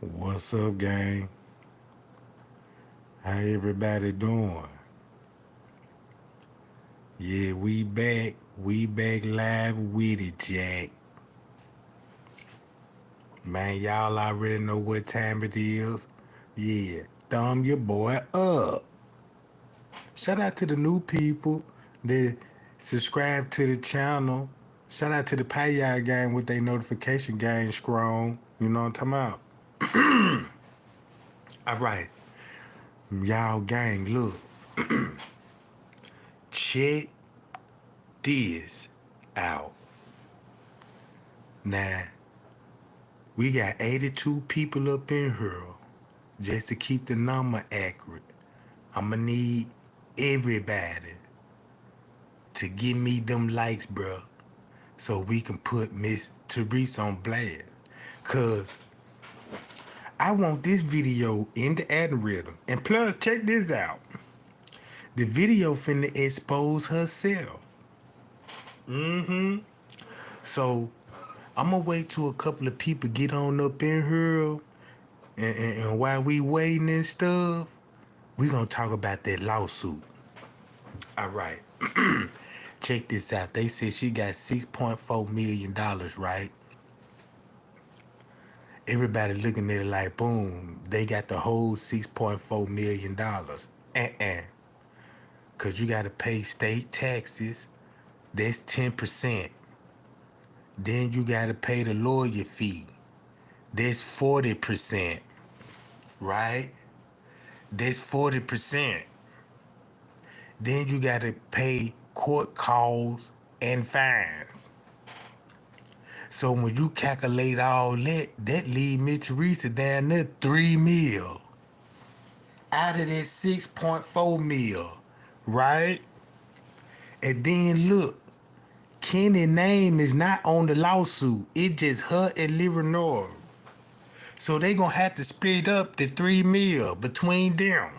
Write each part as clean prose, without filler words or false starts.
What's up, gang? How everybody doing? Yeah, we back. We back live with it, Jack. Man, y'all already know what time it is. Yeah, thumb your boy up. Shout out to the new people that subscribe to the channel. Shout out to the Payal gang with their notification gang strong. You know what I'm talking about? All right. Y'all gang, look. Check this out. Now, we got 82 people up in here. Just to keep the number accurate, I'ma need everybody to give me them likes, bruh, so we can put Miss Teresa on blast. Cause I want this video in the algorithm. And plus, check this out. The video finna expose herself. So I'ma wait till a couple of people get on up in here. And while we waiting and stuff, we gonna talk about that lawsuit. All right. Check this out. They said she got $6.4 million, right? Everybody looking at it like, boom, they got the whole $6.4 million. Because you got to pay state taxes. That's 10%. Then you got to pay the lawyer fee. That's 40%, right? That's 40%. Then you got to pay court calls and fines. So when you calculate all that, that leave Miss Teresa down there 3 mil out of that 6.4 mil, right? And then look, Kenny's name is not on the lawsuit. It's just her and Leonora. So they gonna have to split up the 3 mil between them.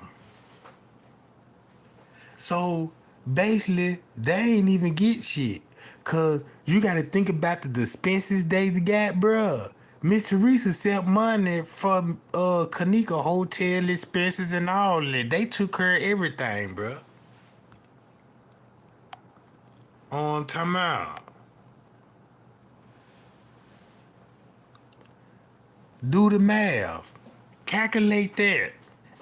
So basically, they ain't even get shit. Cause you gotta think about the dispenses they got, bruh. Miss Teresa sent money from Kenneka hotel expenses and all that. They took care of everything, bruh. On time out. Do the math. Calculate that.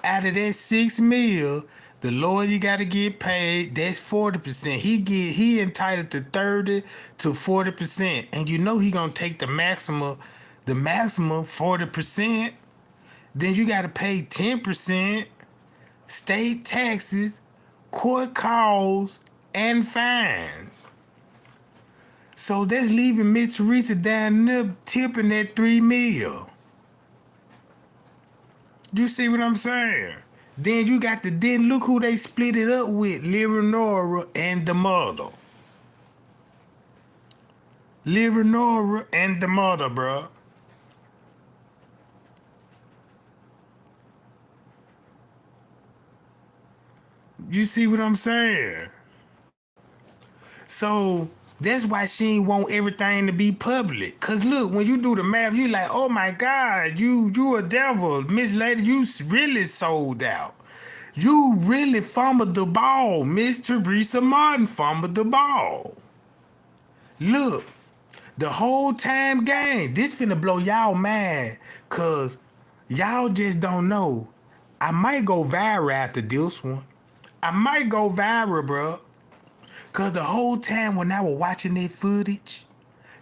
Out of that 6 mil, the lawyer gotta get paid. That's 40%. He entitled to 30 to 40%. And you know he gonna take the maximum 40%. Then you gotta pay 10%, state taxes, court calls, and fines. So that's leaving Miss Teresa down there tipping that 3 mil. You see what I'm saying? Then look who they split it up with, Leonora and the mother. Leonora and the mother, bruh. You see what I'm saying? So that's why she ain't want everything to be public. Cause look, when you do the math, you like, oh my God, you a devil. Miss Lady, you really sold out. You really fumbled the ball. Miss Teresa Martin fumbled the ball. Look, the whole time game, this finna blow y'all mind. Cause y'all just don't know. I might go viral after this one. I might go viral, bro. Cause the whole time when I was watching that footage,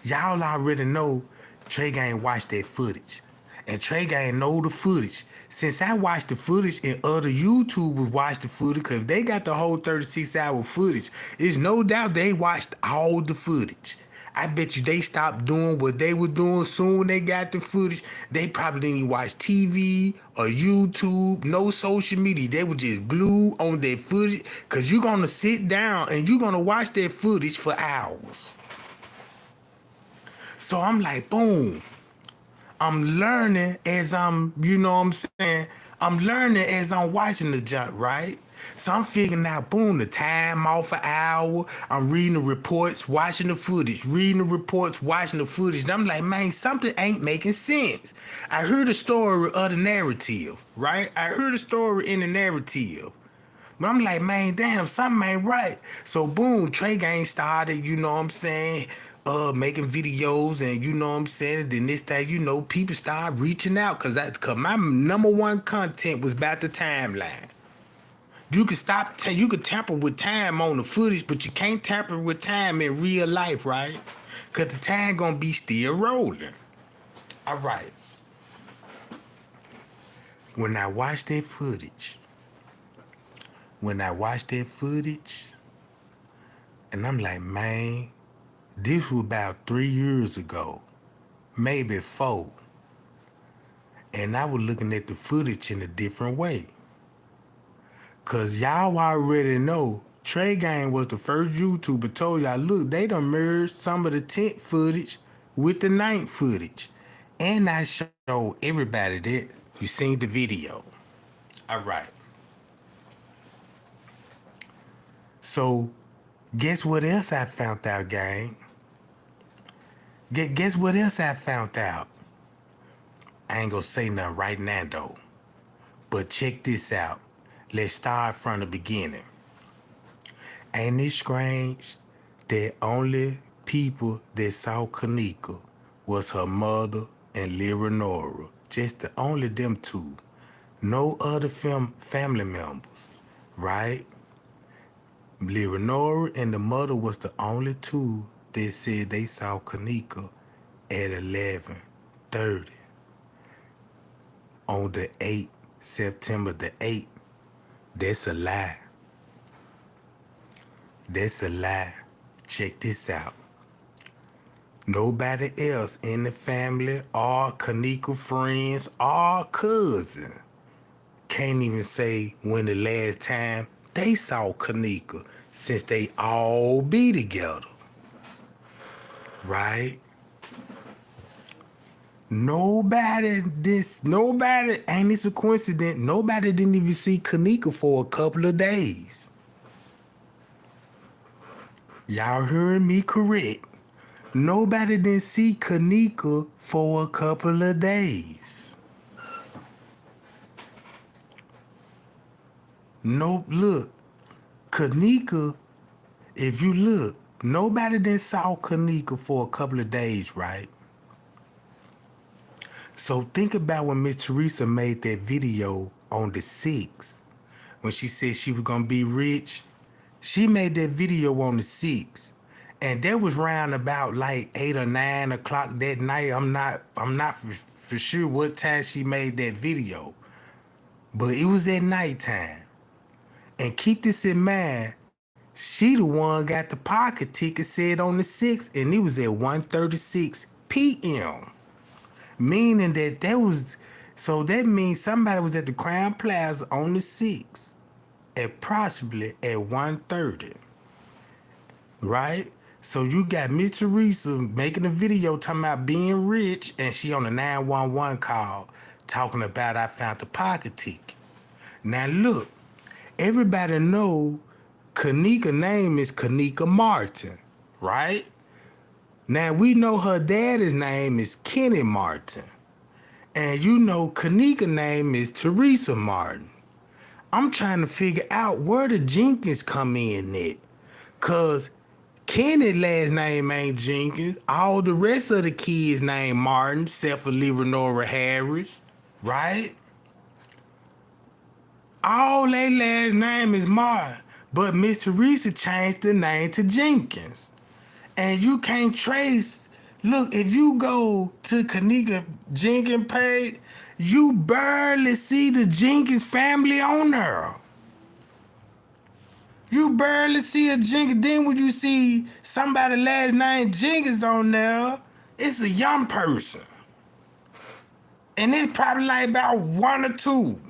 y'all already know Trey Gang watched that footage. And Trey Gang know the footage. Since I watched the footage and other YouTubers watched the footage, cause they got the whole 36-hour footage, there's no doubt they watched all the footage. I bet you they stopped doing what they were doing soon they got the footage. They probably didn't even watch TV or YouTube, no social media. They were just glued on their footage because you're going to sit down and you're going to watch that footage for hours. So I'm like, boom. I'm learning as I'm, you know what I'm saying? I'm learning as I'm watching the jump, right? So I'm figuring out, boom, the time off an hour. I'm reading the reports, watching the footage, reading the reports, watching the footage. And I'm like, man, something ain't making sense. I heard the story of the narrative, right? I heard the story in the narrative. But I'm like, man, damn, something ain't right. So boom, Trey Gang started, you know what I'm saying, making videos and you know what I'm saying. Then this thing, you know, people started reaching out cause my number one content was about the timeline. You can you can tamper with time on the footage, but you can't tamper with time in real life, right? Cause the time gonna be still rolling. All right. When I watch that footage, when I watch that footage, and I'm like, man, this was about 3 years ago, maybe 4. And I was looking at the footage in a different way. Cause y'all already know Trey Gang was the first YouTuber told y'all, look, they done merged some of the 10th footage with the 9th footage. And I showed everybody that you seen the video. All right. So guess what else I found out, gang? Guess what else I found out? I ain't gonna say nothing right now though. But check this out. Let's start from the beginning. Ain't it strange that only people that saw Kenneka was her mother and Leonora? Just only them two. No other family members, right? Leonora and the mother was the only two that said they saw Kenneka at 11:30 on the 8th, September the 8th. That's a lie. That's a lie. Check this out. Nobody else in the family or Kenneka friends or cousin can't even say when the last time they saw Kenneka since they all be together. Right? Nobody, ain't this a coincidence? Nobody didn't even see Kenneka for a couple of days. Y'all heard me correct. Nobody didn't see Kenneka for a couple of days. No, look, Kenneka, if you look, nobody didn't saw Kenneka for a couple of days, right? So think about when Miss Teresa made that video on the 6th, when she said she was gonna be rich. She made that video on the 6th. And that was round about like 8 or 9 o'clock that night. I'm not for sure what time she made that video. But it was at nighttime. And keep this in mind, she the one got the pocket ticket said on the 6th, and it was at 1:36 p.m. Meaning so that means somebody was at the Crown Plaza on the 6th, approximately at 1:30. Right? So you got Miss Teresa making a video talking about being rich, and she on the 911 call talking about I found the pocket ticket. Now look, everybody know Kenneka's name is Kenneka Martin, right? Now we know her daddy's name is Kenny Martin. And you know Kenneka's name is Teresa Martin. I'm trying to figure out where the Jenkins come in at. Cause Kenny's last name ain't Jenkins. All the rest of the kids named Martin, except for Leonora Harris, right? All their last name is Martin. But Miss Teresa changed the name to Jenkins. And you can't trace. Look, if you go to Kenneka Jenkins page, you barely see the Jenkins family on there. You barely see a Jenkins. Then when you see somebody last name Jenkins on there, it's a young person. And it's probably like about 1 or 2.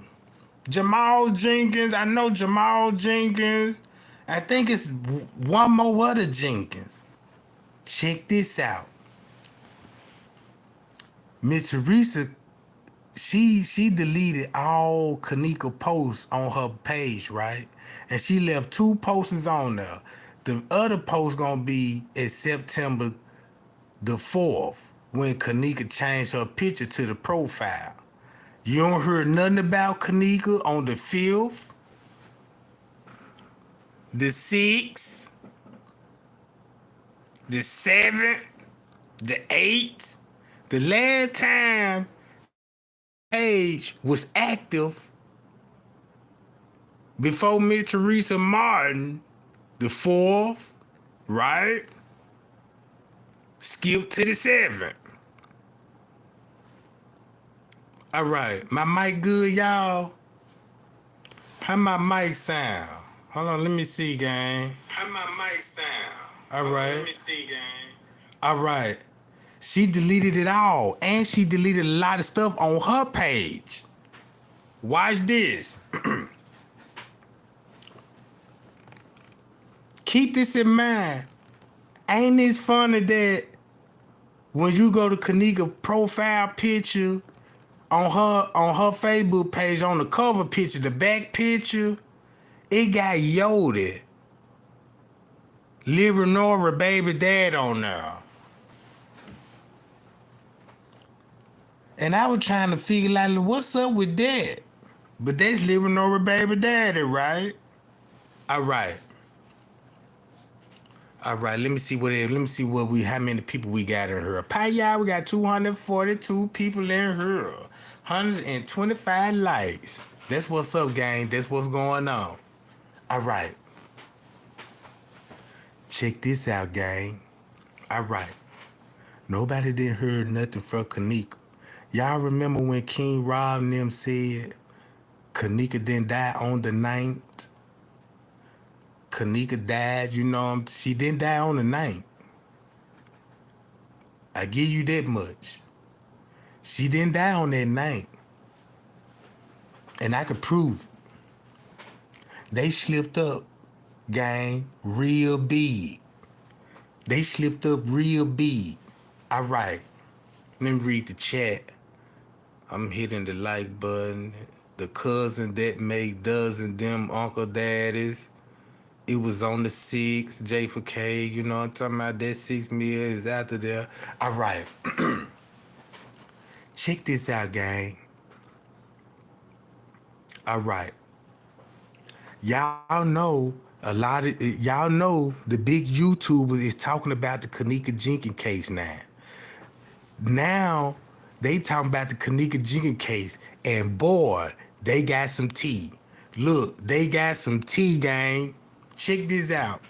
Jamal Jenkins, I know Jamal Jenkins. I think it's one more other Jenkins. Check this out. Miss Teresa, she deleted all Kenneka posts on her page, right? And she left 2 posts on there. The other post gonna be in September the 4th when Kenneka changed her picture to the profile. You don't hear nothing about Kenneka on the 5th, the 6th, the 7th, the 8th. The last time page was active before Miss Teresa Martin, the 4th, right? Skip to the 7th. All right, my mic good, y'all? How my mic sound? Hold on, let me see, gang. How my mic sound? All right. Let me see, gang. All right. She deleted it all, and she deleted a lot of stuff on her page. Watch this. Keep this in mind. Ain't this funny that when you go to Kenneka profile picture on her Facebook page, on the cover picture, the back picture, it got Yoda, Liv Nora baby dad on there. And I was trying to figure out what's up with that. But that's Liv Nora baby daddy, right? All right. All right, let me see how many people we got in here. Y'all, we got 242 people in here. 125 likes. That's what's up, gang. That's what's going on. All right. Check this out, gang. All right. Nobody didn't hear nothing from Kenneka. Y'all remember when King Rob and them said Kenneka didn't die on the 9th? Kenneka died, she didn't die on the 9th. I give you that much. She didn't die on that 9th. And I could prove it. They slipped up, gang, real big. They slipped up real big. All right. Let me read the chat. I'm hitting the like button. The cousin that make dozen them uncle daddies. It was on the 6th, J for K, you know what I'm talking about? That 6 meal is after there. All right. Check this out, gang. All right. Y'all know the big YouTuber is talking about the Kenneka Jenkins case now. Now, they talking about the Kenneka Jenkins case, and boy, they got some tea. Look, they got some tea, gang. Check this out.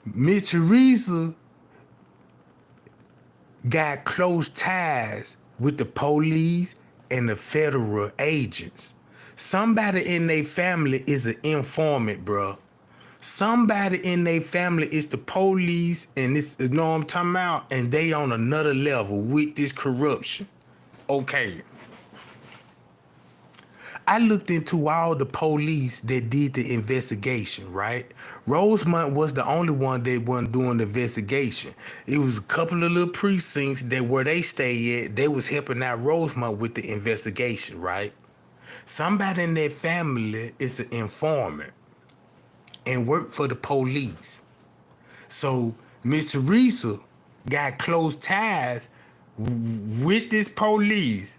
Miss Teresa got close ties with the police and the federal agents. Somebody in their family is an informant, bro. Somebody in their family is the police, and this, you know what I'm talking about? And they on another level with this corruption. Okay. I looked into all the police that did the investigation, right? Rosemont was the only one that wasn't doing the investigation. It was a couple of little precincts that where they stay at, they was helping out Rosemont with the investigation, right? Somebody in their family is an informant and worked for the police. So Miss Teresa got close ties with this police,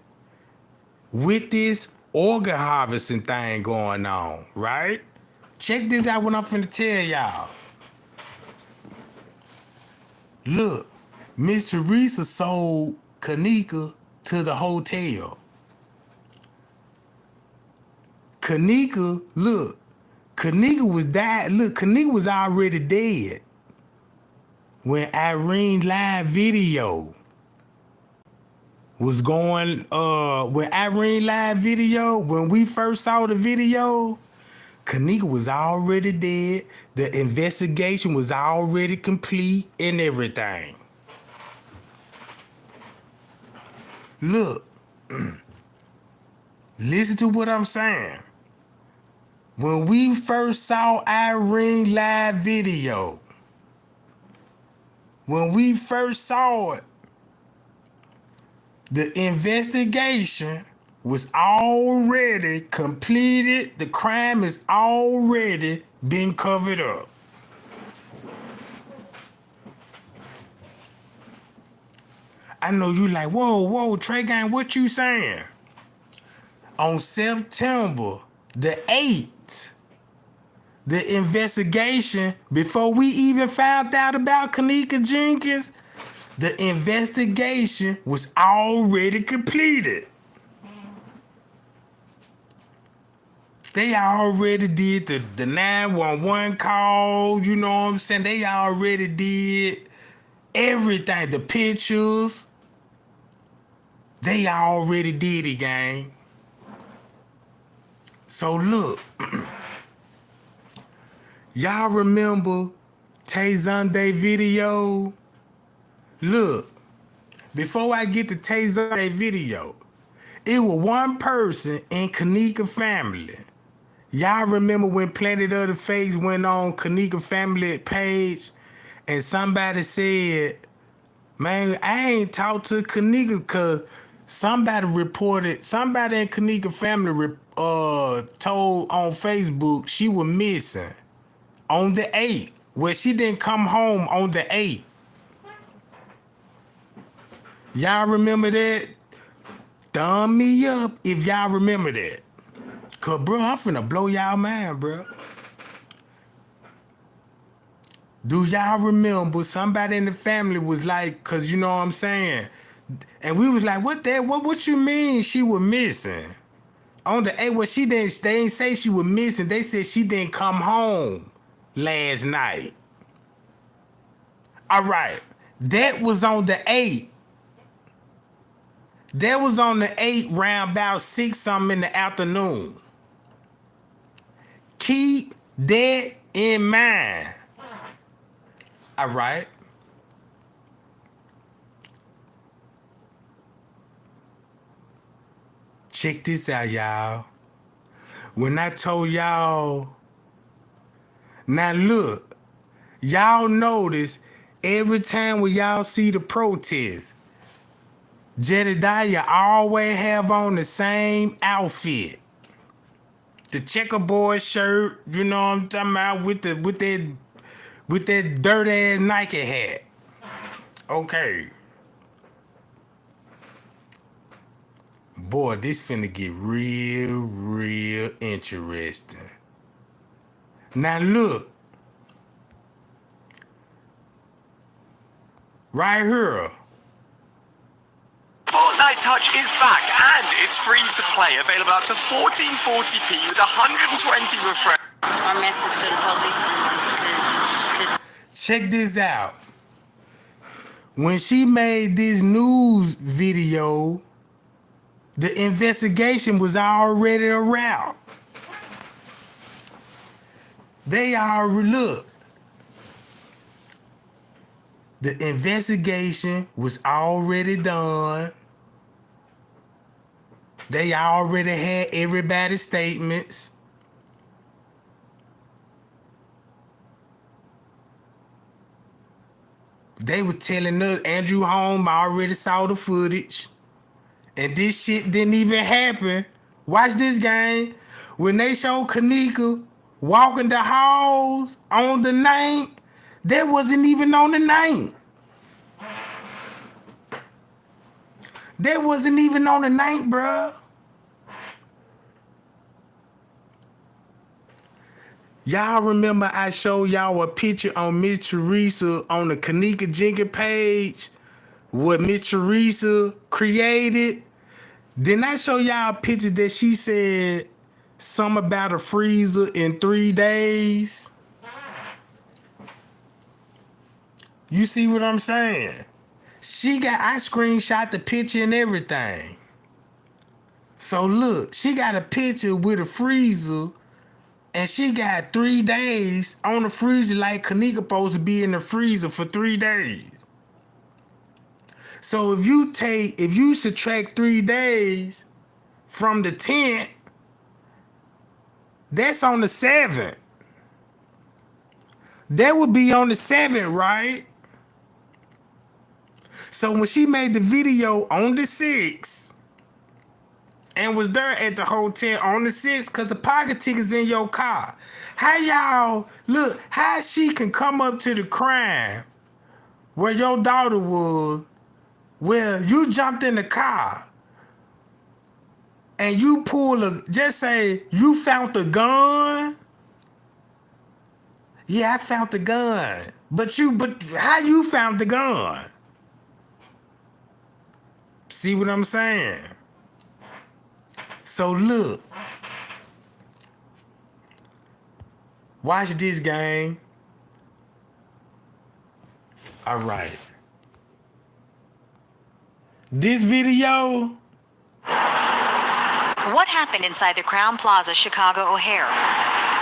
with this organ harvesting thing going on, right? Check this out what I'm finna tell y'all. Look, Miss Teresa sold Kenneka to the hotel. Kenneka, look, Kenneka was died. Look, Kenneka was already dead when Irene live video was going, when Irene live video, when we first saw the video, Kenneka was already dead. The investigation was already complete and everything. Look, listen to what I'm saying. When we first saw Irene live video, when we first saw it, the investigation was already completed. The crime is already been covered up. I know you like, whoa, Trey Gang, what you saying? On September the 8th, the investigation, before we even found out about Kenneka Jenkins, the investigation was already completed. They already did the 911 call, you know what I'm saying? They already did everything, the pictures. They already did it, gang. So look, y'all remember Tay Zonday video? Look, before I get to Tay Zonday video, it was one person in Kenneka family. Y'all remember when Planet of the Fakes went on Kenneka family page and somebody said, man, I ain't talked to Kenneka because somebody in Kenneka family told on Facebook she was missing on the 8th. Well, she didn't come home on the 8th. Y'all remember that? Thumb me up if y'all remember that. Cause bro, I'm finna blow y'all mind, bro. Do y'all remember somebody in the family was like, cause you know what I'm saying? And we was like, what you mean she was missing? On the 8th, well, they didn't say she was missing. They said she didn't come home last night. All right. That was on the 8th. That was on the 8th, round about 6 something in the afternoon. Keep that in mind. All right. Check this out, y'all. When I told y'all, now look, y'all notice every time when y'all see the protest, Jedediah always have on the same outfit. The checkerboard shirt, you know what I'm talking about, with that dirt ass Nike hat. Okay. Boy, this finna get real interesting. Now look. Right here. Fortnite Touch is back and it's free to play. Available up to 1440p with 120 refresh. Our message to the police is check this out. When she made this news video, the investigation was already a wrap. They already look. The investigation was already done. They already had everybody's statements. They were telling us Andrew Holm already saw the footage. And this shit didn't even happen. Watch this game. When they showed Kenneka walking the halls on the 9th, that wasn't even on the 9th. That wasn't even on the 9th, bruh. Y'all remember I showed y'all a picture on Miss Teresa on the Kenneka Jenkins page? What Miss Teresa created? Then I show y'all a picture that she said something about a freezer in 3 days. You see what I'm saying? I screenshot the picture and everything. So look, she got a picture with a freezer and she got 3 days on the freezer like Kenneka supposed to be in the freezer for 3 days. So if you subtract 3 days from the 10th, that's on the 7th. That would be on the 7th, right? So when she made the video on the 6th, and was there at the hotel on the 6th because the pocket ticket's in your car. How y'all, look, how she can come up to the crime where your daughter was, where you jumped in the car and you pull just say you found the gun. Yeah, I found the gun. But how you found the gun? See what I'm saying? So look, watch this, gang. All right. This video. What happened inside the Crown Plaza Chicago O'Hare?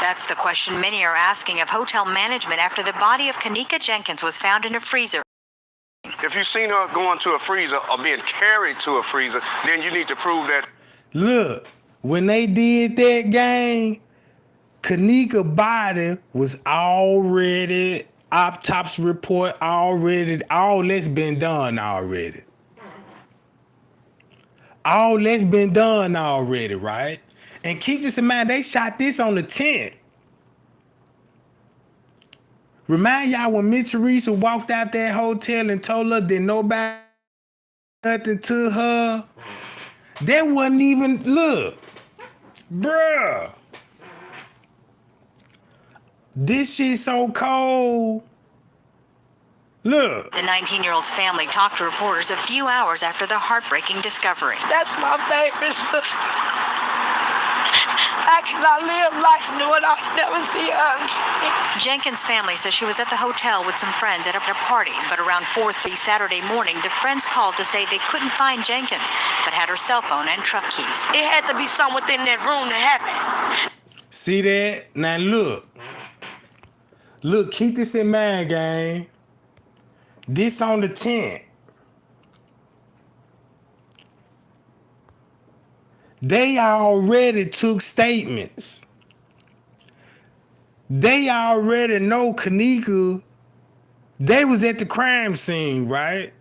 That's the question many are asking of hotel management after the body of Kenneka Jenkins was found in a freezer. If you've seen her going to a freezer or being carried to a freezer, then you need to prove that. Look, when they did that, gang, Kenneka body was already, autopsy report already, all that's been done already. All that's been done already, right? And keep this in mind, they shot this on the 10th. Remind y'all when Miss Teresa walked out that hotel and told her that nobody nothing to her. That wasn't even, look, bruh. This shit so cold. Look. The 19-year-old's family talked to reporters a few hours after the heartbreaking discovery. That's my favorite sister. I cannot live life knowing I'll never see her again. Jenkins' family says she was at the hotel with some friends at a party, but around 4:30 Saturday morning, the friends called to say they couldn't find Jenkins, but had her cell phone and truck keys. It had to be something within that room that happened. See that? Now look. Look, keep this in mind, gang. This on the 10th. They already took statements. They already know Kenneka. They was at the crime scene, right?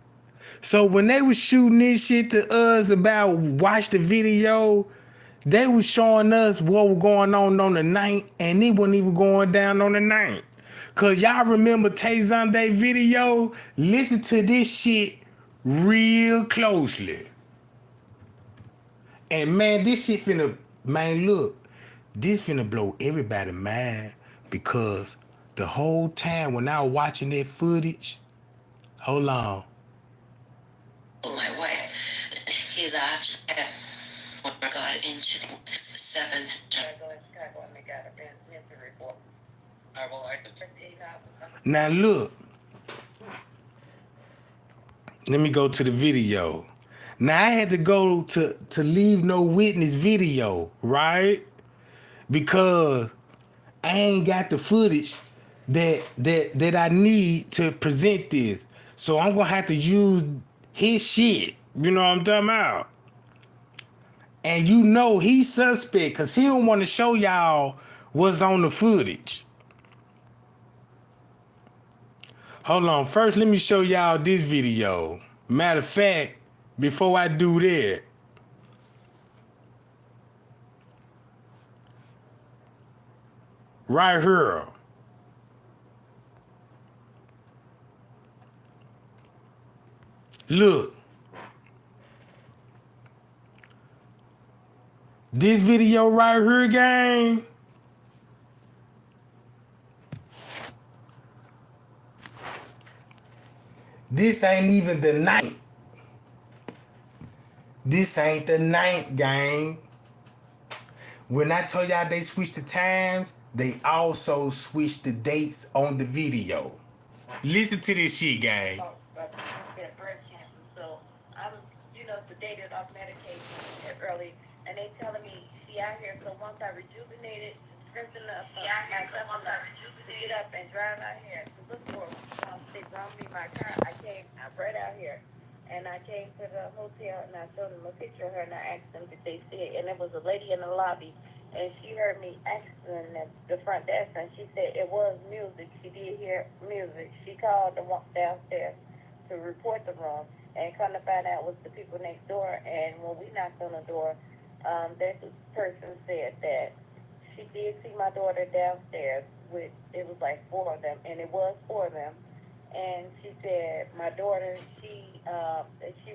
So when they was shooting this shit to us about watch the video, they was showing us what was going on the 9th, and it wasn't even going down on the 9th. Cause y'all remember Tay Zonday video? Listen to this shit real closely. And man, this shit finna, man, look, this finna blow everybody's mind because the whole time when I was watching that footage, hold on. Oh, my wife, he's after when I got into the 7th. Now look, let me go to the video. Now I had to go to leave no witness video, right? Because I ain't got the footage that I need to present this. So I'm gonna have to use his shit. You know what I'm talking about? And you know he's suspect because he don't want to show y'all what's on the footage. Hold on, first let me show y'all this video. Matter of fact, before I do that, right here. Look. This video right here, gang. This ain't even the 9th. This ain't the 9th, gang. When I told y'all they switched the times, they also switched the dates on the video. Listen to this shit, gang. So I was, sedated off medication early, and they telling me she out here. So once I rejuvenated, strengthened up myself enough to get up and drive out here to look for they brought me my car. I right out here. And I came to the hotel and I showed them a picture of her and I asked them did they see it. And there was a lady in the lobby and she heard me asking at the front desk and she said it was music. She did hear music. She called and walked downstairs to report the room and come to find out it was the people next door. And when we knocked on the door, That person said that she did see my daughter downstairs with, it was like 4 of them, and it was 4 of them. And she said my daughter, she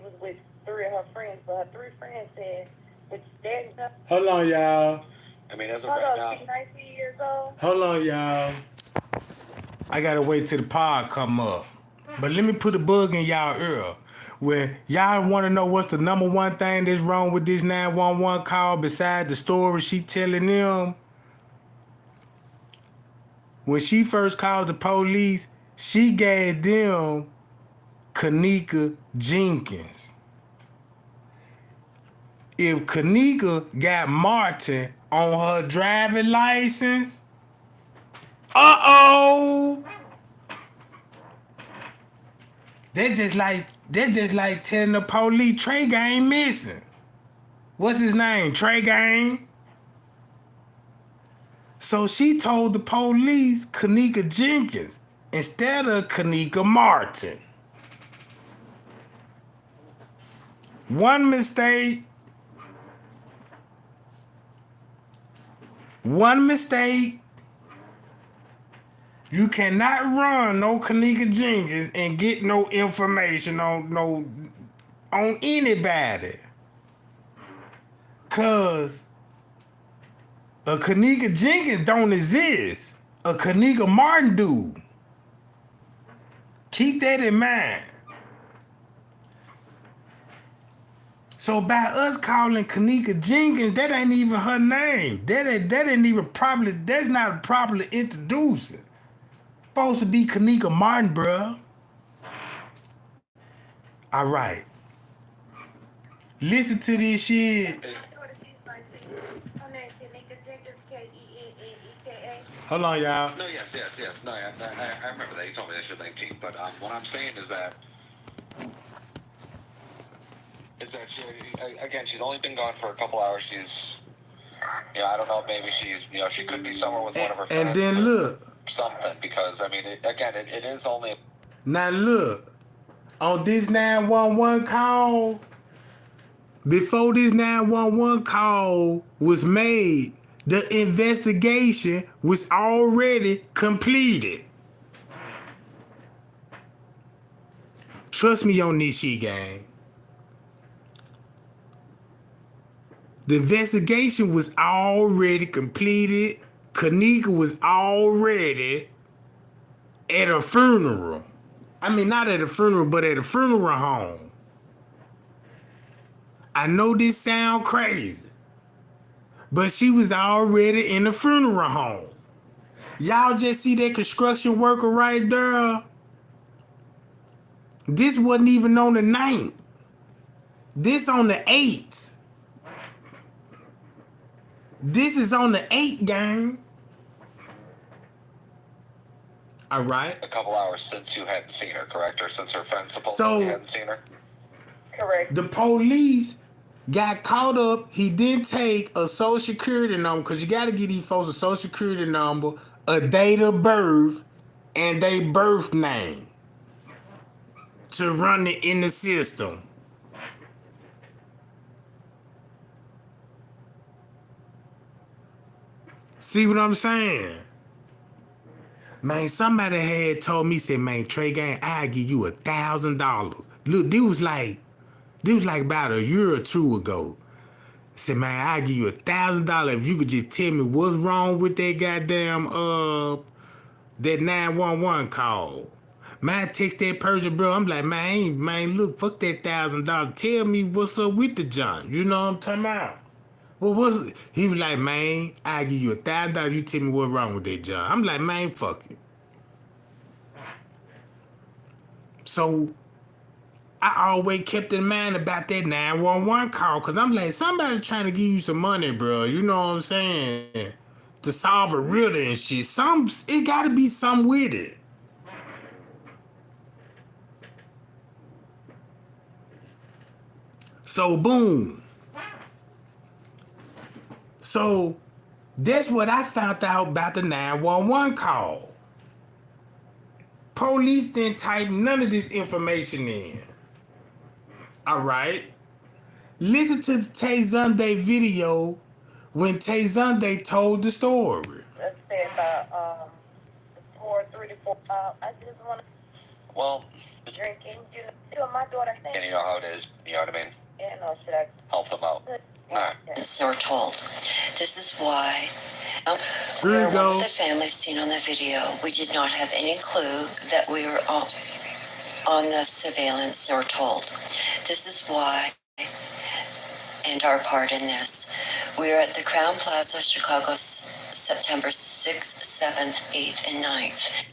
was with 3 of her friends, but her 3 friends said, which they're not. Hold on, y'all. I mean, as of Hold right on, now, she's 19 years old. Hold on, y'all. I gotta wait till the pod come up. But let me put a bug in y'all ear. When y'all want to know what's the number one thing that's wrong with this 911 call besides the story she telling them, when she first called the police, she gave them Kenneka Jenkins. If Kenneka got Martin on her driving license, uh-oh! They're just like telling the police Trey Gang missing. What's his name? Trey Gang? So she told the police Kenneka Jenkins instead of Kenneka Martin. One mistake. You cannot run no Kenneka Jenkins and get no information on anybody. Cause a Kenneka Jenkins don't exist. A Kenneka Martin do. Keep that in mind. So by us calling Kenneka Jenkins, that ain't even her name. That ain't even properly, that's not properly introducing. Supposed to be Kenneka Martin, bruh. All right. Listen to this shit. Hold on, y'all. no, yes. No, I remember that. You told me that she's 19. But what I'm saying is that she, again, she's only been gone for a couple hours. She's, I don't know, maybe she's, she could be somewhere with one of her friends. And then look. Something, because, I mean, it is only... Now look, on this 911 call, before this 911 call was made, the investigation was already completed. Trust me on this shit, gang. The investigation was already completed. Kenneka was already at a funeral. I mean, not at a funeral, but at a funeral home. I know this sound crazy, but she was already in a funeral home. Y'all just see that construction worker right there? This wasn't even on the 9th. This on the 8th. This is on the 8th, gang. All right. A couple hours since you hadn't seen her, correct? Or since her friend supposedly hadn't seen her? Correct. The police got caught up. He didn't take a social security number, because you got to get these folks a social security number, a date of birth, and their birth name to run it in the system. See what I'm saying? Man, somebody had told me, said, man, Trey Gang, I'll give you $1,000. Look, this was like about a year or two ago. Said, man, I'll give you $1,000 if you could just tell me what's wrong with that goddamn, that 911 call. Man, I text that person, bro. I'm like, man, look, fuck that $1,000. Tell me what's up with the John. You know what I'm talking about? Well, he was like, man, I'll give you $1,000. You tell me what's wrong with that John. I'm like, man, fuck it. So I always kept in mind about that 911 call, because I'm like, somebody trying to give you some money, bro. You know what I'm saying? To solve a riddle and shit. It got to be something with it. So, boom. So, that's what I found out about the 911 call. Police didn't type none of this information in. All right. Listen to the Tay Sunday video when Tay Sunday told the story. Let's say about 3 to 4. I just want to Well, drinking. You know, my daughter. and you know how it is. You know what I mean? Yeah, no, should I? Help them out. Alright. Or told. This is why we Here were we one go. of the families seen on the video. We did not have any clue that we were on the surveillance or told. This is why, and our part in this. We are at the Crown Plaza, Chicago, September 6th, 7th, 8th, and 9th.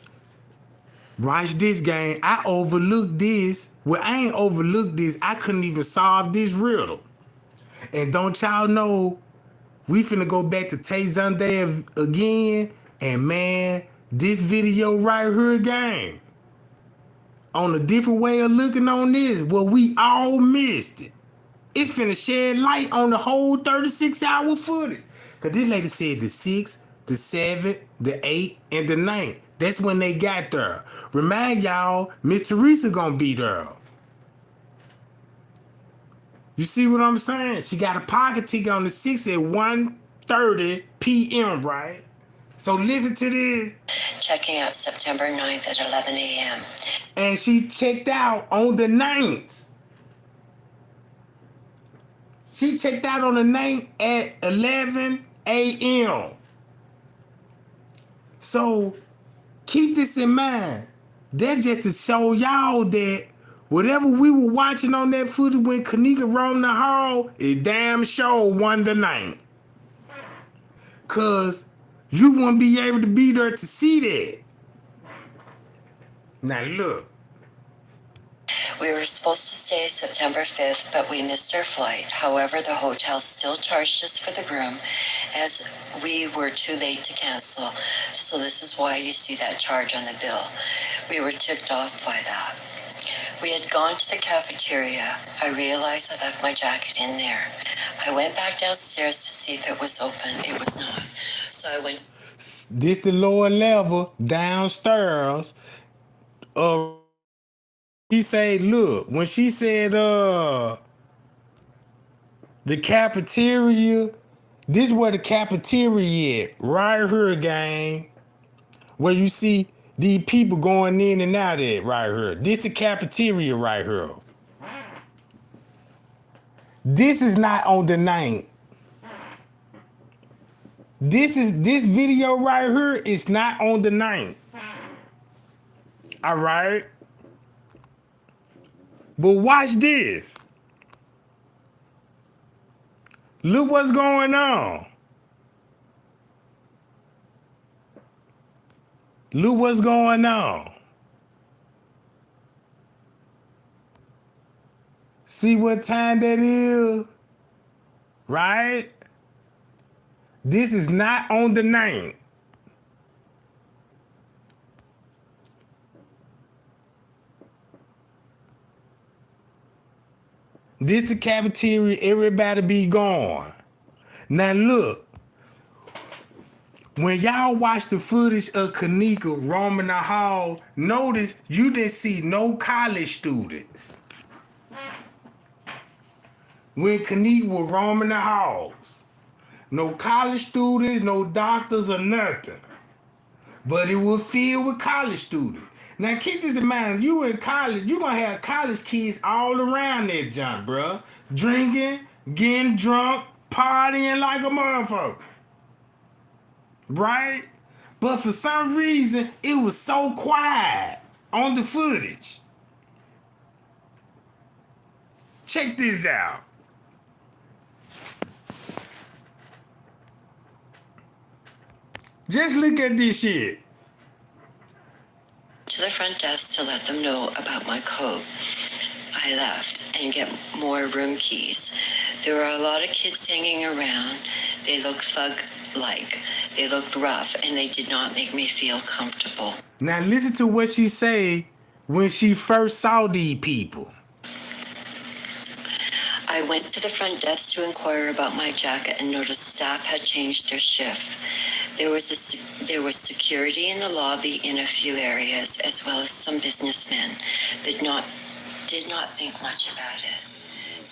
Watch this, gang. I overlooked this. Well, I ain't overlooked this. I couldn't even solve this riddle. And don't y'all know, we finna go back to Tay Sunday again. And man, this video right here, gang, on a different way of looking on this, well, we all missed it. It's finna shed light on the whole 36-hour footage. Cause this lady said the 6th, the 7th, the 8th, and the 9th. That's when they got there. Remind y'all, Miss Teresa gonna be there. You see what I'm saying? She got a pocket ticket on the 6th at 1:30 p.m., right? So listen to this. Checking out September 9th at 11 a.m. And she checked out on the 9th. She checked out on the 9th at 11 a.m. So keep this in mind. That's just to show y'all that whatever we were watching on that footage when Kenneka roamed the hall, it damn sure won the 9th. Cause you wouldn't be able to be there to see that. Now look. We were supposed to stay September 5th, but we missed our flight. However, the hotel still charged us for the room as we were too late to cancel. So this is why you see that charge on the bill. We were ticked off by that. We had gone to the cafeteria. I realized I left my jacket in there. I went back downstairs to see if it was open. It was not. So I went. This the lower level downstairs. She said, look, when she said the cafeteria, this where the cafeteria at, right here, gang. Where you see these people going in and out at right here. This the cafeteria right here. This is not on the 9th. This video right here is not on the 9th. All right. But watch this. Look what's going on. Look what's going on. See what time that is? Right? This is not on the 9th. This the cafeteria, everybody be gone. Now look, when y'all watch the footage of Kenneka roaming the hall, notice you didn't see no college students. When Kenneka was roaming the halls. No college students, no doctors or nothing. But it was filled with college students. Now keep this in mind, you in college, you gonna have college kids all around that junk, bruh. Drinking, getting drunk, partying like a motherfucker. Right? But for some reason, it was so quiet on the footage. Check this out. Just look at this shit. To the front desk to let them know about my coat. I left and get more room keys. There were a lot of kids hanging around. They looked thug-like. They looked rough, and they did not make me feel comfortable. Now listen to what she said when she first saw these people. I went to the front desk to inquire about my jacket and noticed staff had changed their shift. There was security in the lobby in a few areas, as well as some businessmen that did not think much about it.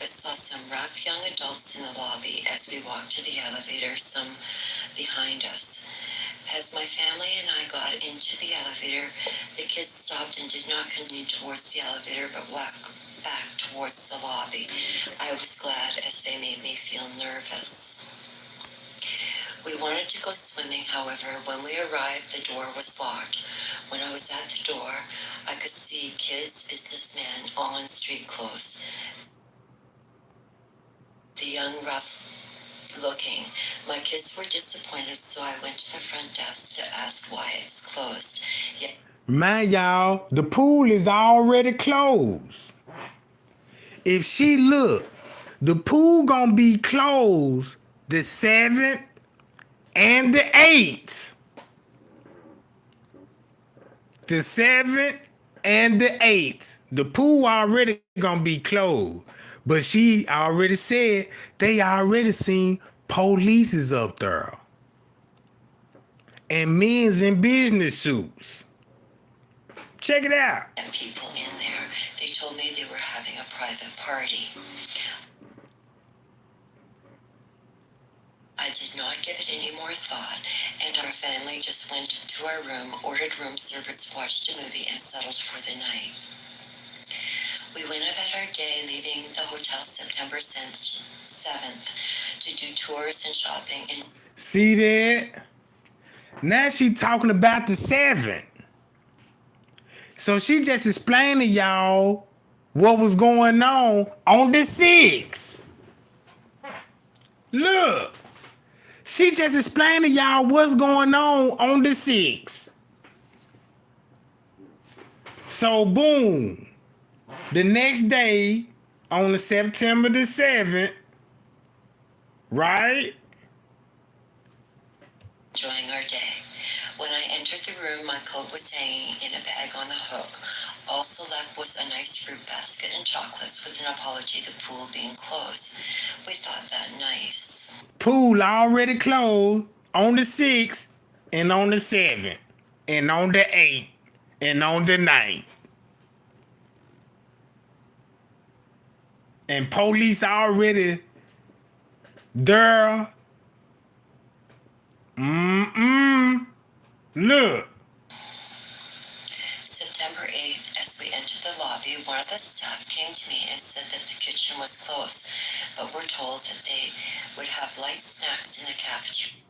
saw some rough young adults in the lobby as we walked to the elevator, some behind us. As my family and I got into the elevator, the kids stopped and did not continue towards the elevator but walked back towards the lobby. I was glad as they made me feel nervous. We wanted to go swimming, however, when we arrived, the door was locked. When I was at the door, I could see kids, businessmen, all in street clothes. The young, rough looking. My kids were disappointed, so I went to the front desk to ask why it's closed. Yet, Man, y'all, the pool is already closed. If she look, the pool gonna be closed the 7th and the 8th. The 7th and the 8th. The pool already gonna be closed. But she already said they already seen police up there. And men's in business suits. Check it out. and people in there, they told me they were having a private party. I did not give it any more thought, and our family just went to our room, ordered room service, watched a movie, and settled for the night. We went about our day, leaving the hotel September 7th to do tours and shopping. And See that? Now she talking about the 7th. So she just explained to y'all what was going on the 6th. Look. She just explained to y'all what's going on the 6th. So boom. The next day, on the September the 7th, right? enjoying our day. When I entered the room, my coat was hanging in a bag on the hook. Also left was a nice fruit basket and chocolates with an apology, the pool being closed. We thought that nice. Pool already closed on the 6th and on the 7th and on the 8th and on the 9th. And police already there. Look. September 8th, as we entered the lobby, one of the staff came to me and said that the kitchen was closed, but we're told that they would have light snacks in the cafeteria.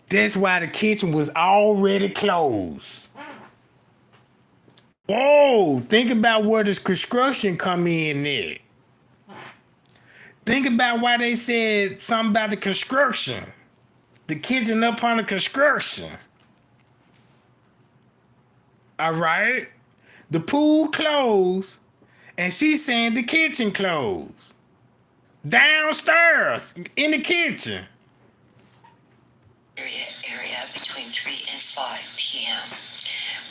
That's why the kitchen was already closed. Whoa, think about where this construction come in there. Think about why they said something about the construction. The kitchen up under construction. All right? The pool closed, and she's saying the kitchen closed. Downstairs, in the kitchen. Area between 3 and 5 p.m.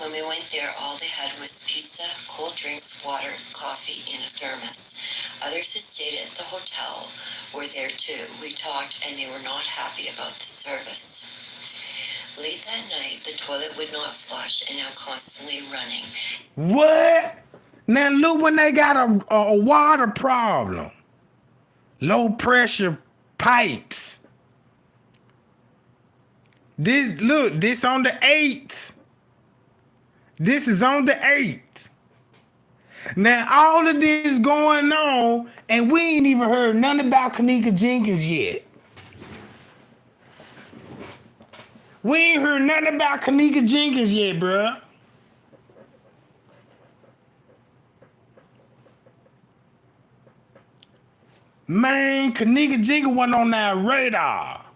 When we went there, all they had was pizza, cold drinks, water, coffee in a thermos. Others who stayed at the hotel were there too. We talked and they were not happy about the service. Late that night, the toilet would not flush and now constantly running. What? Now look when they got a water problem. Low pressure pipes. This on the 8th. This is on the 8th. Now all of this going on, and we ain't even heard nothing about Kenneka Jenkins yet. We ain't heard nothing about Kenneka Jenkins yet, bruh. Man, Kenneka Jenkins wasn't on that radar.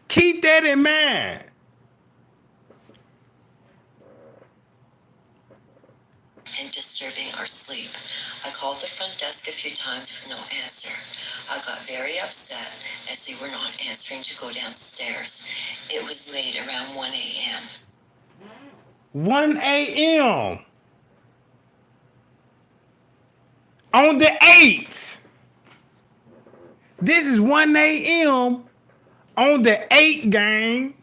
Keep that in mind. And disturbing our sleep. I called the front desk a few times with no answer. I got very upset as they were not answering to go downstairs. It was late, around 1 a.m. 1 a.m. on the 8th. This is 1 a.m. on the 8th, gang.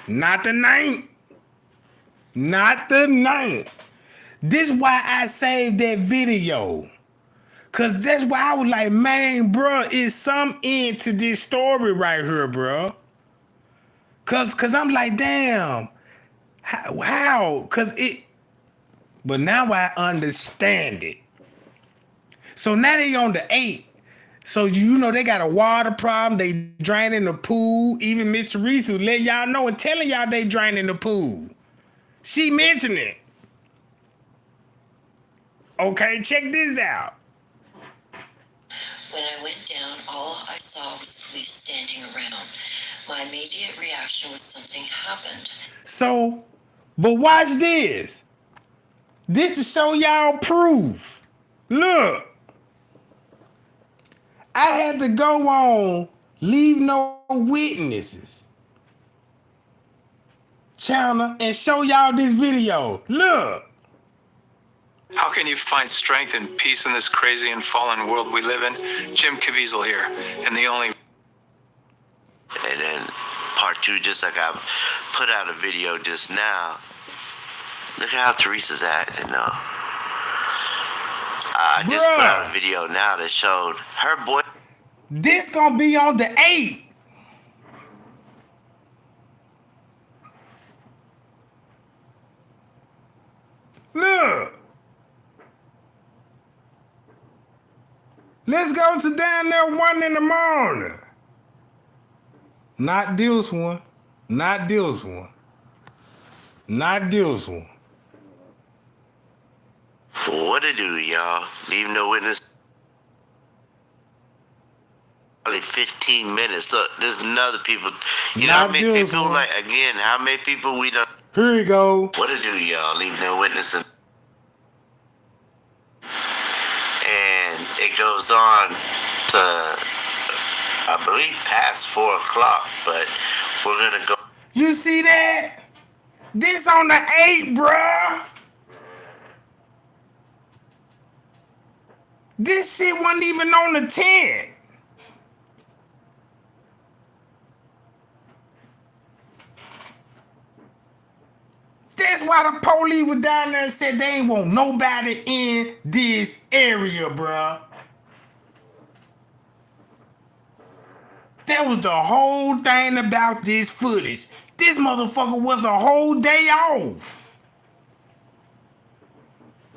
Not the 9th. Not the night. This why I saved that video. Cause that's why I was like, man, bro, it's some end to this story right here, bro. Cause I'm like, damn, how? Cause it. But now I understand it. So now they on the 8. So you know they got a water problem. They draining the pool. Even Miss Teresa let y'all know and telling y'all they draining the pool. She mentioned it. Okay, check this out. When I went down, all I saw was police standing around. My immediate reaction was something happened. So, but watch this. This to show y'all proof. Look. I had to go on Leave No Witnesses channel and show y'all this video. Look. How can you find strength and peace in this crazy and fallen world we live in? Jim Caviezel here, and the only... And then part 2, just like I put out a video just now. Look how Teresa's acting now. I just put out a video now that showed her boy. This gonna be on the 8. Look. Let's go to down there 1 in the morning. Not this one. Not this one. Not this one. What to do, y'all? Leave no witness. Probably 15 minutes. Look, there's another people. You know how many people, like, again, how many people we done. Here you go. What to do, y'all? Leave no witness. And it goes on to, I believe, past 4 o'clock, but we're going to go. You see that? This on the 8, bruh. This shit wasn't even on the 10. That's why the police was down there and said they ain't want nobody in this area, bruh. That was the whole thing about this footage. This motherfucker was a whole day off.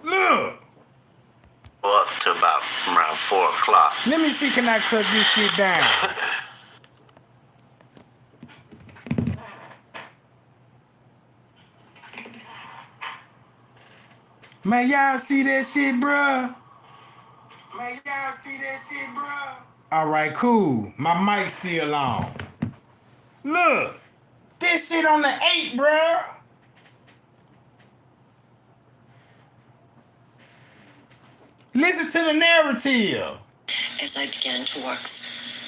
Look. Up to about around 4 o'clock. Let me see, can I cut this shit down? Man, y'all see that shit, bruh? Man, y'all see that shit, bruh? All right, cool. My mic's still on. Look, this shit on the 8, bruh. Listen to the narrative. As I began to walk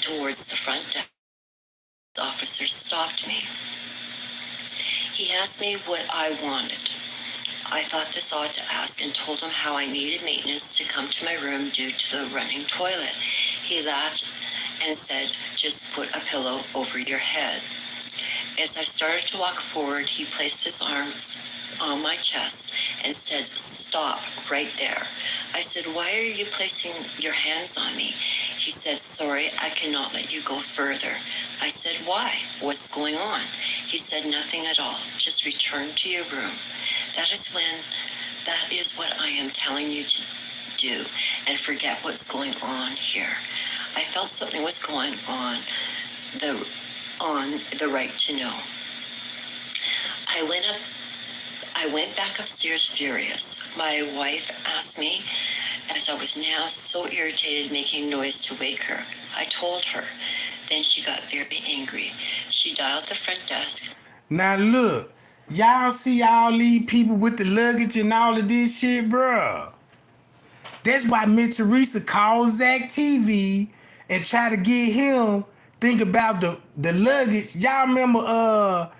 towards the front desk, the officer stopped me. He asked me what I wanted. I thought this odd to ask and told him how I needed maintenance to come to my room due to the running toilet. He laughed and said, "Just put a pillow over your head." As I started to walk forward, he placed his arms on my chest and said, "Stop right there." I said, "Why are you placing your hands on me?" He said, "Sorry, I cannot let you go further." I said, "Why? What's going on?" He said, "Nothing at all. Just return to your room. That is what I am telling you to do, and forget what's going on here." I felt something was going on the right to know. I went back upstairs furious. My wife asked me, as I was now so irritated, making noise to wake her. I told her. Then she got very angry. She dialed the front desk. Now look, y'all see all these people with the luggage and all of this shit, bruh. That's why Miss Teresa called Zach TV and try to get him think about the luggage. Y'all remember,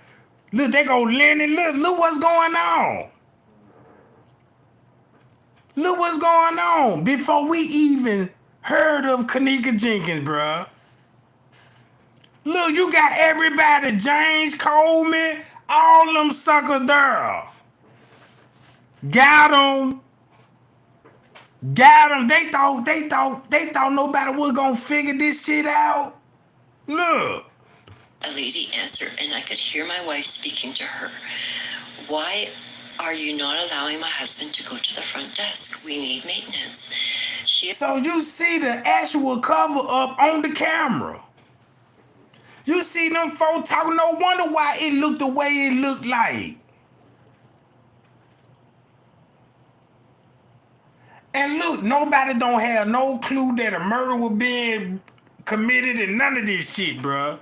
look, they go Lenny, look what's going on. Look what's going on before we even heard of Kenneka Jenkins, bruh. Look, you got everybody, James Coleman, all them suckers there. Got him. Got him. They thought nobody was gonna figure this shit out. Look. A lady answered, and I could hear my wife speaking to her. Why are you not allowing my husband to go to the front desk? We need maintenance. So you see the actual cover up on the camera. You see them folks talking, no wonder why it looked the way it looked like. And look, nobody don't have no clue that a murder was being committed and none of this shit, bruh.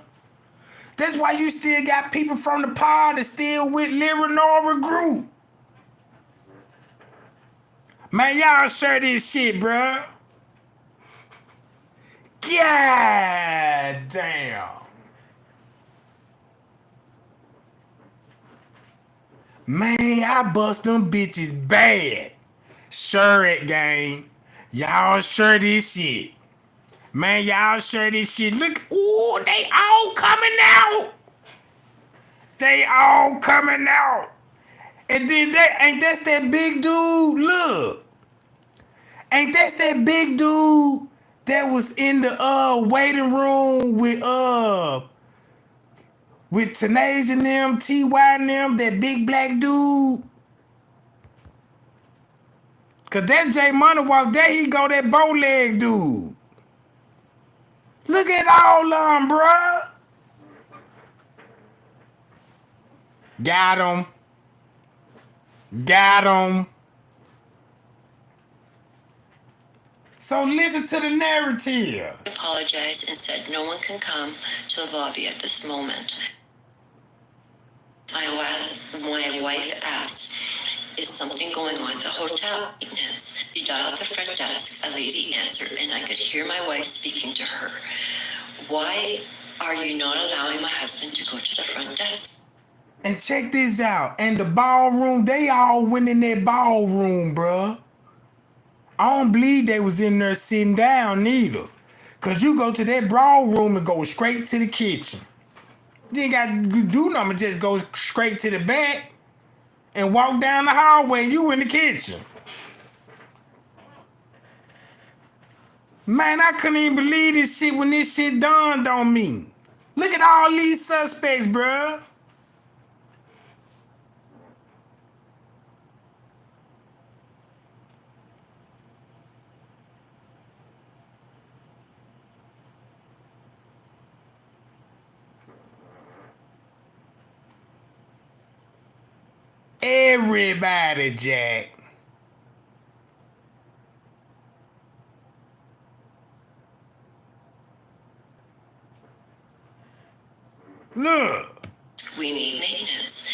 That's why you still got people from the pod that still with Leonora Group. Man, y'all share this shit, bruh. God damn. Man, I bust them bitches bad. Share it, gang. Y'all share this shit. Man, y'all share this shit. Look, ooh, they all coming out. They all coming out. And then that's that big dude, look. Ain't that's that big dude that was in the waiting room with Tanae and them, T.Y. and them, that big black dude? Cause that J Money Walk, there he go, that bow leg dude. Look at all of them, bruh. Got him. Got him. So listen to the narrative. I apologized and said no one can come to the lobby at this moment. My wife asked, is something going on at the hotel maintenance? She dialed the front desk. A lady answered, and I could hear my wife speaking to her. Why are you not allowing my husband to go to the front desk? And check this out. And the ballroom, they all went in that ballroom, bruh. I don't believe they was in there sitting down neither. Cause you go to that ballroom and go straight to the kitchen. You ain't got to do nothing, just go straight to the back and walk down the hallway. You in the kitchen. Man, I couldn't even believe this shit when this shit dawned on me. Look at all these suspects, bruh. Everybody, Jack. Look. We need maintenance.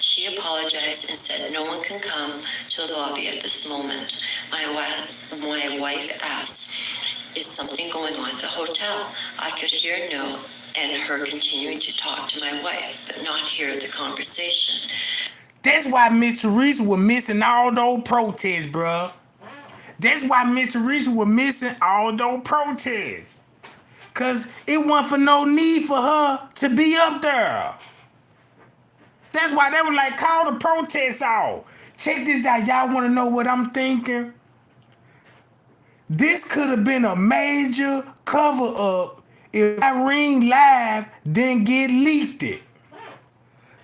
She apologized and said no one can come to the lobby at this moment. My wife asked, is something going on at the hotel? I could hear no and her continuing to talk to my wife, but not hear the conversation. That's why Miss Teresa was missing all those protests, bruh. That's why Miss Teresa was missing all those protests. Cause it wasn't for no need for her to be up there. That's why they were like, call the protests off. Check this out. Y'all want to know what I'm thinking? This could have been a major cover-up if Irene Live didn't get leaked it.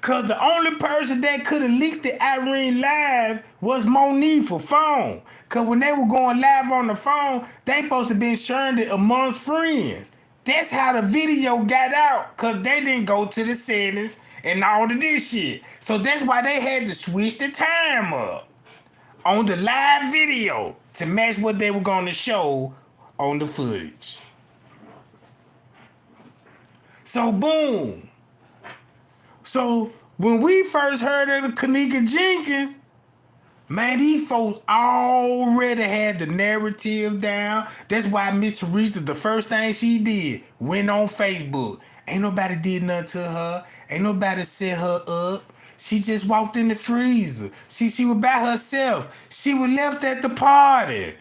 Cause the only person that could have leaked the Irene Live was Monifa's phone. Cause when they were going live on the phone, they supposed to be sharing it amongst friends. That's how the video got out. Cause they didn't go to the settings and all of this shit. So that's why they had to switch the time up on the live video to match what they were gonna show on the footage. So boom. So when we first heard of the Kenneka Jenkins, man, these folks already had the narrative down. That's why Miss Teresa, the first thing she did, went on Facebook. Ain't nobody did nothing to her. Ain't nobody set her up. She just walked in the freezer. She was by herself. She was left at the party.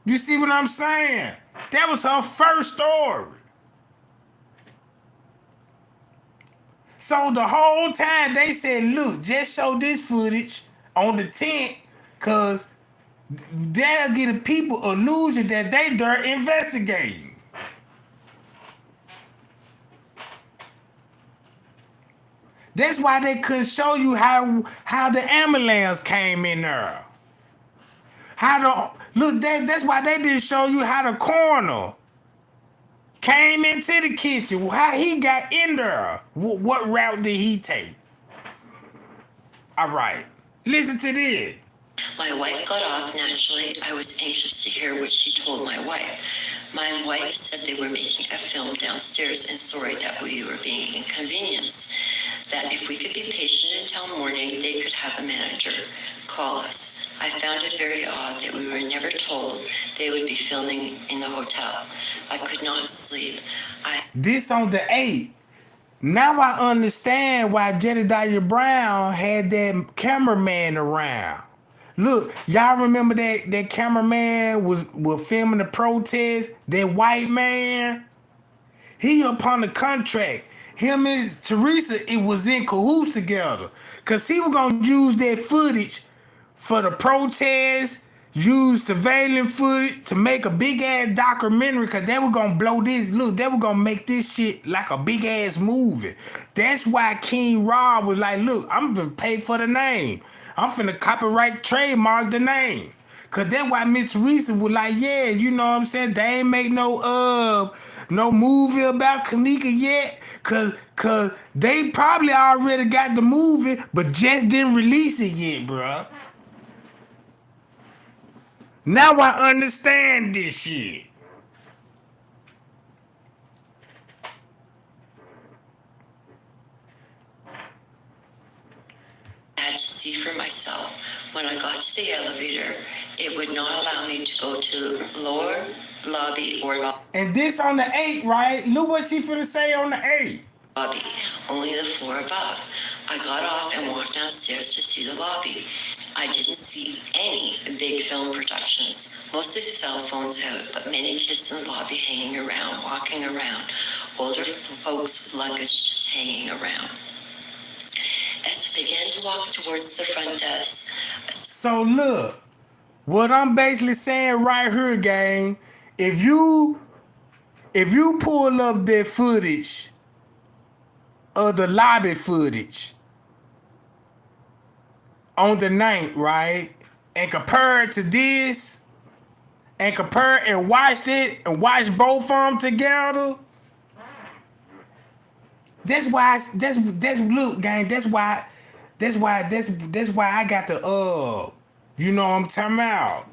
You see what I'm saying? That was her first story. So the whole time they said, look, just show this footage on the 10th, cause they'll get the people illusion that they there investigating. That's why they couldn't show you how the ambulance came in there. That's why they didn't show you how the coroner came into the kitchen, how he got in there. What route did he take? All right, listen to this. My wife got off naturally. I was anxious to hear what she told my wife. My wife said they were making a film downstairs and sorry that we were being inconvenienced. That if we could be patient until morning, they could have a manager call us. I found it very odd that we were never told they would be filming in the hotel. I could not sleep. This on the 8th. Now I understand why Jedediah Brown had that cameraman around. Look, y'all remember that cameraman was filming the protest? That white man? He up on the contract. Him and Teresa, it was in cahoots together. Cause he was gonna use that footage for the protest, use surveillance footage to make a big ass documentary, cause they were gonna blow this. Look, they were gonna make this shit like a big ass movie. That's why King Rob was like, look, I'm gonna pay for the name. I'm finna copyright trademark the name. Cause that's why Miss Teresa was like, yeah, you know what I'm saying? They ain't make no movie about Kenneka yet. Cause they probably already got the movie, but just didn't release it yet, bruh. Now I understand this shit. I had to see for myself. When I got to the elevator, it would not allow me to go to lower lobby or And this on the 8th, right? Look what she finna say on the 8th. lobby, only the floor above. I got off and walked downstairs to see the lobby. I didn't see any big film productions. Mostly cell phones out, but many kids in the lobby hanging around, walking around. Older folks with luggage just hanging around. As I began to walk towards the front desk. So look, what I'm basically saying right here, gang, if you pull up that footage of the lobby footage on the 9th, right, and compare it to this, and compare and watch it, and watch both of them together, that's why look, gang, that's why I got the you know what I'm talking about.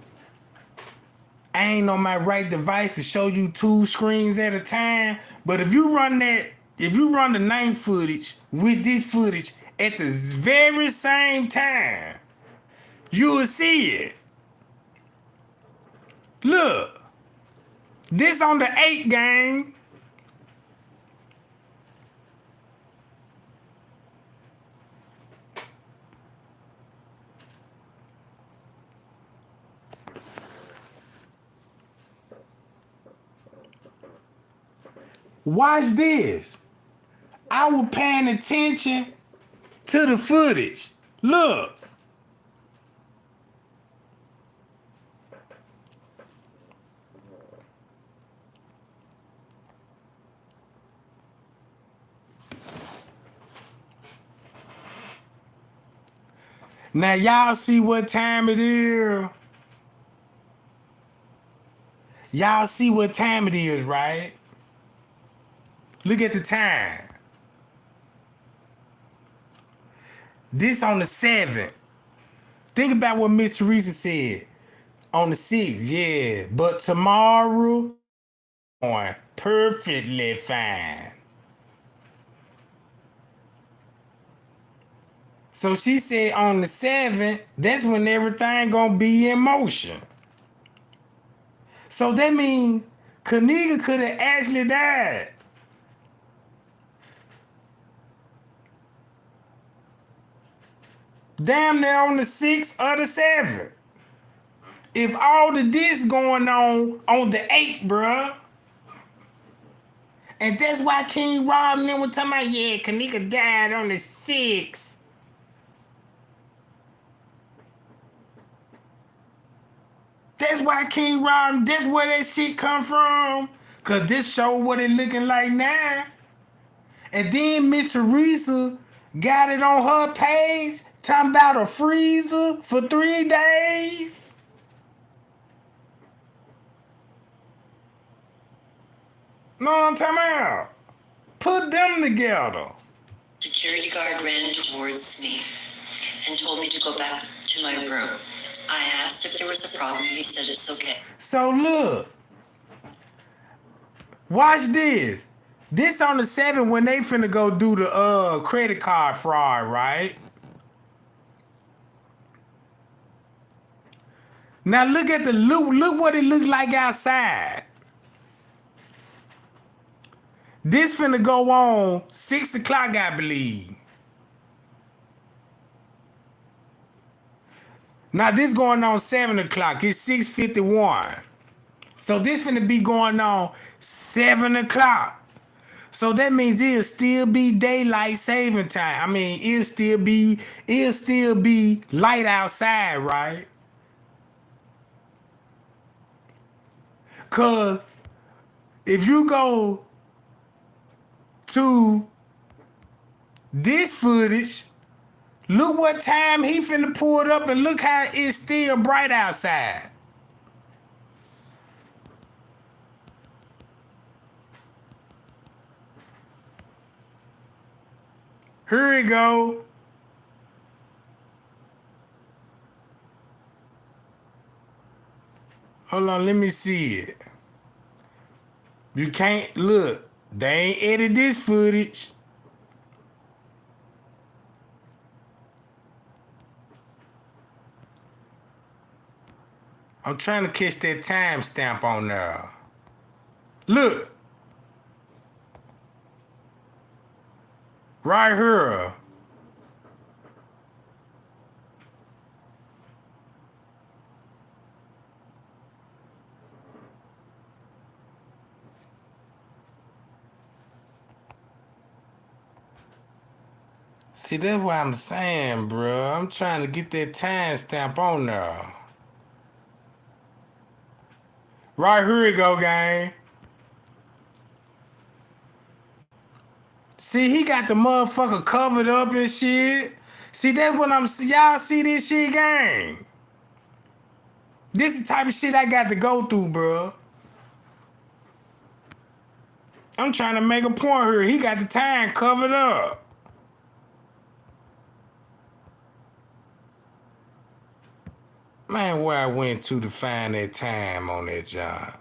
I ain't on my right device to show you 2 screens at a time, but if you run the 9th footage with this footage at the very same time, you will see it. Look, this on the 8th, gang. Watch this. I was paying attention to the footage. Look. Now y'all see what time it is? Y'all see what time it is, right? Look at the time. This on the 7th. Think about what Miss Teresa said. On the 6th, yeah. But tomorrow, perfectly fine. So she said on the 7th, that's when everything gonna be in motion. So that means Kenneka could have actually died. Damn near on the 6th or the 7th. If all of this going on the 8th, bruh. And that's why King Rob and them were talking about, yeah, Kenneka died on the 6th. That's why King Ron, that's where that shit come from. Cause this show what it looking like now. And then Miss Teresa got it on her page talking about a freezer for 3 days. Know what I'm talking about? Put them together. Security guard ran towards me and told me to go back to my room. I asked if there was a problem. He said it's okay. So look, watch this. This on the 7th when they finna go do the credit card fraud, right? Now look at the look what it looked like outside. This finna go on 6 o'clock, I believe. Now this going on 7 o'clock. It's 6:51. So this finna be going on 7 o'clock. So that means it'll still be daylight saving time. I mean, it'll still be light outside, right? Cause if you go to this footage, look what time he finna pull it up and look how it's still bright outside. Here we go. Hold on, let me see it. You can't look. They ain't edit this footage. I'm trying to catch that timestamp on there. Look. Right here. See, that's what I'm saying, bro. I'm trying to get that timestamp on there. Right here we go, gang. See, he got the motherfucker covered up and shit. See, that's what y'all see this shit, gang. This is the type of shit I got to go through, bro. I'm trying to make a point here. He got the time covered up. Man, where I went to find that time on that job.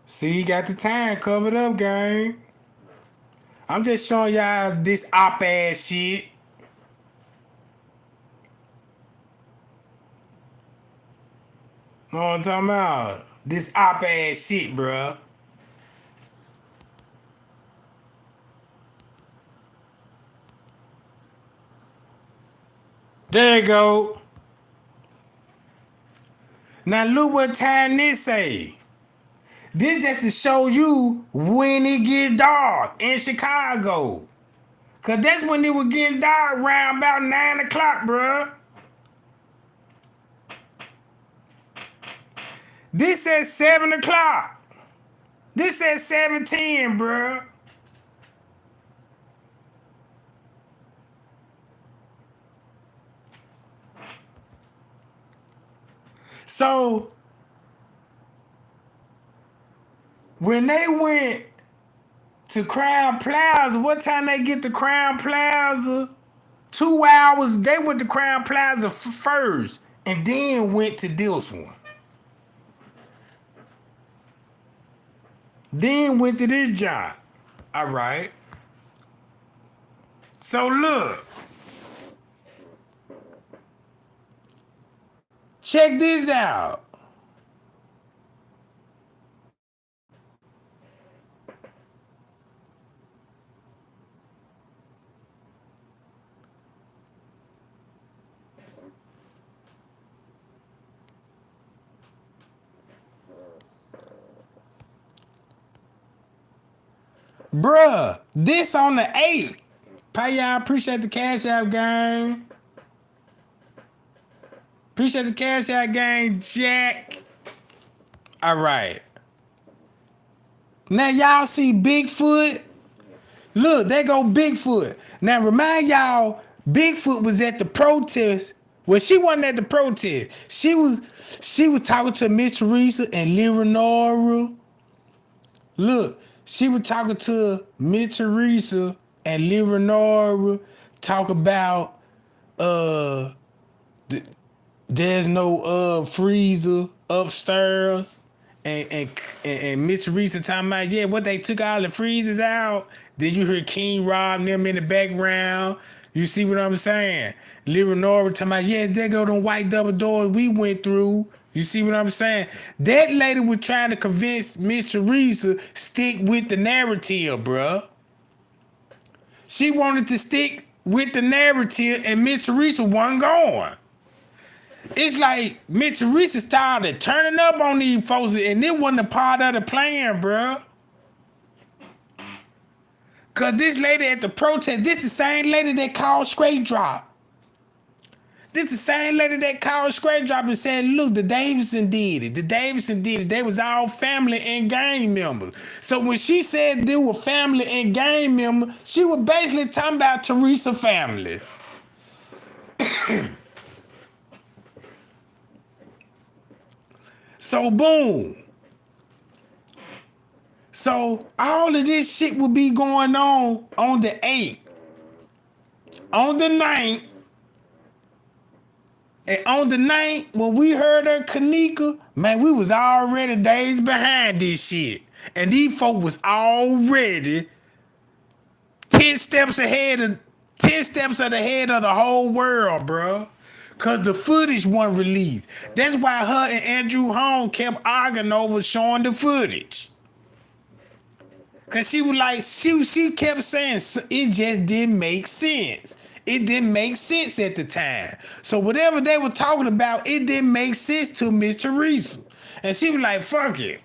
See, he got the time covered up, gang. I'm just showing y'all this op-ass shit. Know what I'm talking about? This op-ass shit, bruh. There you go. Now look what time this say. This just to show you when it get dark in Chicago. Cause that's when it was getting dark around about 9 o'clock, bruh. This says 7 o'clock. This says 7:10, bruh. So when they went to Crown Plaza, what time they get to Crown Plaza? 2 hours. They went to Crown Plaza first and then went to this one. Then went to this job. All right. So look. Check this out. Bruh, this on the 8th. Pay y'all, appreciate the cash out, gang. Appreciate the cash out, gang, Jack. All right. Now y'all see Bigfoot? Look, there go Bigfoot. Now remind y'all, Bigfoot was at the protest. Well, she wasn't at the protest. She was talking to Miss Teresa and Leonora. Look, she was talking to Miss Teresa and Leonora, talk about there's no freezer upstairs. And Miss Teresa talking about, yeah, what they took all the freezers out. Then you hear King Rob and them in the background. You see what I'm saying? Leonora talking about, yeah, there go them white double doors we went through. You see what I'm saying? That lady was trying to convince Miss Teresa stick with the narrative, bruh. She wanted to stick with the narrative and Miss Teresa wasn't going. It's like Miss Teresa started turning up on these folks, and it wasn't a part of the plan, bruh. Cause this lady at the protest, this the same lady that called Straight Drop. This the same lady that called Straight Drop and said, look, the Davidson did it. The Davidson did it. They was all family and gang members. So when she said they were family and gang members, she was basically talking about Teresa family. So boom. So all of this shit will be going on the 8th. On the 9th. And on the 9th, when we heard her Kenneka, man, we was already days behind this shit. And these folk was already 10 steps ahead of the whole world, bro. Cause the footage wasn't released. That's why her and Andrew Holmes kept arguing over showing the footage. Cause she was like, she kept saying it just didn't make sense. It didn't make sense at the time. So whatever they were talking about, it didn't make sense to Miss Teresa. And she was like, fuck it.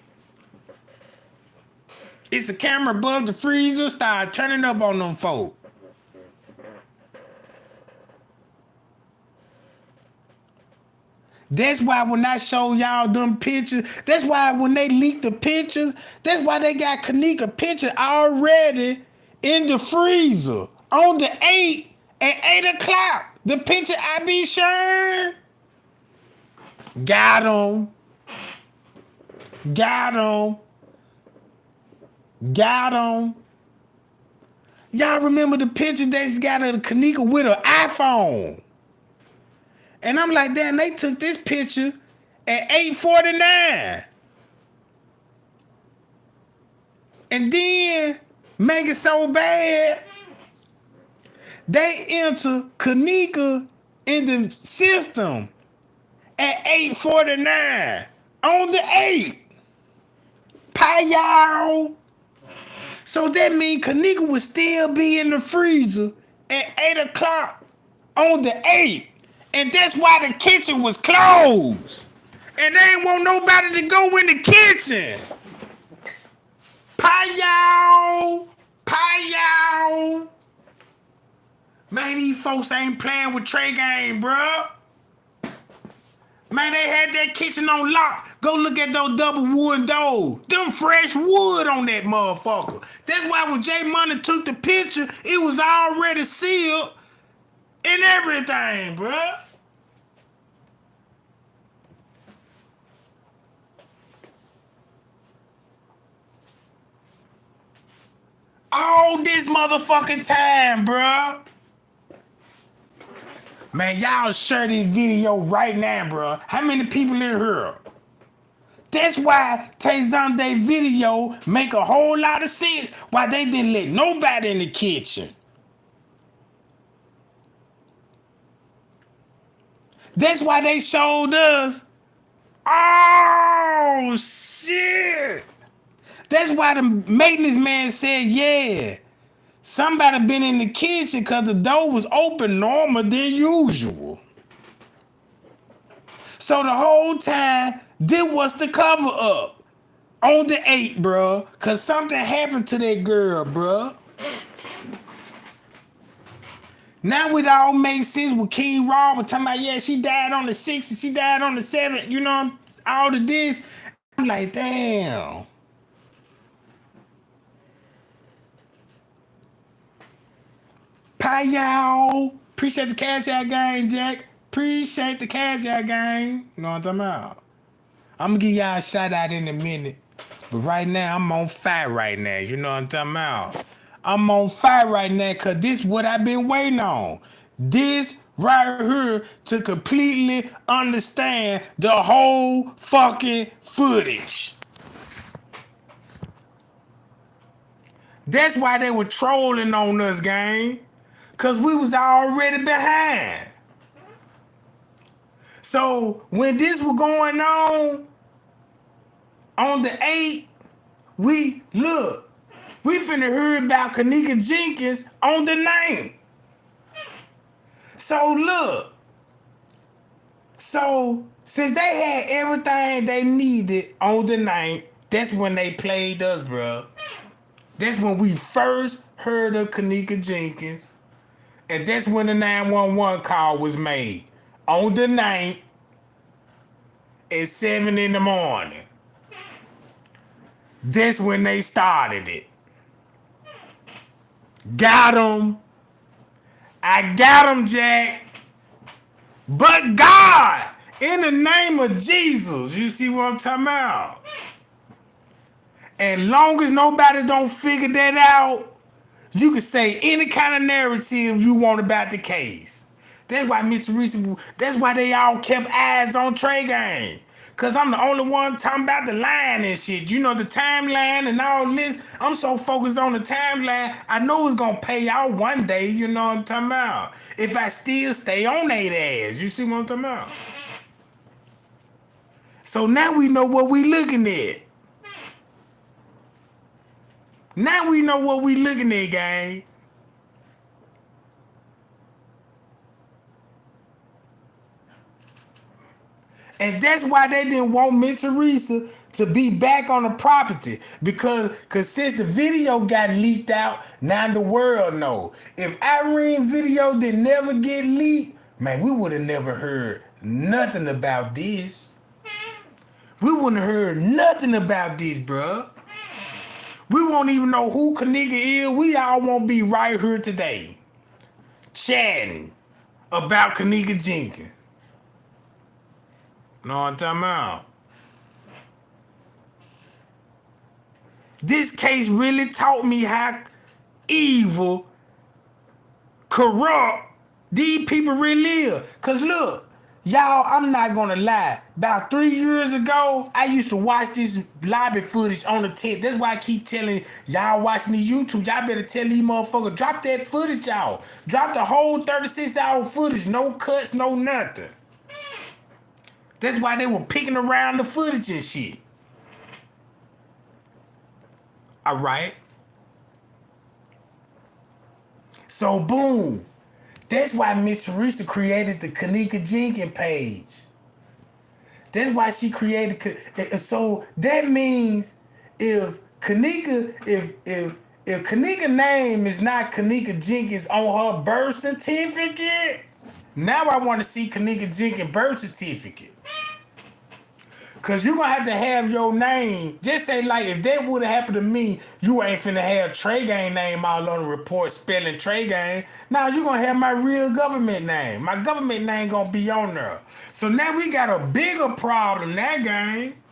It's a camera above the freezer, start turning up on them folk. That's why when I show y'all them pictures, that's why when they leaked the pictures, that's why they got Kenneka picture already in the freezer on the 8th at 8 o'clock. The picture I be sharing. Got him. Got him. Got him. Y'all remember the picture that's got a Kenneka with an iPhone? And I'm like, damn, they took this picture at 8:49. And then make it so bad, they enter Kenneka in the system at 8:49 on the 8th. Pay y'all. So that means Kenneka would still be in the freezer at 8 o'clock on the 8th. And that's why the kitchen was closed. And they ain't want nobody to go in the kitchen. Pay y'all. Pay y'all. Man, these folks ain't playing with Trey game, bruh. Man, they had that kitchen on lock. Go look at those double wood doors. Them fresh wood on that motherfucker. That's why when J Money took the picture, it was already sealed and everything, bruh. All this motherfucking time, bruh. Man, y'all share this video right now, bruh. How many people in here? That's why Tay-Zonday video make a whole lot of sense why they didn't let nobody in the kitchen. That's why they showed us. Oh, shit. That's why the maintenance man said, yeah, somebody been in the kitchen because the door was open normal than usual. So the whole time, this was the cover up On the 8th, bro. Cause something happened to that girl, bro. Now it all makes sense with King Robert talking about, yeah, she died on the 6th and she died on the 7th, you know, all of this. I'm like, damn. Pie y'all. Appreciate the cash out gang, Jack. Appreciate the cash out gang. You know what I'm talking about? I'm gonna give y'all a shout out in a minute. But right now, I'm on fire right now. You know what I'm talking about? I'm on fire right now because this is what I've been waiting on. This right here to completely understand the whole fucking footage. That's why they were trolling on us, gang. Because we was already behind. So when this was going on the 8th, we finna hear about Kenneka Jenkins on the 9th. So since they had everything they needed on the 9th, that's when they played us, bro. That's when we first heard of Kenneka Jenkins. And that's when the 911 call was made. On the 9th at 7 in the morning. That's when they started it. Got him. I got him, Jack. But God, in the name of Jesus, you see what I'm talking about? And long as nobody don't figure that out, you can say any kind of narrative you want about the case. That's why Mr. Reese, that's why they all kept eyes on Trey Gang. Cause I'm the only one talking about the line and shit. You know, the timeline and all this. I'm so focused on the timeline, I know it's gonna pay out one day, you know what I'm talking about? If I still stay on that ass. You see what I'm talking about? So now we know what we looking at. Now we know what we looking at, gang. And that's why they didn't want Miss Teresa to be back on the property. Because since the video got leaked out, now the world know. If Irene video did never get leaked, man, we would have never heard nothing about this. We wouldn't have heard nothing about this, bruh. We won't even know who Kenneka is. We all won't be right here today chatting about Kenneka Jenkins. Know what I'm talking about? This case really taught me how evil, corrupt these people really is. Cause look, y'all, I'm not gonna lie. About 3 years ago, I used to watch this lobby footage on the tip. That's why I keep telling y'all watching the YouTube, y'all better tell these motherfuckers, drop that footage out. Drop the whole 36-hour footage. No cuts, no nothing. That's why they were picking around the footage and shit. All right. So boom. That's why Miss Teresa created the Kenneka Jenkins page. That's why she created. So that means if Kenneka, if Kenneka name is not Kenneka Jenkins on her birth certificate, now I want to see Kenneka Jenkins birth certificate. Cause you're gonna have your name. Just say like if that would have happened to me, you ain't finna have Trey Gang name all on the report spelling Trey Gang. Now you're gonna have my real government name. My government name gonna be on there. So now we got a bigger problem, that gang.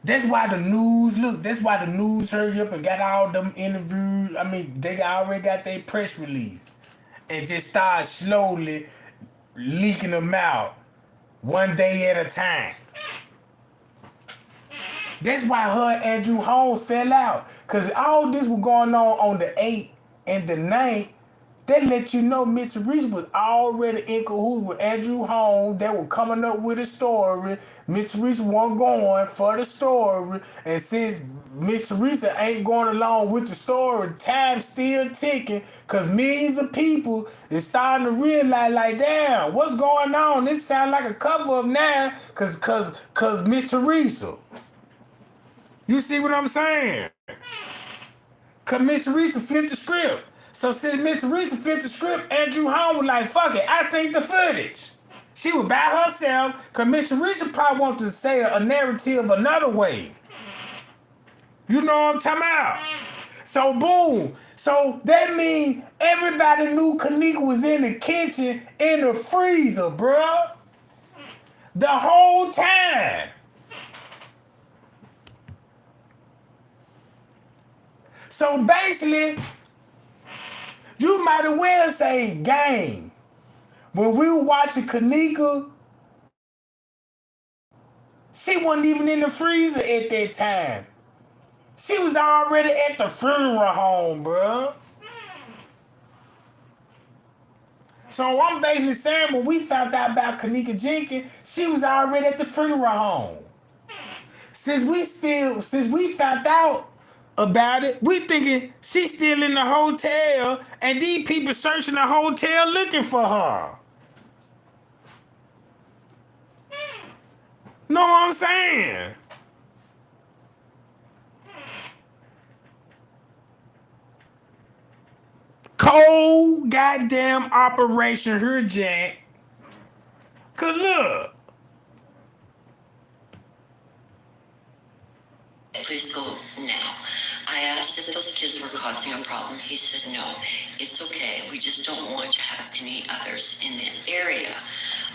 That's why the news, that's why the news hurried up and got all them interviews. I mean, they already got their press release. And just started slowly leaking them out. One day at a time. That's why her and Andrew Holmes fell out. Because all this was going on the 8th and the 9th. That let you know Miss Teresa was already in cahoots with Andrew Holmes. They were coming up with a story. Miss Teresa wasn't going for the story. And since Miss Teresa ain't going along with the story, time's still ticking because millions of people is starting to realize, like, damn, what's going on? This sounds like a cover-up now because Miss Teresa. You see what I'm saying? Because Miss Teresa flipped the script. So since Miss Teresa flipped the script, Andrew Holmes was like, fuck it, I seen the footage. She was by herself because Miss Teresa probably wanted to say a narrative another way. You know what I'm talking about? So boom. So that means everybody knew Kenneka was in the kitchen in the freezer, bruh. The whole time. So basically, you might as well say game. When we were watching Kenneka, she wasn't even in the freezer at that time. She was already at the funeral home, bruh. So I'm basically saying when we found out about Kenneka Jenkins, she was already at the funeral home. Since we found out about it, we thinking she's still in the hotel and these people searching the hotel looking for her. Know what I'm saying? Cold goddamn operation here, Jack. Cause look. Please go now. I asked if those kids were causing a problem. He said no. It's okay. We just don't want to have any others in the area.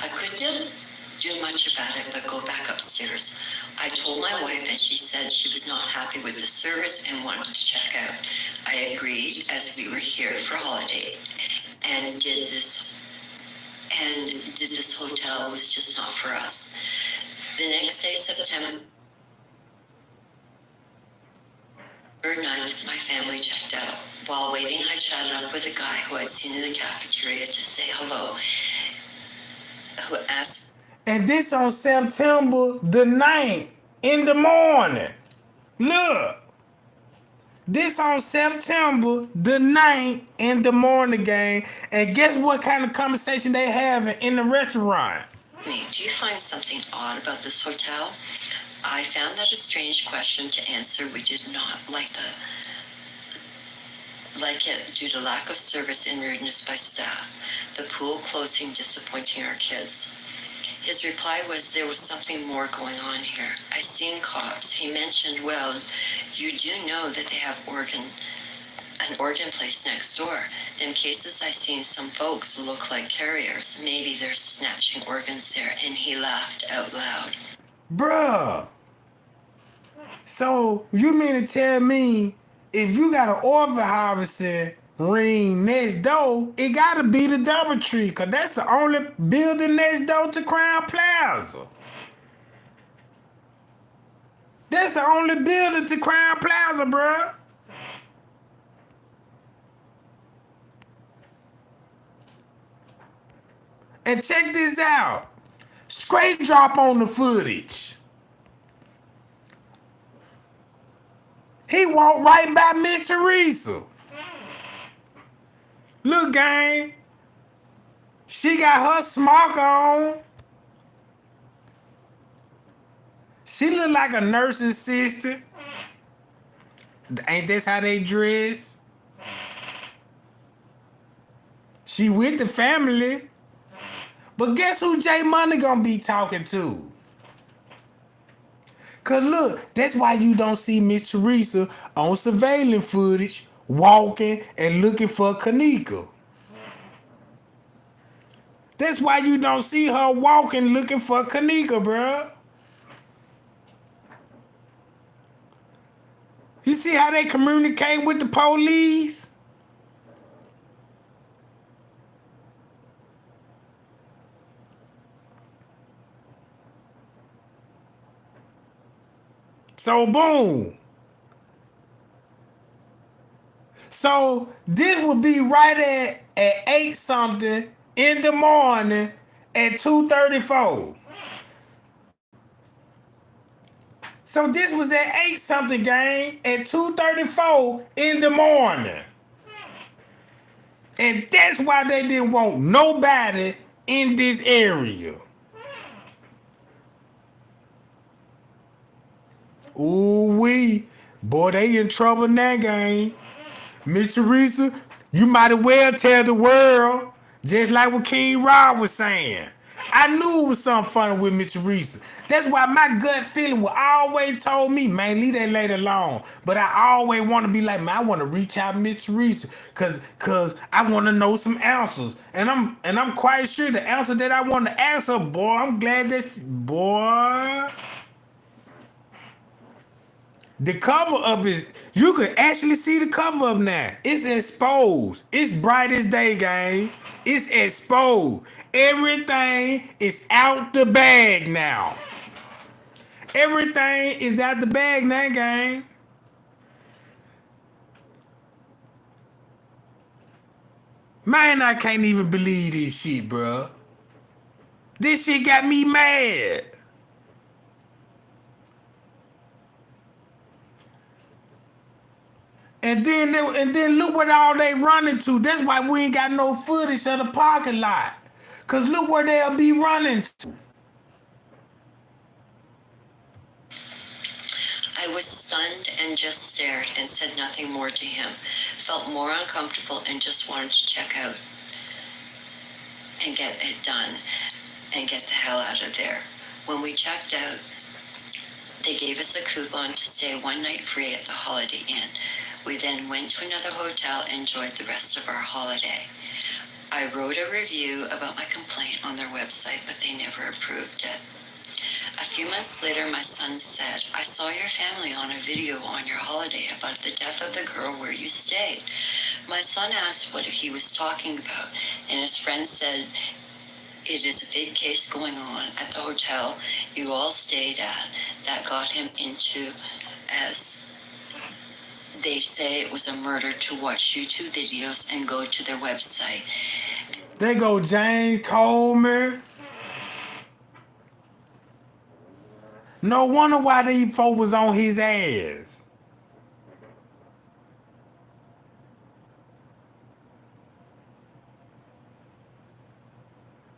I couldn't do much about it, but go back upstairs. I told my wife and she said she was not happy with the service and wanted to check out. I agreed as we were here for holiday and did this hotel was just not for us. The next day, September 9th, my family checked out. While waiting, I chatted up with a guy who I'd seen in the cafeteria to say hello, who asked. And this on September the 9th in the morning. Look. This on September the 9th in the morning, gang. And guess what kind of conversation they having in the restaurant? Do you find something odd about this hotel? I found that a strange question to answer. We did not like it due to lack of service and rudeness by staff. The pool closing disappointing our kids. His reply was there was something more going on here. I seen cops. He mentioned, well, you do know that they have an organ place next door. Them cases I seen some folks look like carriers. Maybe they're snatching organs there. And he laughed out loud. Bruh. So you mean to tell me if you got an orphan harvesting ring next door, it gotta be the Doubletree, cause that's the only building next door to Crown Plaza. That's the only building to Crown Plaza, bruh. And check this out. Straight drop on the footage. He walked right by Miss Teresa. Look, gang. She got her smock on. She look like a nursing assistant. Ain't this how they dress? She with the family. But guess who J Money gonna be talking to? Cause look, that's why you don't see Miss Teresa on surveillance footage walking and looking for Kenneka. That's why you don't see her walking looking for Kenneka, bruh. You see how they communicate with the police? So boom. So this would be right at 8 something in the morning at 2:34. So this was at 8 something, gang, at 2:34 in the morning. And that's why they didn't want nobody in this area. Ooh wee. Boy, they in trouble now, gang. Miss Teresa, you might as well tell the world, just like what King Rob was saying. I knew it was something funny with Miss Teresa. That's why my gut feeling was always told me, man, leave that lady alone. But I always want to be like, man, I want to reach out to Miss Teresa, cause I want to know some answers. And I'm quite sure the answer that I want to ask her, boy, I'm glad boy. The cover up is, you could actually see the cover up now. It's exposed. It's bright as day, gang. It's exposed. Everything is out the bag now. Everything is out the bag now, gang. Man, I can't even believe this shit, bro. This shit got me mad. And then look what all they running to. That's why we ain't got no footage of the parking lot. Cause look where they'll be running to. I was stunned and just stared and said nothing more to him. Felt more uncomfortable and just wanted to check out and get it done and get the hell out of there. When we checked out, they gave us a coupon to stay one night free at the Holiday Inn. We then went to another hotel and enjoyed the rest of our holiday. I wrote a review about my complaint on their website, but they never approved it. A few months later, my son said, I saw your family on a video on your holiday about the death of the girl where you stayed. My son asked what he was talking about, and his friend said, it is a big case going on at the hotel you all stayed at that got him into, as they say, it was a murder, to watch YouTube videos and go to their website. They go James Coleman. No wonder why these folk was on his ass.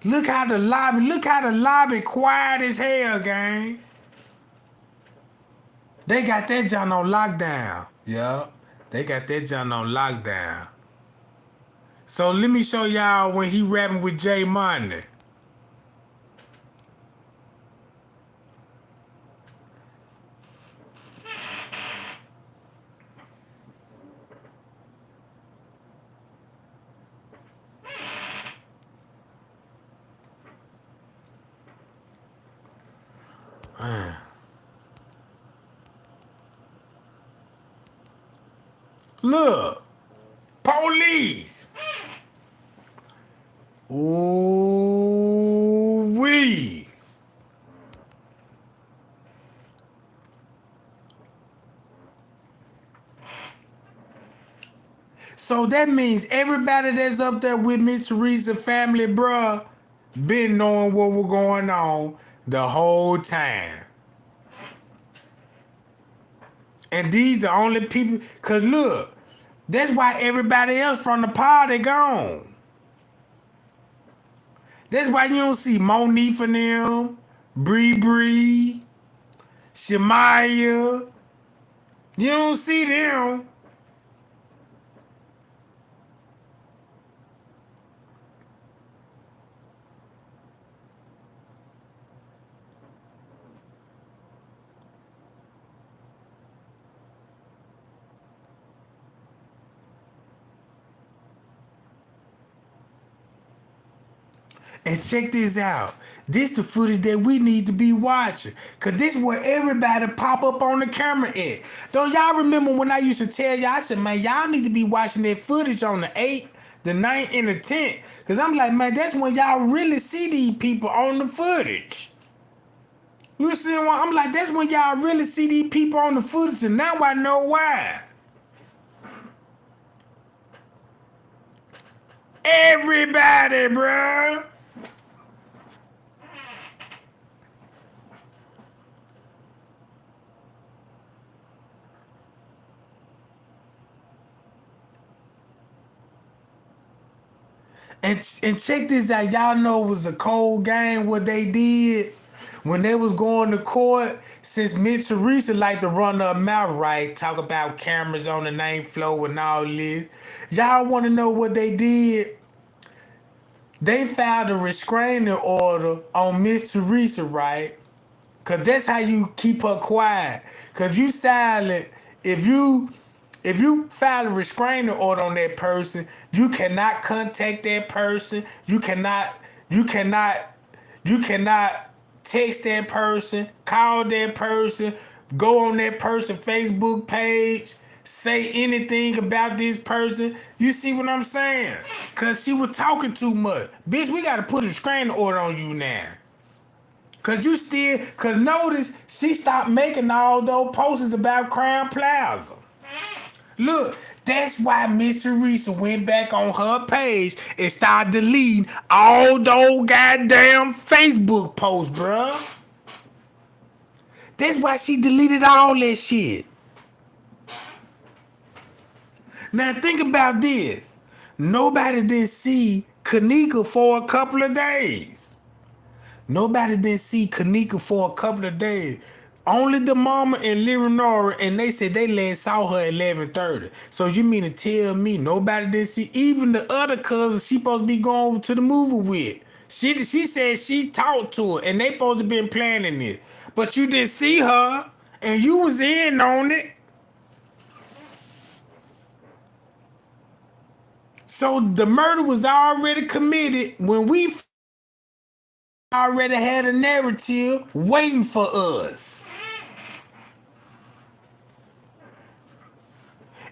Look how the lobby quiet as hell, gang. They got that John on lockdown. Yup. They got that John on lockdown. So let me show y'all when he rapping with Jay Money. Man. Look, police. Ooh wee. So that means everybody that's up there with Miss Teresa family, bruh, been knowing what was going on the whole time. And these are only people, cause look, that's why everybody else from the party gone. That's why you don't see Monique and them, Bree, Shemaya. You don't see them. And check this out. This the footage that we need to be watching. Cause this is where everybody pop up on the camera at. Don't y'all remember when I used to tell y'all, I said, man, y'all need to be watching that footage on the 8th, the 9th, and the 10th. Cause I'm like, man, that's when y'all really see these people on the footage. You see what I'm like, that's when y'all really see these people on the footage, and now I know why. Everybody, bruh. And check this out. Y'all know it was a cold game what they did when they was going to court. Since Miss Teresa like to run her mouth, right? Talk about cameras on the 9th floor and all this. Y'all want to know what they did? They filed a restraining order on Miss Teresa, right? Cause that's how you keep her quiet. Cause you silent. If you file a restraining order on that person, you cannot contact that person. You cannot text that person, call that person, go on that person's Facebook page, say anything about this person. You see what I'm saying? Cause she was talking too much. Bitch, we gotta put a restraining order on you now. Cause notice she stopped making all those posters about Crown Plaza. Look, that's why Miss Teresa went back on her page and started deleting all those goddamn Facebook posts, bruh. That's why she deleted all that shit. Now think about this. Nobody did see Kenneka for a couple of days. Nobody didn't see Kenneka for a couple of days. Only the mama and Leonora, and they said they last saw her at 11:30. So you mean to tell me nobody didn't see even the other cousins she supposed to be going to the movie with? She said she talked to her and they supposed to been planning it. But you didn't see her and you was in on it. So the murder was already committed when we already had a narrative waiting for us.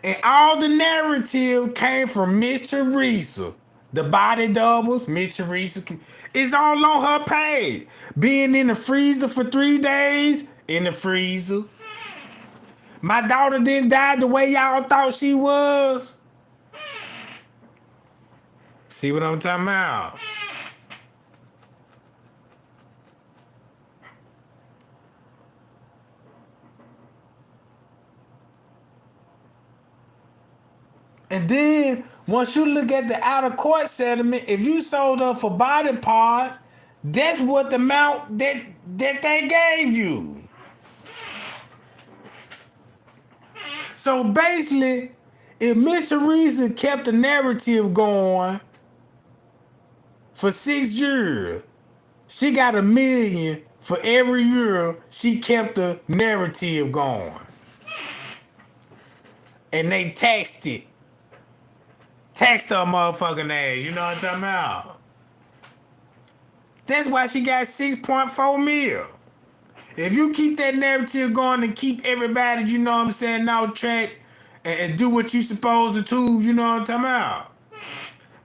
And all the narrative came from Miss Teresa. The body doubles, Miss Teresa. It's all on her page. Being in the freezer for 3 days, in the freezer. My daughter didn't die the way y'all thought she was. See what I'm talking about? And then, once you look at the out of court settlement, if you sold her for body parts, that's what the amount that they gave you. So basically, if Miss Teresa kept the narrative going for 6 years, she got $1 million for every year she kept the narrative going. And they taxed it. Taxed her motherfucking ass, you know what I'm talking about? That's why she got 6.4 mil. If you keep that narrative going and keep everybody, you know what I'm saying, on track and do what you supposed to do, you know what I'm talking about?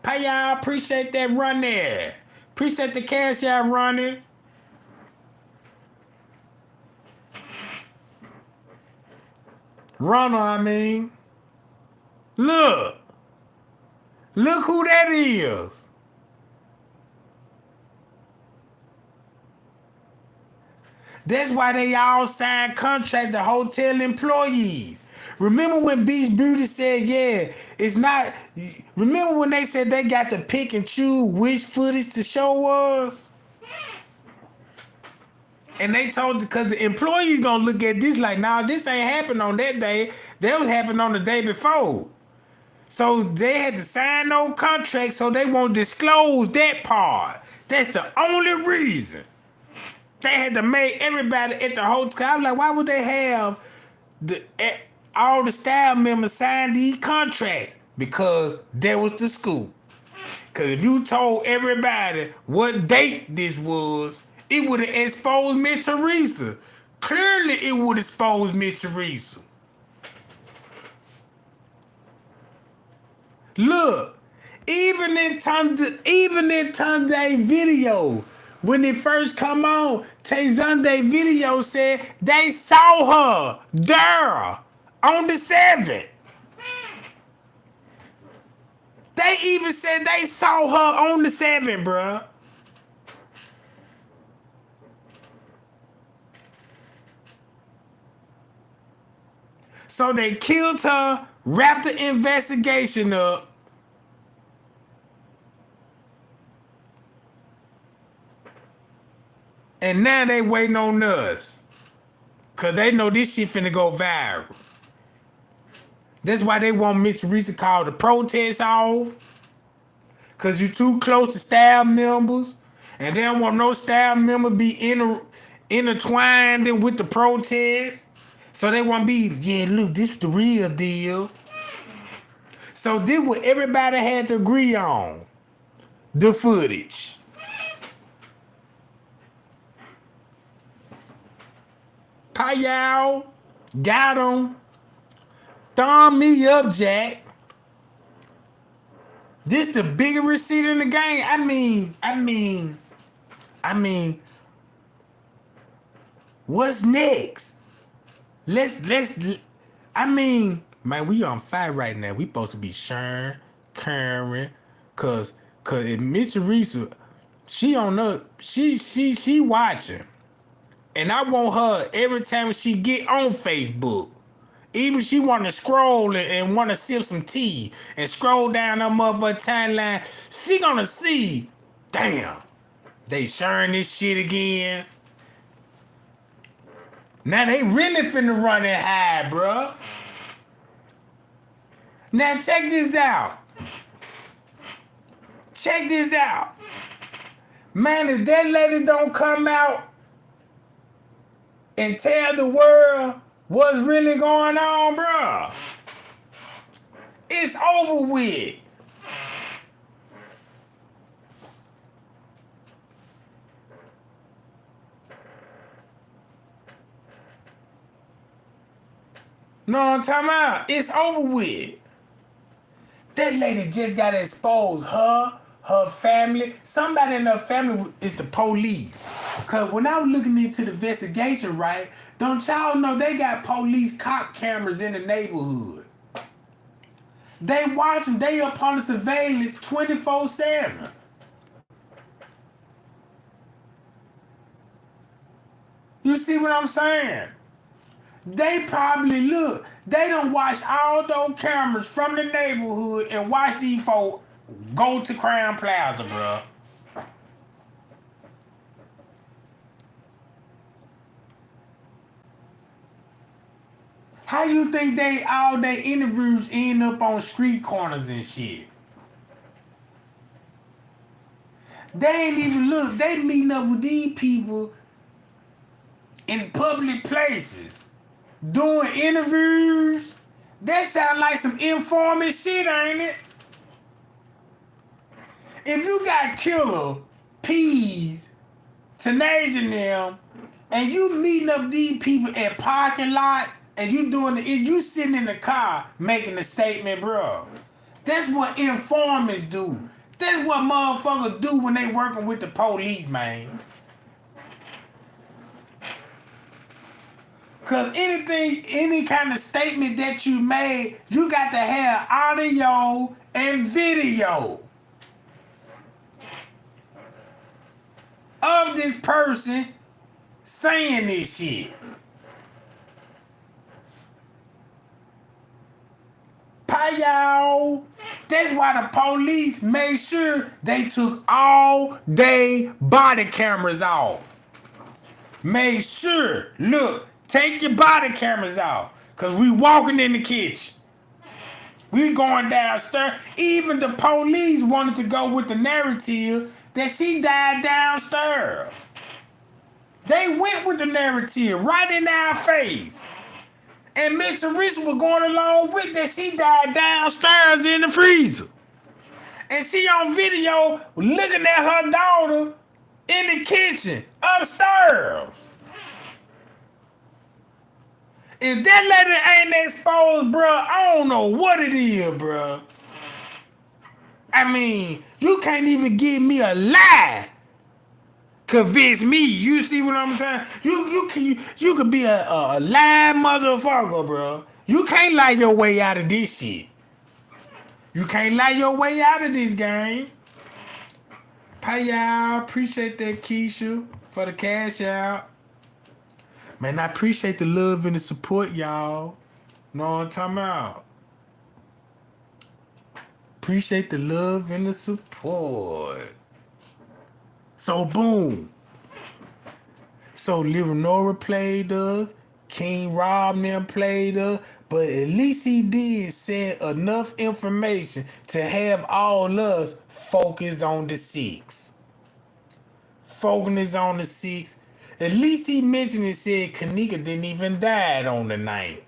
Pay y'all, appreciate that run there. Appreciate the cash y'all running. Runner, I mean. Look. Look who that is. That's why they all signed contract to hotel employees. Remember when Beach Beauty said, yeah, it's not... Remember when they said they got to pick and choose which footage to show us? And they told, because the employees gonna look at this like, nah, this ain't happened on that day. That was happening on the day before. So they had to sign no contract so they won't disclose that part. That's the only reason. They had to make everybody at the hotel. I was like, why would they have all the staff members sign these contracts? Because that was the scoop. Because if you told everybody what date this was, it would have exposed Miss Teresa. Clearly, it would expose Miss Teresa. Look, even in Tunde video, when it first come on, Tunde video said they saw her there on the 7th. They even said they saw her on the 7th, bruh. So they killed her, wrapped the investigation up. And now they waiting on us. Cause they know this shit finna go viral. That's why they want Miss Teresa call the protest off. Cause you too close to staff members. And they don't want no staff member be intertwined with the protest. So they want to be, yeah, look, this is the real deal. So this what everybody had to agree on. The footage. Payal, got him. Thumb me up, Jack. This the biggest receipt in the game. I mean, what's next? Man, we on fire right now. We supposed to be sharing, caring, cause if Miss Teresa, she on up, she watching. And I want her every time she get on Facebook. Even she want to scroll and want to sip some tea and scroll down her motherfucking timeline, she gonna see, damn, they sharing this shit again. Now they really finna run it high, bruh. Now check this out. Check this out. Man, if that lady don't come out and tell the world what's really going on, bruh, it's over with. Know what I'm talking about? It's over with. That lady just got exposed. Her family, somebody in her family is the police. Cause when I was looking into the investigation, right, don't y'all know they got police cop cameras in the neighborhood? They watch them, they up on the surveillance 24/7. You see what I'm saying? They probably look, they done watch all those cameras from the neighborhood and watch these folks go to Crown Plaza, bruh. How you think all their interviews end up on street corners and shit? They ain't even look, they meeting up with these people in public places, doing interviews. That sound like some informant shit, ain't it? If you got Killer, Peas, Tanasia and them, and you meeting up these people at parking lots, and you sitting in the car making a statement, bro. That's what informants do. That's what motherfuckers do when they working with the police, man. Cause any kind of statement that you made, you got to have audio and video of this person saying this shit. Payal. That's why the police made sure they took all they body cameras off. Made sure, look, take your body cameras off. Cause we walking in the kitchen. We going downstairs. Even the police wanted to go with the narrative that she died downstairs. They went with the narrative right in our face. And Miss Teresa was going along with that. She died downstairs in the freezer. And she on video looking at her daughter in the kitchen upstairs. If that lady ain't exposed, bro, I don't know what it is, bro. I mean, you can't even give me a lie. Convince me. You see what I'm saying? You could be a lying motherfucker, bro. You can't lie your way out of this shit. You can't lie your way out of this game. Pay y'all. Appreciate that, Keisha, for the cash out. Man, I appreciate the love and the support, y'all. Know what I'm talking about? Appreciate the love and the support. So, boom. So, Little Nora played us. King Rob and them played us. But at least he did say enough information to have all us focus on the 6. Focus on the 6. At least he mentioned and said Kenneka didn't even die on the night.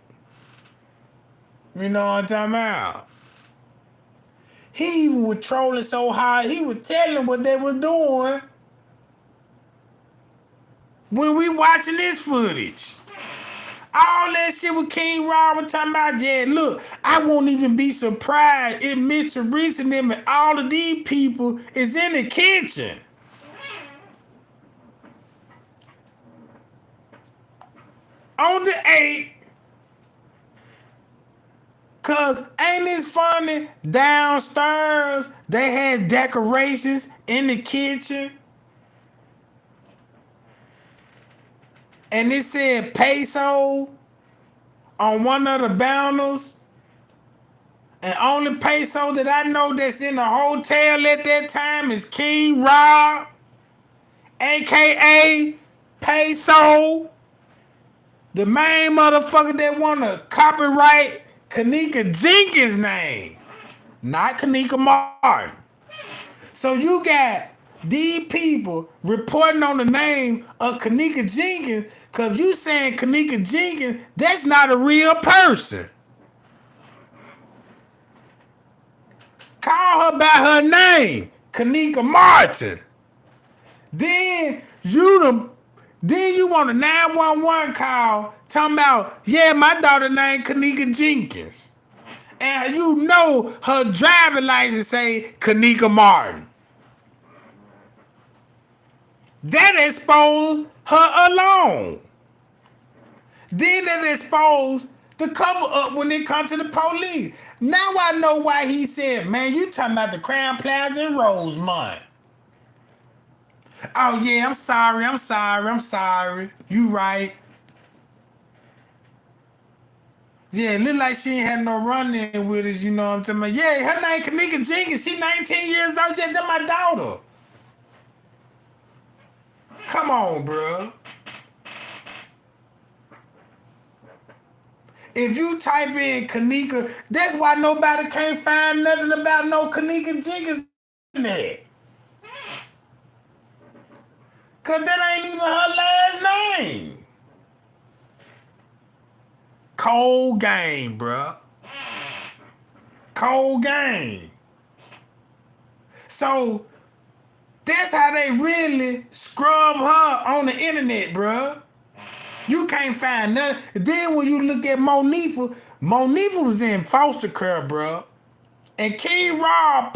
You know what I'm talking about? He even was trolling so hard, he was telling what they was doing when we watching this footage. All that shit with King Robert talking about, yeah, look, I won't even be surprised if Mr. Reese and them and all of these people is in the kitchen. On the 8th, cause ain't it funny? Downstairs, they had decorations in the kitchen. And it said peso on one of the banners. And only peso that I know that's in the hotel at that time is King Rob, aka Peso. The main motherfucker that wanna copyright Kenneka Jenkins' name, not Kenneka Martin. So you got these people reporting on the name of Kenneka Jenkins, cause you saying Kenneka Jenkins, that's not a real person. Call her by her name, Kenneka Martin. Then you want a 911 call talking about, yeah, my daughter named Kenneka Jenkins. And you know her driving license say Kenneka Martin. That exposed her alone. Then that exposed the cover up when it comes to the police. Now I know why he said, man, you talking about the Crown Plaza in Rosemont. Oh yeah, I'm sorry. You right. Yeah, it look like she ain't had no run-in with us, you know what I'm talking about? Yeah, her name Kenneka Jenkins. She 19 years old, just that's my daughter. Come on, bro. If you type in Kenneka, that's why nobody can't find nothing about no Kenneka Jenkins in there. Cause that ain't even her last name. Cold game, bruh. Cold game. So that's how they really scrub her on the internet, bruh. You can't find nothing. Then when you look at Monifa was in foster care, bruh. And King Rob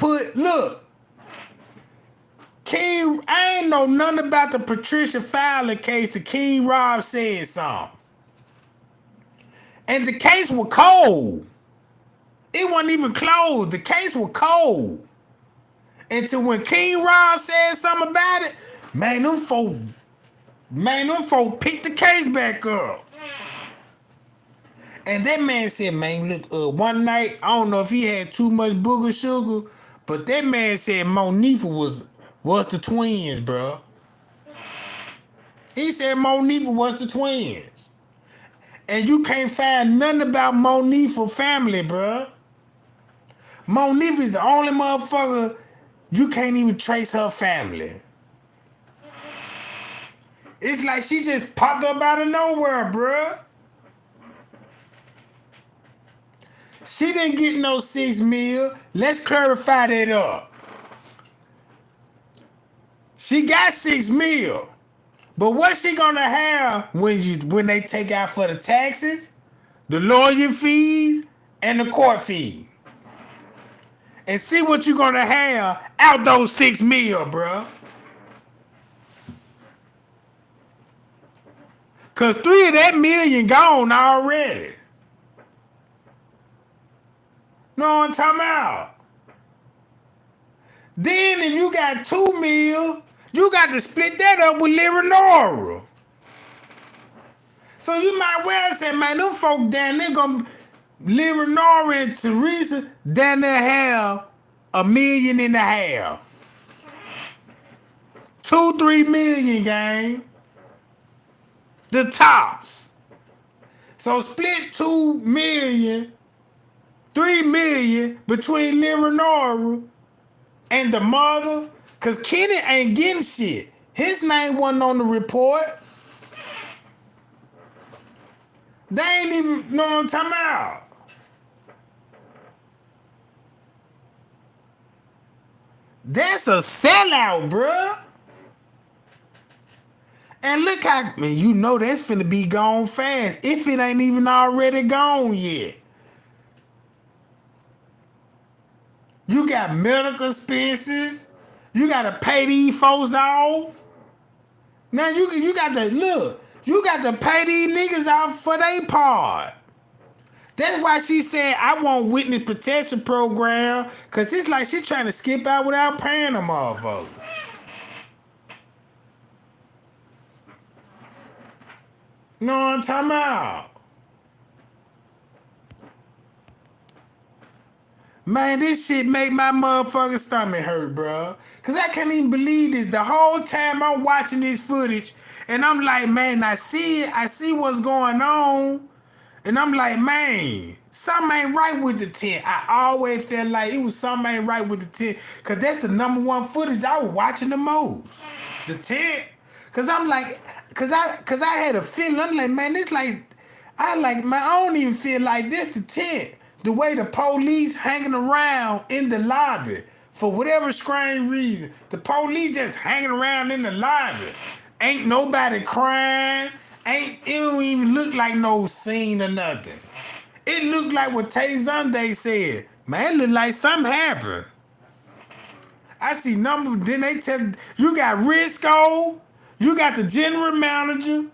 I ain't know nothing about the Patricia Fowler case. The King Rob said something. And the case was cold. It wasn't even closed. The case was cold. Until when King Rob said something about it, man, them folk picked the case back up. And that man said, man, look, one night, I don't know if he had too much booger sugar, but that man said Monifa was the twins, bro. He said Monifa was the twins. And you can't find nothing about Monifa family, bro. Monifa is the only motherfucker you can't even trace her family. It's like she just popped up out of nowhere, bro. She didn't get no 6 mil. Let's clarify that up. She got 6 mil. But what's she gonna have when they take out for the taxes, the lawyer fees, and the court fee? And see what you're gonna have out those 6 mil, bro. Cause 3 of that million gone already. Know what I'm talking about? Then if you got 2 mil, you got to split that up with Leonora. So you might well say, man, them folk down there gonna Leonora and Teresa down there have $1.5 million. 2-3 million, gang. The tops. So split 2 million, 3 million between Leonora and the mother, cause Kenny ain't getting shit. His name wasn't on the reports. They ain't even know what I'm talking about. That's a sellout, bruh. And look how, man, you know that's finna be gone fast if it ain't even already gone yet. You got medical expenses. You gotta pay these folks off. Now you got to look. You got to pay these niggas off for their part. That's why she said I want witness protection program, cause it's like she trying to skip out without paying them motherfuckers. Know what I'm talking about? Man, this shit make my motherfucking stomach hurt, bro. Cause I can't even believe this. The whole time I'm watching this footage, and I'm like, man, I see it. I see what's going on. And I'm like, man, something ain't right with the tent. I always felt like it was something ain't right with the tent. Cause that's the #1 footage I was watching the most. The tent. Cause I'm like, cause I had a feeling. I'm like, man, this like, man, I don't even feel like this the tent. The way the police hanging around in the lobby for whatever strange reason. The police just hanging around in the lobby. Ain't nobody crying. It don't even look like no scene or nothing. It looked like what Tay Sunday said. Man, it look like something happened. I see numbers. Then they tell you got Risco. You got the general manager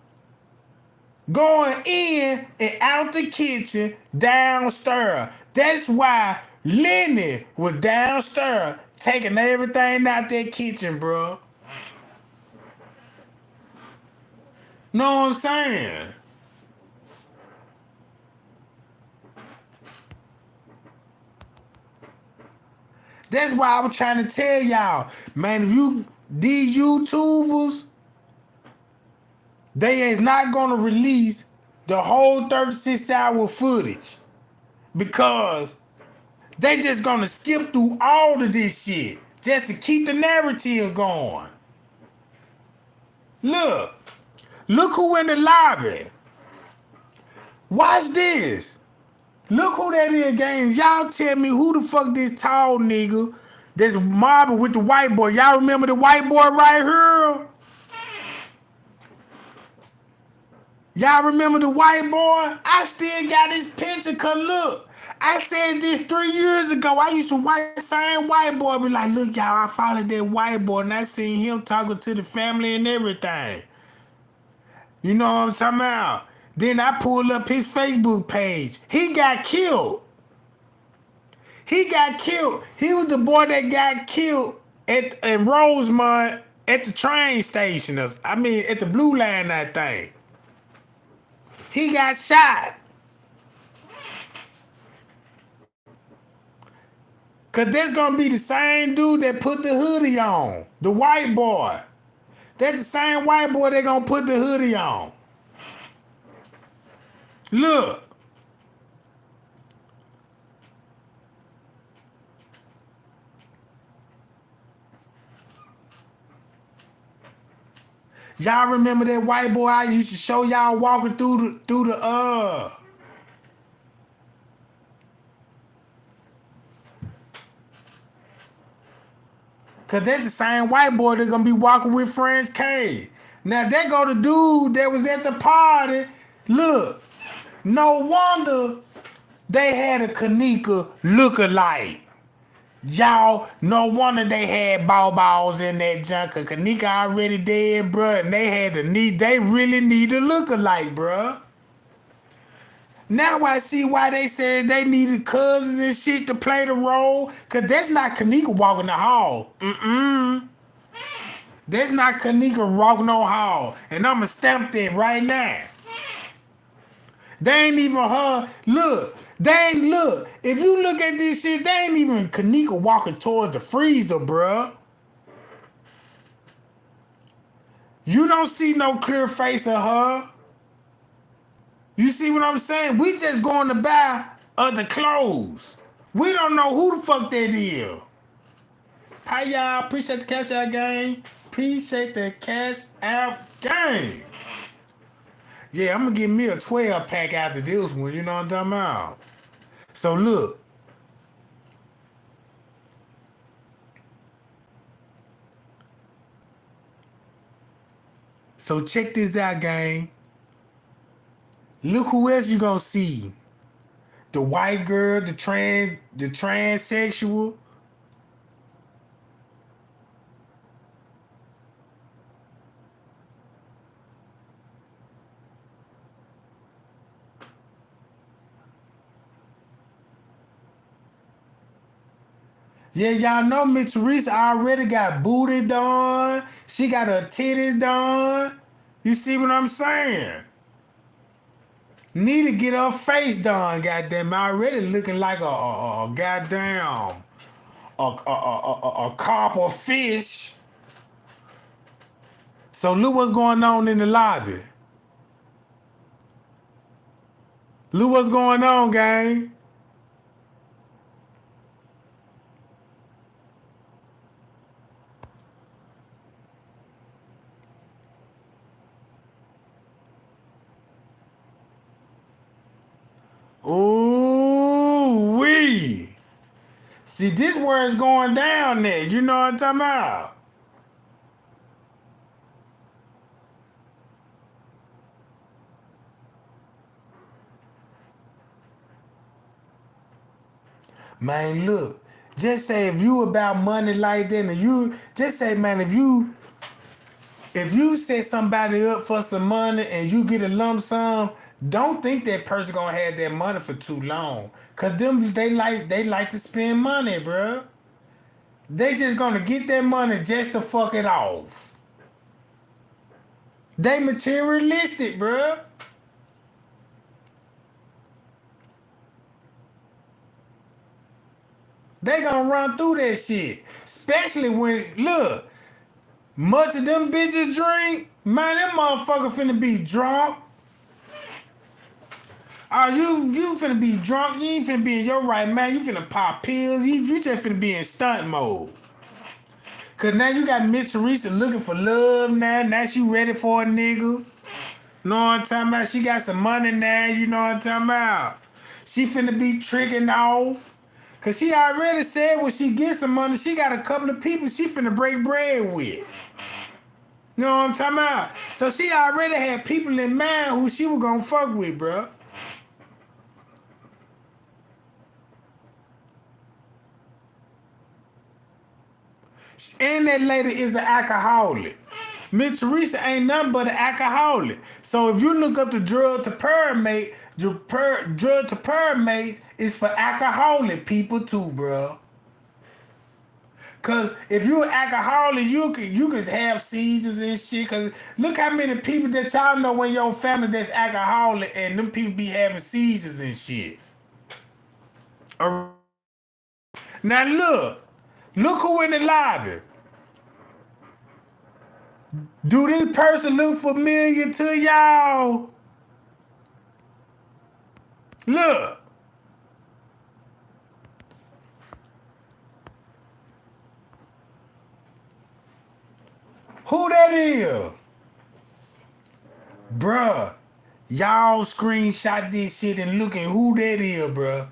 going in and out the kitchen downstairs. That's why Lenny was downstairs taking everything out that kitchen, bro. Know what I'm saying? That's why I was trying to tell y'all, man, if these YouTubers, they is not gonna release the whole 36-hour footage because they just gonna skip through all of this shit just to keep the narrative going. Look who in the lobby. Watch this. Look who that is, gangs. Y'all tell me who the fuck this tall nigga that's mobbing with the white boy. Y'all remember the white boy right here? Y'all remember the white boy? I still got his picture, cause look, I said this 3 years ago. I used to watch the same white boy, be like, look, y'all, I followed that white boy and I seen him talking to the family and everything. You know what I'm talking about? Then I pulled up his Facebook page. He got killed. He got killed. He was the boy that got killed in Rosemont at the train station. At the Blue Line, I think. He got shot. Cause that's gonna be the same dude that put the hoodie on. The white boy. That's the same white boy that gonna put the hoodie on. Look. Y'all remember that white boy I used to show y'all walking through the Cause that's the same white boy that gonna be walking with French K. Now there go the dude that was at the party. Look, no wonder they had a Kenneka look-alike. Y'all, no wonder they had balls in that junk. Cause Kenneka already dead, bruh. And they really need to look alike, bruh. Now I see why they said they needed cousins and shit to play the role. Cause that's not Kenneka walking the hall. That's not Kenneka walking no hall. And I'ma stamp that right now. They ain't even her. Look. They ain't look. If you look at this shit, they ain't even Kenneka walking towards the freezer, bruh. You don't see no clear face of her. You see what I'm saying? We just going to buy other clothes. We don't know who the fuck that is. Hi, y'all. Appreciate the cash out game. Appreciate the cash out game. Yeah, I'm going to give me a 12 pack after this one. You know what I'm talking about? So, look. So, check this out, gang. Look who else you going to see. The white girl, the transsexual. Yeah, y'all know Miss Teresa already got booty done. She got her titties done. You see what I'm saying? Need to get her face done, goddamn. Already looking like a goddamn a carp or fish. So look what's going on in the lobby. Look what's going on, gang. Ooh wee. See, this where it's going down there. You know what I'm talking about? Man, look. Just say if you about money like that, and you just say, man, if you set somebody up for some money and you get a lump sum, don't think that person gonna have that money for too long. Cause them they like to spend money, bruh. They just gonna get that money just to fuck it off. They materialistic, bruh. They gonna run through that shit. Especially when, look, much of them bitches drink, man, them motherfucker finna be drunk. Oh, you finna be drunk. You ain't finna be in your right mind. You finna pop pills. You just finna be in stunt mode. Cause now you got Miss Teresa looking for love now. Now she ready for a nigga. Know what I'm talking about? She got some money now. You know what I'm talking about? She finna be tricking off. Cause she already said when she gets some money, she got a couple of people she finna break bread with. You know what I'm talking about? So she already had people in mind who she was gonna fuck with, bruh. And that lady is an alcoholic. Miss Teresa ain't nothing but an alcoholic. So if you look up the drug to pyramid, drug to pyramid is for alcoholic people too, bro. Cause if you're an alcoholic, you can have seizures and shit. Cause look how many people that y'all know in your family that's alcoholic, and them people be having seizures and shit. Now look who in the lobby. Do this person look familiar to y'all? Look. Who that is? Bruh, y'all screenshot this shit and look at who that is, bruh.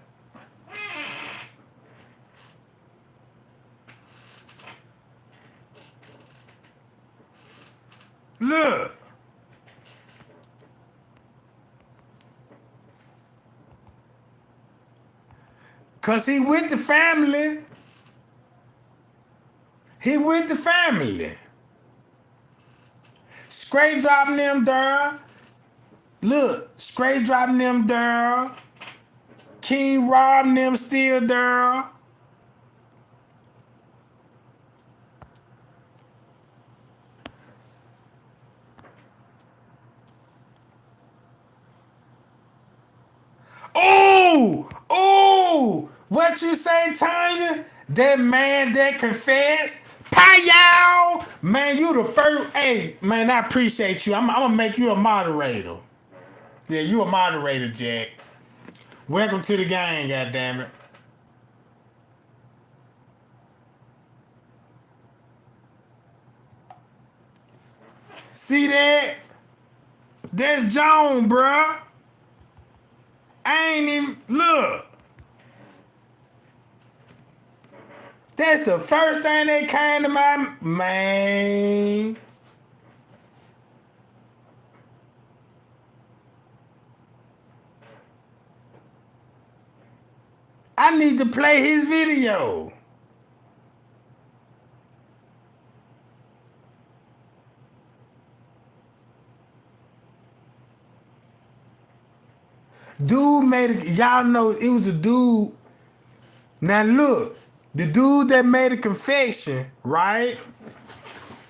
Look. Cause he with the family. He with the family. Straight dropping them there. Look, straight dropping them there. King robbing them still there. Oh, oh, what you say, Tanya? That man that confessed? Pow! Man, you the first. Hey, man, I appreciate you. I'm gonna make you a moderator. Yeah, you a moderator, Jack. Welcome to the gang, goddammit. See that? That's Joan, bruh. I ain't even look. That's the first thing that came to my man. I need to play his video. Dude made a, y'all know it was a dude. Now look, the dude that made a confession, right?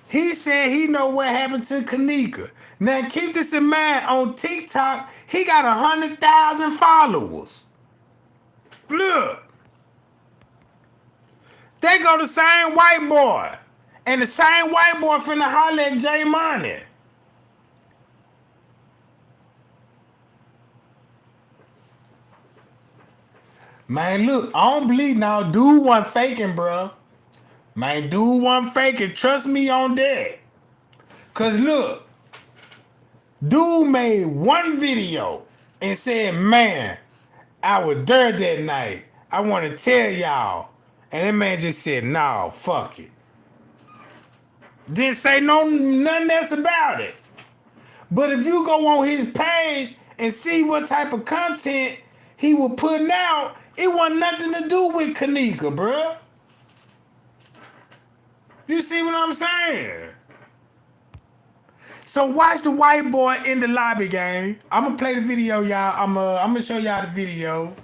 He said he know what happened to Kenneka. Now keep this in mind, on TikTok, he got 100,000 followers. Look. They go the same white boy. And the same white boy finna holler at J Money. Man, look, I don't believe now. Dude wasn't faking, bro. Man, dude wasn't faking. Trust me on that. Cause look, dude made one video and said, man, I was there that night. I want to tell y'all. And that man just said, no, fuck it. Didn't say nothing else about it. But if you go on his page and see what type of content he was putting out, it wasn't nothing to do with Kenneka, bruh. You see what I'm saying? So watch the white boy in the lobby game. I'm gonna play the video, y'all. I'm gonna show y'all the video.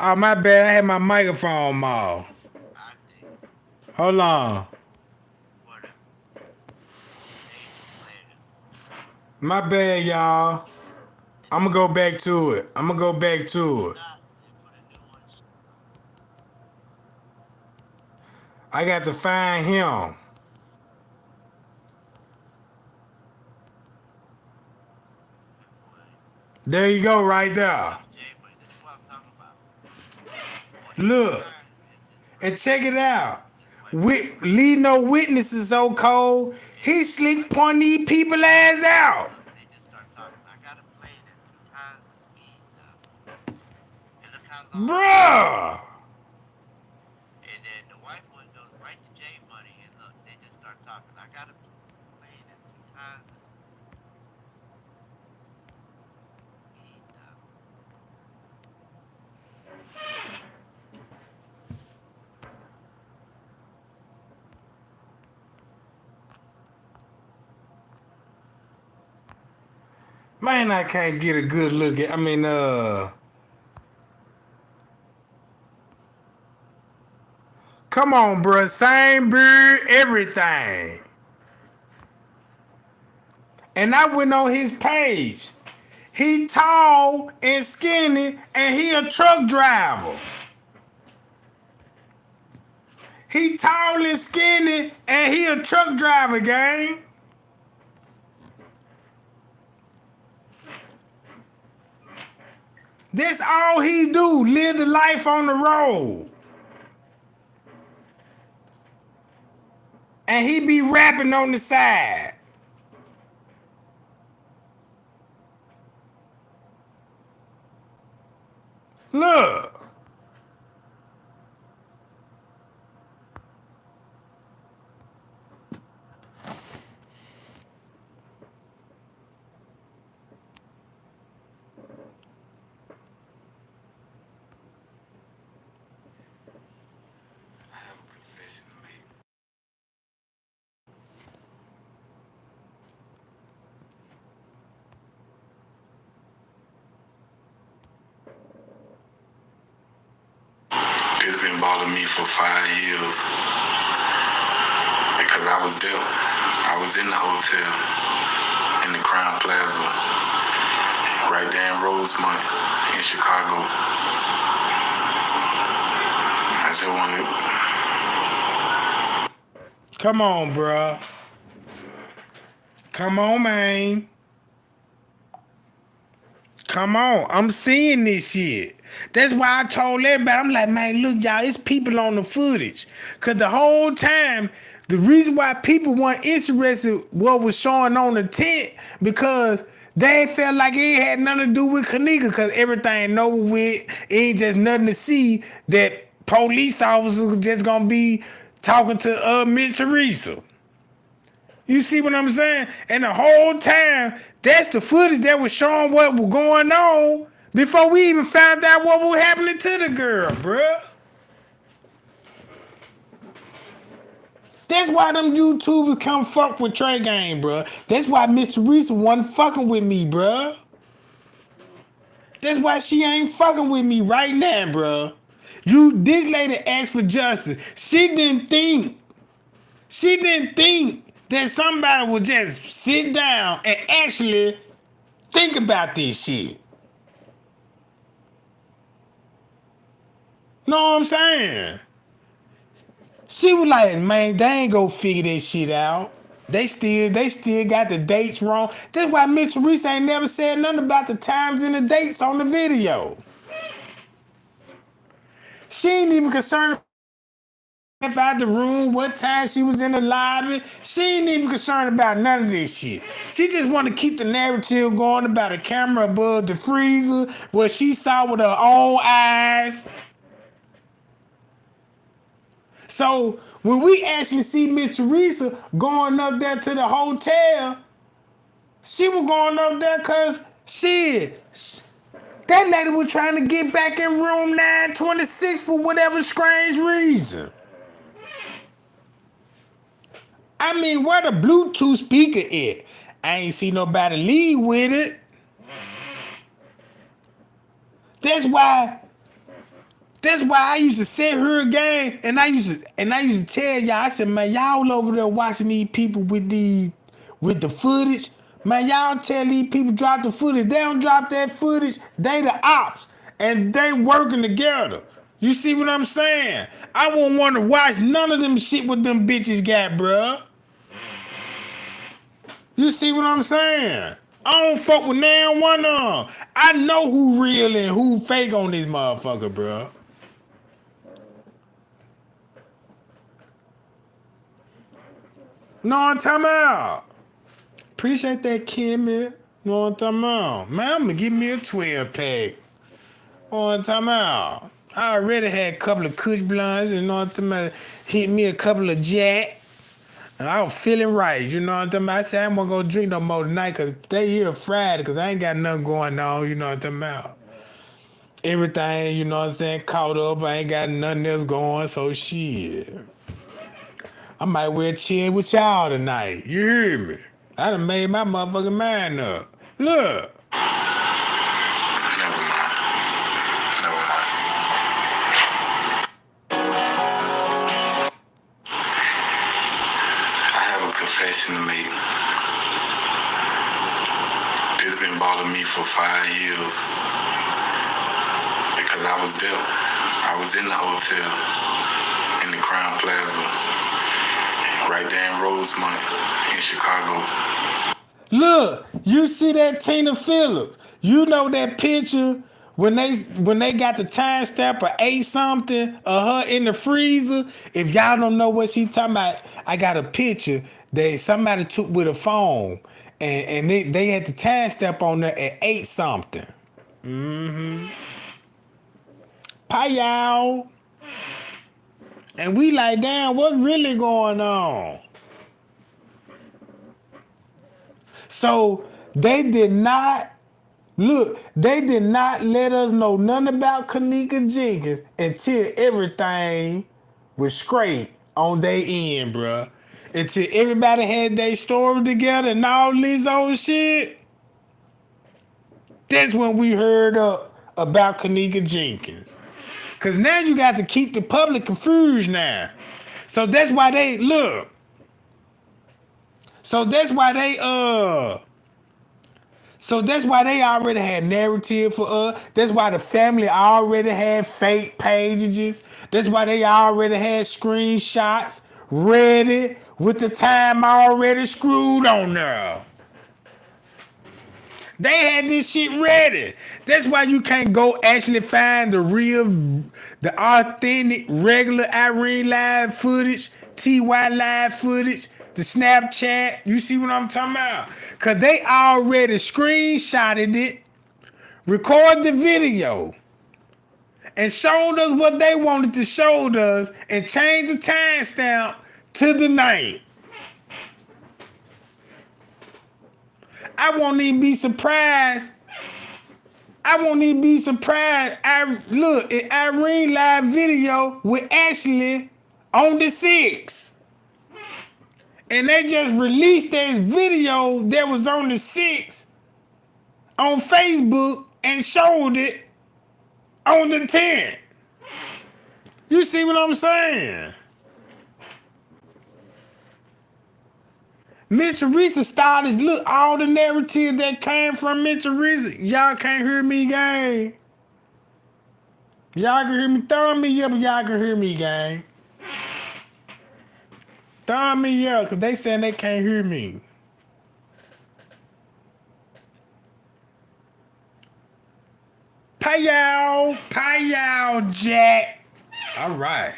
Oh, my bad. I had my microphone off. Hold on. My bad, y'all. I'm gonna go back to it. I got to find him. There you go, right there. Look. And check it out. Leave no witnesses so cold. He slick pointing these people ass out. Bruh. And then the wife one goes right to J Money, and look, they just start talking. I gotta play it 2 times this speed. Man, I can't get a good look at. Come on, bruh. Same beard, everything. And I went on his page. He tall and skinny, and he a truck driver. He tall and skinny, and he a truck driver, gang. That's all he do, live the life on the road. And he be rapping on the side. Look. It's been bothering me for 5 years because I was there. I was in the hotel in the Crown Plaza, right there in Rosemont in Chicago. I just wanted. Come on, bruh. Come on, man. Come on. I'm seeing this shit. That's why I told everybody, I'm like, man, look, y'all, it's people on the footage. Because the whole time, the reason why people weren't interested what was showing on the tent, because they felt like it ain't had nothing to do with Kenneka, because everything over with, it ain't just nothing to see that police officers just gonna be talking to Miss Teresa. You see what I'm saying? And the whole time, that's the footage that was showing what was going on before we even found out what was happening to the girl, bruh. That's why them YouTubers come fuck with Trey Gang, bruh. That's why Miss Teresa wasn't fucking with me, bruh. That's why she ain't fucking with me right now, bruh. This lady asked for justice. She didn't think that somebody would just sit down and actually think about this shit. Know what I'm saying? She was like, man, they ain't gonna figure this shit out. They still got the dates wrong. That's why Miss Teresa ain't never said nothing about the times and the dates on the video. She ain't even concerned if out the room, what time she was in the lobby. She ain't even concerned about none of this shit. She just want to keep the narrative going about a camera above the freezer, what she saw with her own eyes. So when we actually see Miss Teresa going up there to the hotel, she was going up there because that lady was trying to get back in room 926 for whatever strange reason. I mean, where the Bluetooth speaker at? I ain't see nobody leave with it. That's why That's why I used to set her game, and I used to tell y'all. I said, man, y'all over there watching these people with the footage. Man, y'all tell these people drop the footage. They don't drop that footage. They the ops, and they working together. You see what I'm saying? I won't want to watch none of them shit what them bitches got, bruh. You see what I'm saying? I don't fuck with now one of them. I know who real and who fake on this motherfucker, bruh. Know what I'm talking about? Appreciate that, Kimmy. Know what I'm talking about? Man, I'm gonna give me a 12 pack. Know what I'm talking about? I already had a couple of Kush blunts, you know what I'm talking about? Hit me a couple of Jack. And I was feeling right, you know what I'm talking about? I said I ain't gonna go drink no more tonight because they here Friday because I ain't got nothing going on, you know what I'm talking about? Everything, you know what I'm saying, caught up. I ain't got nothing else going, so shit. I might well chill with y'all tonight. You hear me? I done made my motherfucking mind up. Look. Never mind. Never mind. I have a confession to make. It's been bothering me for 5 years. Because I was there. I was in the hotel in the Crown Plaza. Right there in Rosemont in Chicago. Look, you see that Tina Phillips? You know that picture when they got the timestamp of 8 something of her in the freezer? If y'all don't know what she talking about, I got a picture that somebody took with a phone and they had the timestamp on there at 8 something. Pie y'all. And we like, damn, what's really going on? So they did not let us know nothing about Kenneka Jenkins until everything was straight on their end, bruh. Until everybody had their story together and all this old shit. That's when we heard about Kenneka Jenkins. Cause now you got to keep the public confused now. So that's why they look. So that's why they already had narrative for us. That's why the family already had fake pages. That's why they already had screenshots ready with the time already screwed on there. They had this shit ready. That's why you can't go actually find the authentic, regular Irene live footage, TY live footage, the Snapchat. You see what I'm talking about? Because they already screenshotted it, recorded the video, and showed us what they wanted to show us and changed the timestamp to the night. I won't even be surprised. Look, an Irene live video with Ashley on the 6th. And they just released that video that was on the 6th on Facebook and showed it on the 10th. You see what I'm saying? Miss Teresa started, look, all the narrative that came from Miss Teresa. Y'all can't hear me, gang. Y'all can hear me. Throw me up, y'all can hear me, gang. Throw me up, because they saying they can't hear me. Pay y'all, Jack. All right.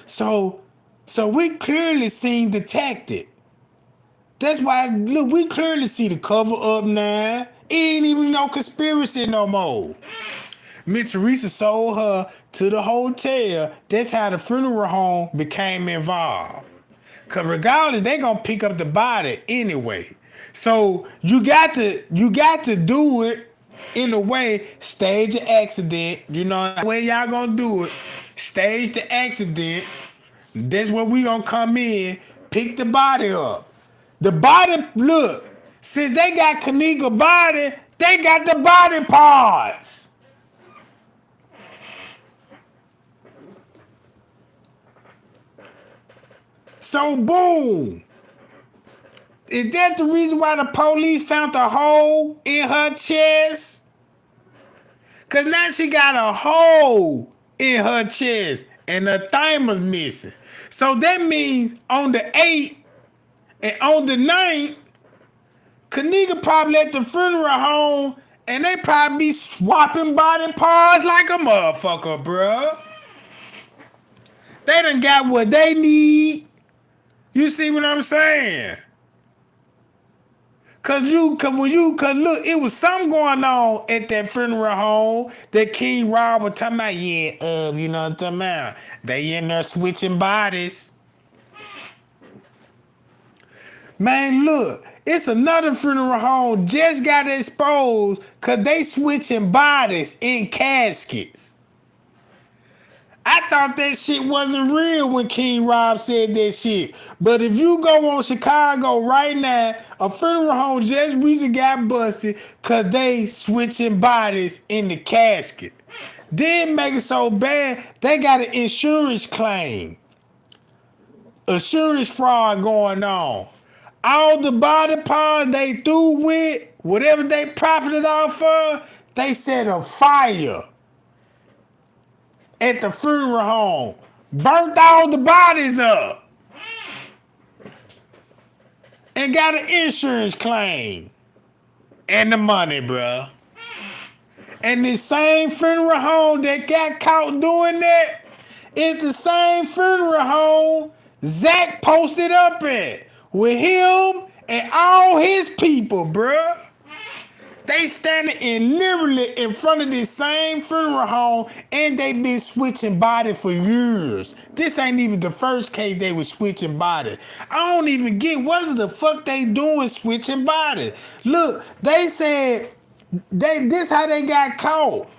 So we clearly seen the tactic. That's why, look, we clearly see the cover up now. It ain't even no conspiracy no more. Miss Teresa sold her to the hotel. That's how the funeral home became involved. Cause regardless, they gonna pick up the body anyway. So you got to do it in a way, stage an accident. You know the way y'all gonna do it. Stage the accident. That's where we gonna come in, pick the body up. The body, look, since they got Kenneka body, they got the body parts. So boom. Is that the reason why the police found a hole in her chest? Cause now she got a hole in her chest and her thymus missing. So that means on the 8th and on the 9th, Kenneka probably at the funeral home and they probably be swapping body parts like a motherfucker, bruh. They done got what they need. You see what I'm saying? Cause look, it was something going on at that funeral home that King Rob was talking about. Yeah, you know what I'm talking about? They in there switching bodies. Man, look, it's another funeral home just got exposed cause they switching bodies in caskets. I thought that shit wasn't real when King Rob said that shit. But if you go on Chicago right now, a funeral home just recently got busted because they switching bodies in the casket. Then make it so bad, they got an insurance claim. Insurance fraud going on. All the body parts they threw with, whatever they profited off of, they set a fire at the funeral home. Burnt all the bodies up. And got an insurance claim. And the money, bruh. And the same funeral home that got caught doing that is the same funeral home Zach posted up at. With him and all his people, bruh. They standing in literally in front of this same funeral home and they been switching body for years. This ain't even the first case they was switching body. I don't even get what the fuck they doing switching body. Look, they said this how they got caught.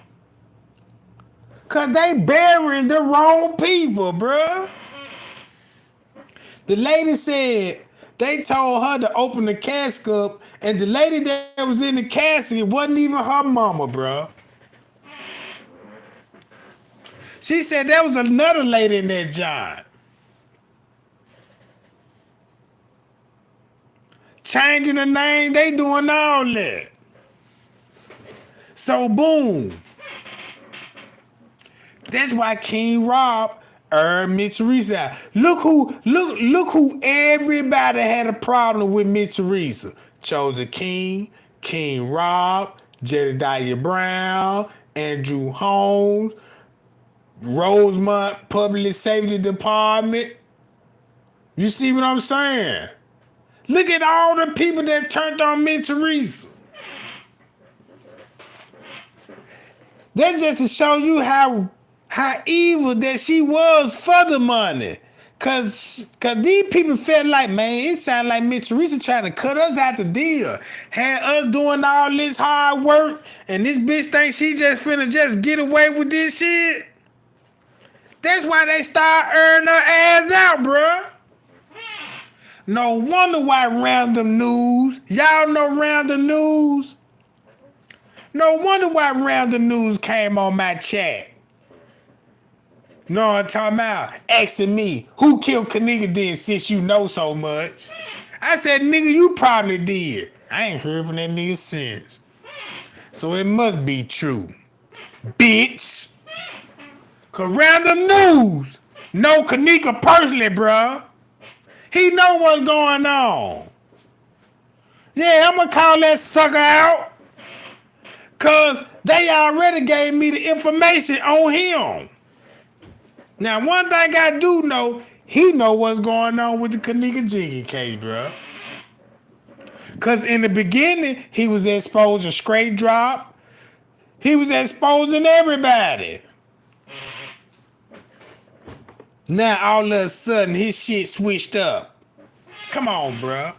Cause they burying the wrong people, bruh. The lady said they told her to open the casket up, and the lady that was in the casket wasn't even her mama, bro. She said there was another lady in that job. Changing the name, they doing all that. So boom. That's why King Rob Miss Teresa. Look who everybody had a problem with Miss Teresa. Chosen King, King Rob, Jedediah Brown, Andrew Holmes, Rosemont Public Safety Department. You see what I'm saying? Look at all the people that turned on Miss Teresa. That's just to show you how evil that she was for the money. Cause these people felt like, man, it sounded like Miss Teresa trying to cut us out the deal. Had us doing all this hard work, and this bitch thinks she just finna just get away with this shit. That's why they start earning her ass out, bruh. No wonder why Random News, y'all know Random News? No wonder why Random News came on my chat. No, I'm talking about asking me, who killed Kenneka then since you know so much? I said, nigga, you probably did. I ain't heard from that nigga since. So it must be true. Bitch. Cause Random News know Kenneka personally, bruh. He know what's going on. Yeah, I'm gonna call that sucker out. Cause they already gave me the information on him. Now, one thing I do know, he know what's going on with the Kenneka Jenkins case, bro. Because in the beginning, he was exposing straight drop. He was exposing everybody. Now, all of a sudden, his shit switched up. Come on, bro.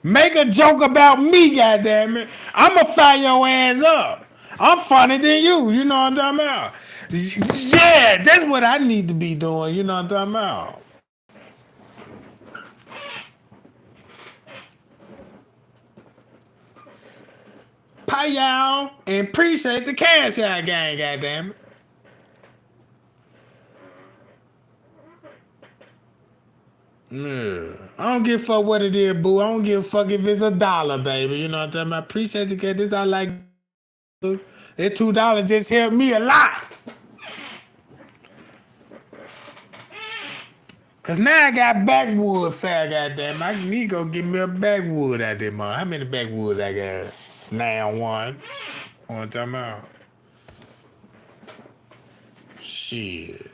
Make a joke about me, goddammit. I'ma fire your ass up. I'm funnier than you, you know what I'm talking about? Yeah, that's what I need to be doing, you know what I'm talking about? Pie y'all and appreciate the cash out gang, goddammit. Yeah. I don't give a fuck what it is, boo. I don't give a fuck if it's $1, baby. You know what I'm talking about? I appreciate the kid. This I like. That $2 just helped me a lot. Cause now I got backwood fat, goddamn. I need to go get me a backwood out there, man. How many backwoods I got? Now one. What I'm talking about? Shit.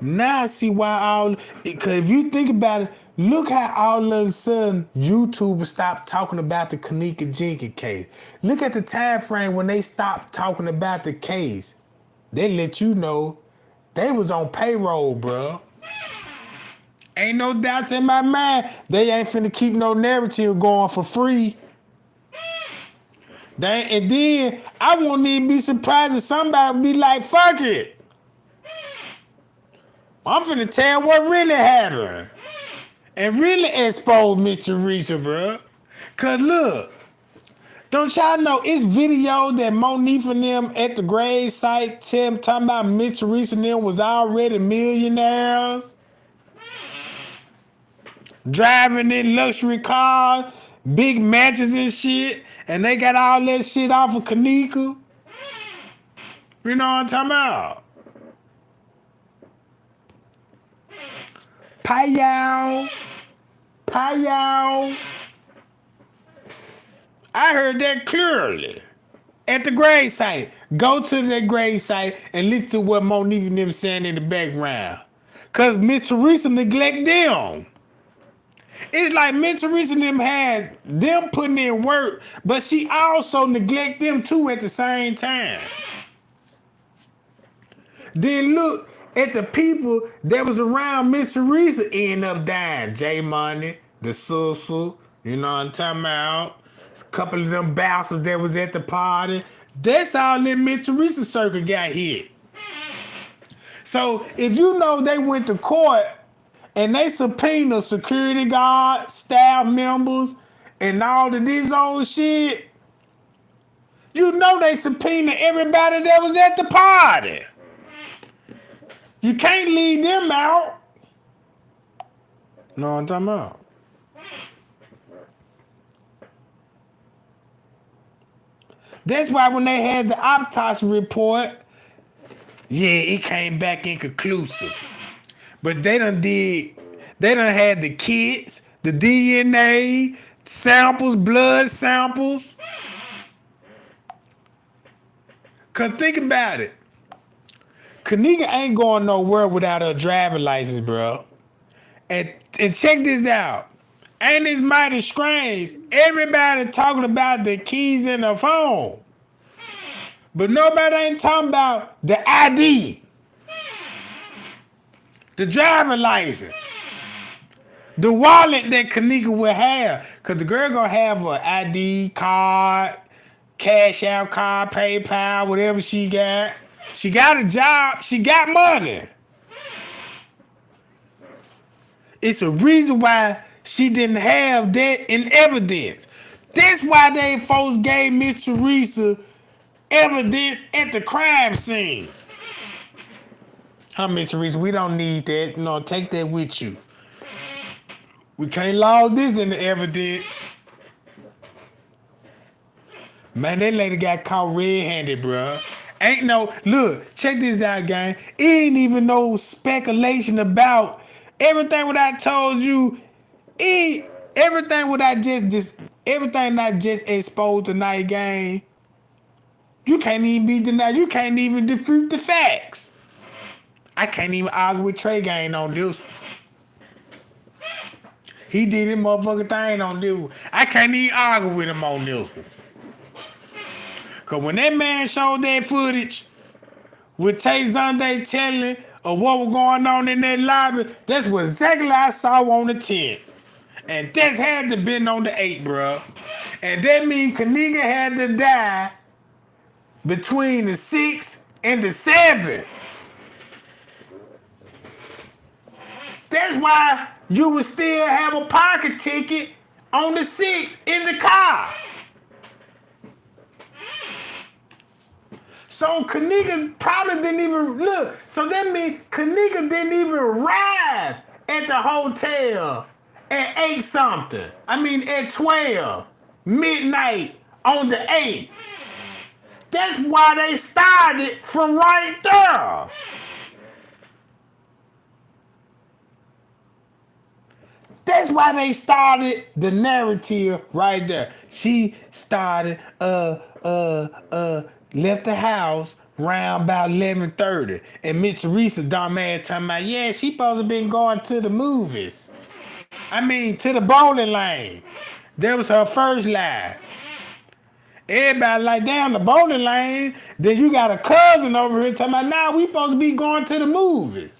Now I see why cause if you think about it, look how all of a sudden YouTube stopped talking about the Kenneka Jenkins case. Look at the time frame when they stopped talking about the case. They let you know they was on payroll, bro. Ain't no doubts in my mind. They ain't finna keep no narrative going for free. And then I won't even be surprised if somebody be like, fuck it. I'm finna tell what really happened. And really expose Miss Teresa, bro. Cause look, don't y'all know it's video that Monique and them at the grave site talking about Miss Teresa and them was already millionaires? Driving in luxury cars, big mansions and shit, and they got all that shit off of Kenneka. You know what I'm talking about? Payal. I heard that clearly. At the grave site. Go to that grave site and listen to what Monique and them saying in the background. Cause Miss Teresa neglect them. It's like Miss Teresa and them had them putting in work, but she also neglect them too at the same time. Then look at the people that was around Miss Teresa end up dying. J Money, the sister, you know what I'm talking about? A couple of them bouncers that was at the party. That's all that Miss Teresa circle got hit. So if you know they went to court and they subpoena security guards, staff members, and all of this old shit, you know they subpoena everybody that was at the party. You can't leave them out. Know what I'm talking about? That's why when they had the autopsy report, yeah, it came back inconclusive. But they done had the kits, the DNA, samples, blood samples. Cause think about it. Kenneka ain't going nowhere without her driving license, bro. And check this out. Ain't this mighty strange? Everybody talking about the keys in the phone. But nobody ain't talking about the ID. The driving license. The wallet that Kenneka will have. Cause the girl gonna have an ID card, cash out card, PayPal, whatever she got. She got a job. She got money. It's a reason why she didn't have that in evidence. That's why they folks gave Miss Teresa evidence at the crime scene. Huh, Miss Teresa, we don't need that. No, take that with you. We can't log this in the evidence. Man, that lady got caught red-handed, bruh. Ain't no, look, check this out, gang. It ain't even no speculation about everything what I told you. Everything I just exposed tonight, gang. You can't even be denied. You can't even defute the facts. I can't even argue with Trey Gang on this one. He did his motherfucking thing on this one. I can't even argue with him on this one. Cause when that man showed that footage with Tay Zonday telling of what was going on in that lobby, that's what exactly I saw on the 10. And that's had to been on the 8, bro. And that means Kenneka had to die between the 6 and the 7. That's why you would still have a pocket ticket on the 6 in the car. So Kenneka probably didn't even look. So that means Kenneka didn't even arrive at the hotel at 8 something. I mean at 12 midnight on the 8th. That's why they started from right there. That's why they started the narrative right there. She started left the house around about 11:30. And Miss Teresa dumbass talking about, yeah, she supposed to been going to the movies. I mean to the bowling lane. That was her first lie. Everybody like, damn, the bowling lane. Then you got a cousin over here talking about, nah, we supposed to be going to the movies.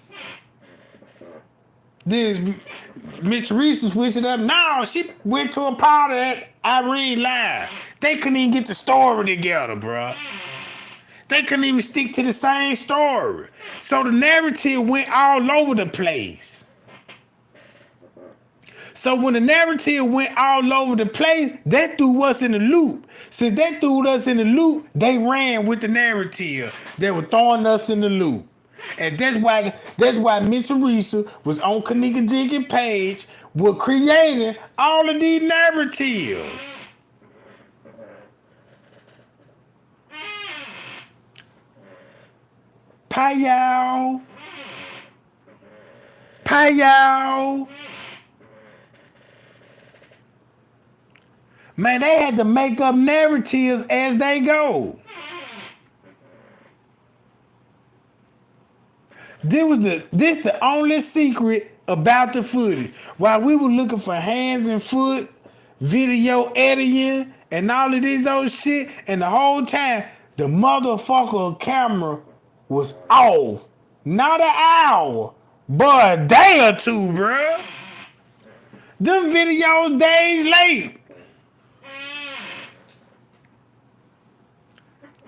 Then Miss Reese switched it up. No, she went to a party at Irene Line. They couldn't even get the story together, bro. They couldn't even stick to the same story. So the narrative went all over the place. So when the narrative went all over the place, that threw us in the loop. Since they threw us in the loop, they ran with the narrative. They were throwing us in the loop. And that's why Miss Teresa was on Kenneka Jenkins' page, was creating all of these narratives. Payal. Man, they had to make up narratives as they go. This the only secret about the footage. While we were looking for hands and foot, video editing, and all of this old shit, and the whole time, the motherfucker camera was off. Not an hour, but a day or two, bruh. Them videos days late.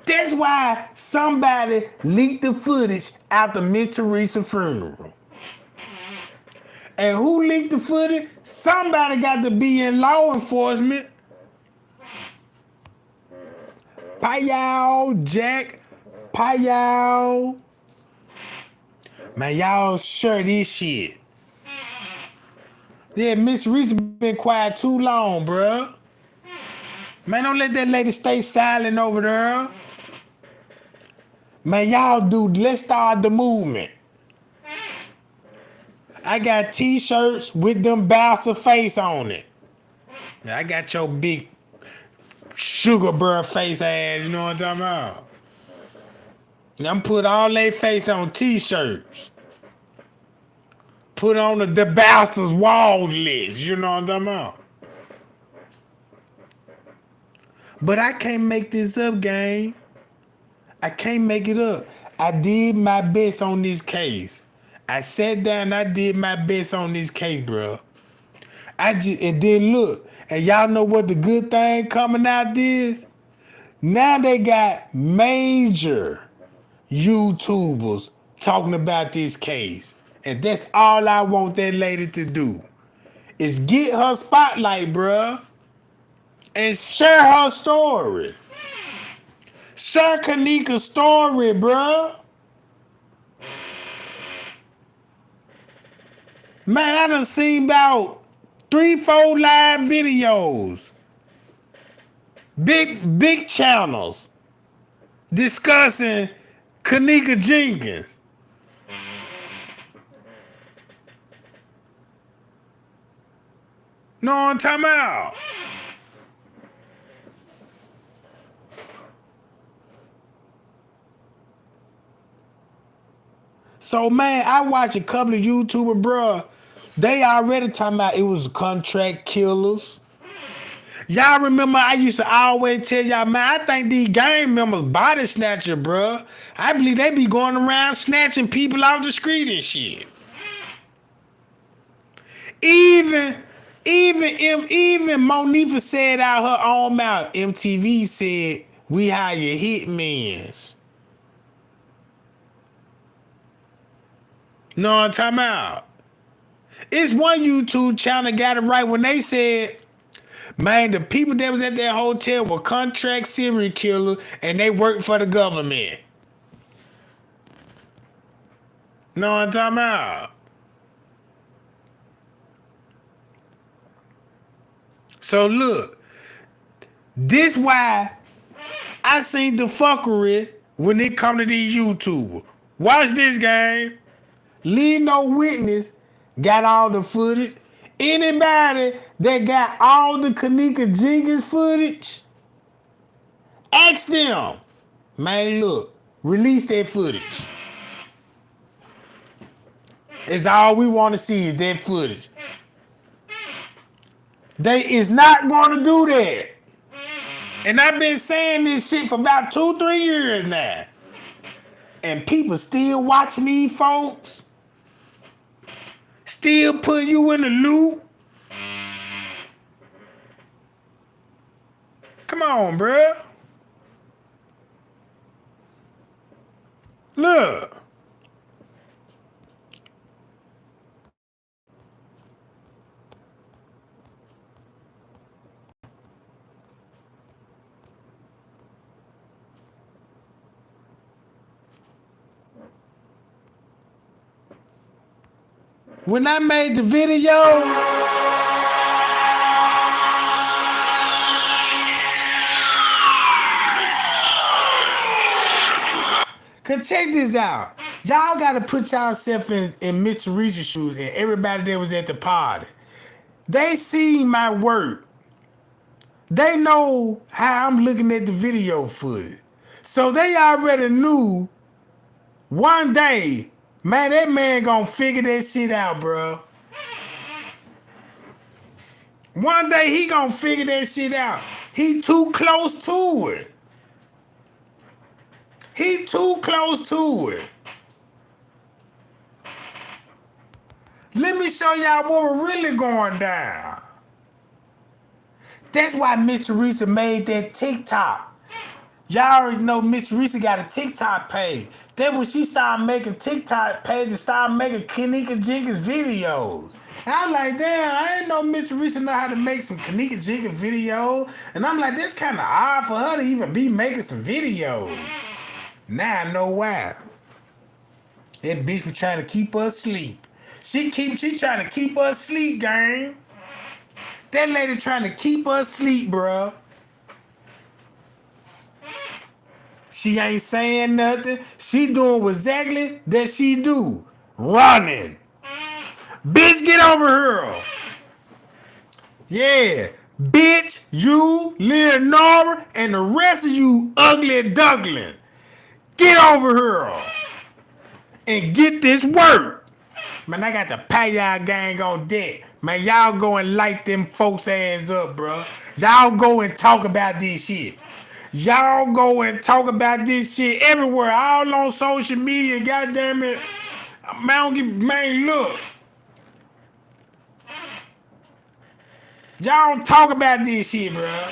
That's why somebody leaked the footage after Miss Teresa's funeral. And who leaked the footage? Somebody got to be in law enforcement. Payal, Jack, Payal. Man, y'all share this shit. Yeah, Miss Teresa been quiet too long, bruh. Man, don't let that lady stay silent over there. Man, y'all let's start the movement. I got t-shirts with them bastard face on it. Now, I got your big sugar bear face ass, you know what I'm talking about? I'm put all they face on t-shirts. Put on the bastards wall list, you know what I'm talking about? But I can't make this up, gang. I can't make it up. I did my best on this case. I sat down, I did my best on this case, bro. And then look, and y'all know what the good thing coming out is? Now they got major YouTubers talking about this case. And that's all I want that lady to do. Is get her spotlight, bruh. And share her story. Share Kenneka's story, bruh. Man, I done seen about 3-4 live videos. Big channels discussing Kenneka Jenkins. Know what I'm talking about? So, man, I watch a couple of YouTubers, bruh. They already talking about it was contract killers. Y'all remember I used to always tell y'all, man, I think these gang members body snatcher, bruh. I believe they be going around snatching people off the street and shit. Even Monifa said out her own mouth, MTV said, we hire hitmans. Know what I'm talking about? It's one YouTube channel got it right when they said Man, the people that was at that hotel were contract serial killers and they worked for the government. Know what I'm talking about? So look, this why I seen the fuckery when it come to these YouTubers. Watch this game. Leave no witness got all the footage. Anybody that got all the Kenneka Jenkins footage, ask them. Man, look, release that footage. It's all we want to see is that footage. They is not going to do that. And I've been saying this shit for about 2-3 years now. And people still watching these folks. Still put you in the loop. Come on, bruh. Look. When I made the video, cause check this out. Y'all gotta put yourself in Miss Teresa's shoes and everybody that was at the party. They seen my work. They know how I'm looking at the video footage. So they already knew one day, man, that man gonna figure that shit out, bro. One day he gonna figure that shit out. He too close to it. He too close to it. Let me show y'all what was really going down. That's why Miss Teresa made that TikTok. Y'all already know Miss Teresa got a TikTok page. Then when she started making TikTok pages and started making Kenneka Jenkins videos. And I'm like, damn, I didn't know Miss Teresa know how to make some Kenneka Jenkins videos. And I'm like, this kind of odd for her to even be making some videos. Now I know why. That bitch was trying to keep us asleep. She trying to keep us asleep, gang. That lady trying to keep us asleep, bruh. She ain't saying nothing. She doing exactly that she do. Running. Bitch, get over here. Yeah. Bitch, you, Leonora, and the rest of you ugly duckling. Get over here. And get this work. Man, I got the Payah gang on deck. Man, y'all go and light them folks' ass up, bro. Y'all go and talk about this shit. Y'all go and talk about this shit everywhere, all on social media. Goddamn it, man, look. Y'all talk about this shit, bro.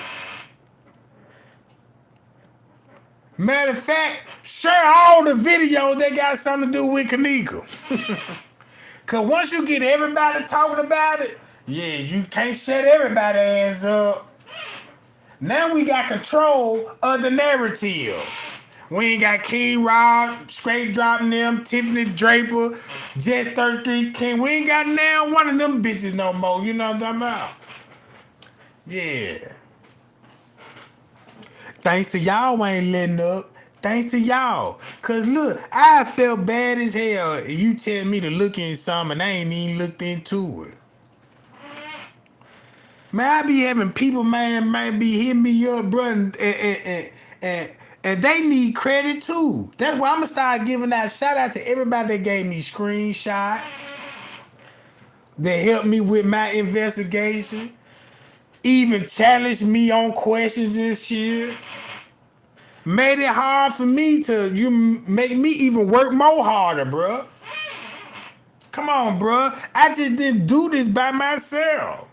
Matter of fact, share all the videos that got something to do with Kenneka. Cause once you get everybody talking about it, yeah, you can't shut everybody's ass up. Now we got control of the narrative. We ain't got King Rob, straight dropping them, Tiffany Draper, Jet 33 King. We ain't got now one of them bitches no more. You know what I'm talking about? Yeah. Thanks to y'all ain't letting up. Thanks to y'all. Cause look, I felt bad as hell if you tell me to look in something and I ain't even looked into it. Man, I be having people, man, be hitting me up, bro, and they need credit too. That's why I'm gonna start giving that shout out to everybody that gave me screenshots, that helped me with my investigation, even challenged me on questions and shit. Made it hard for me to make me even work more harder, bro. Come on, bro. I just didn't do this by myself.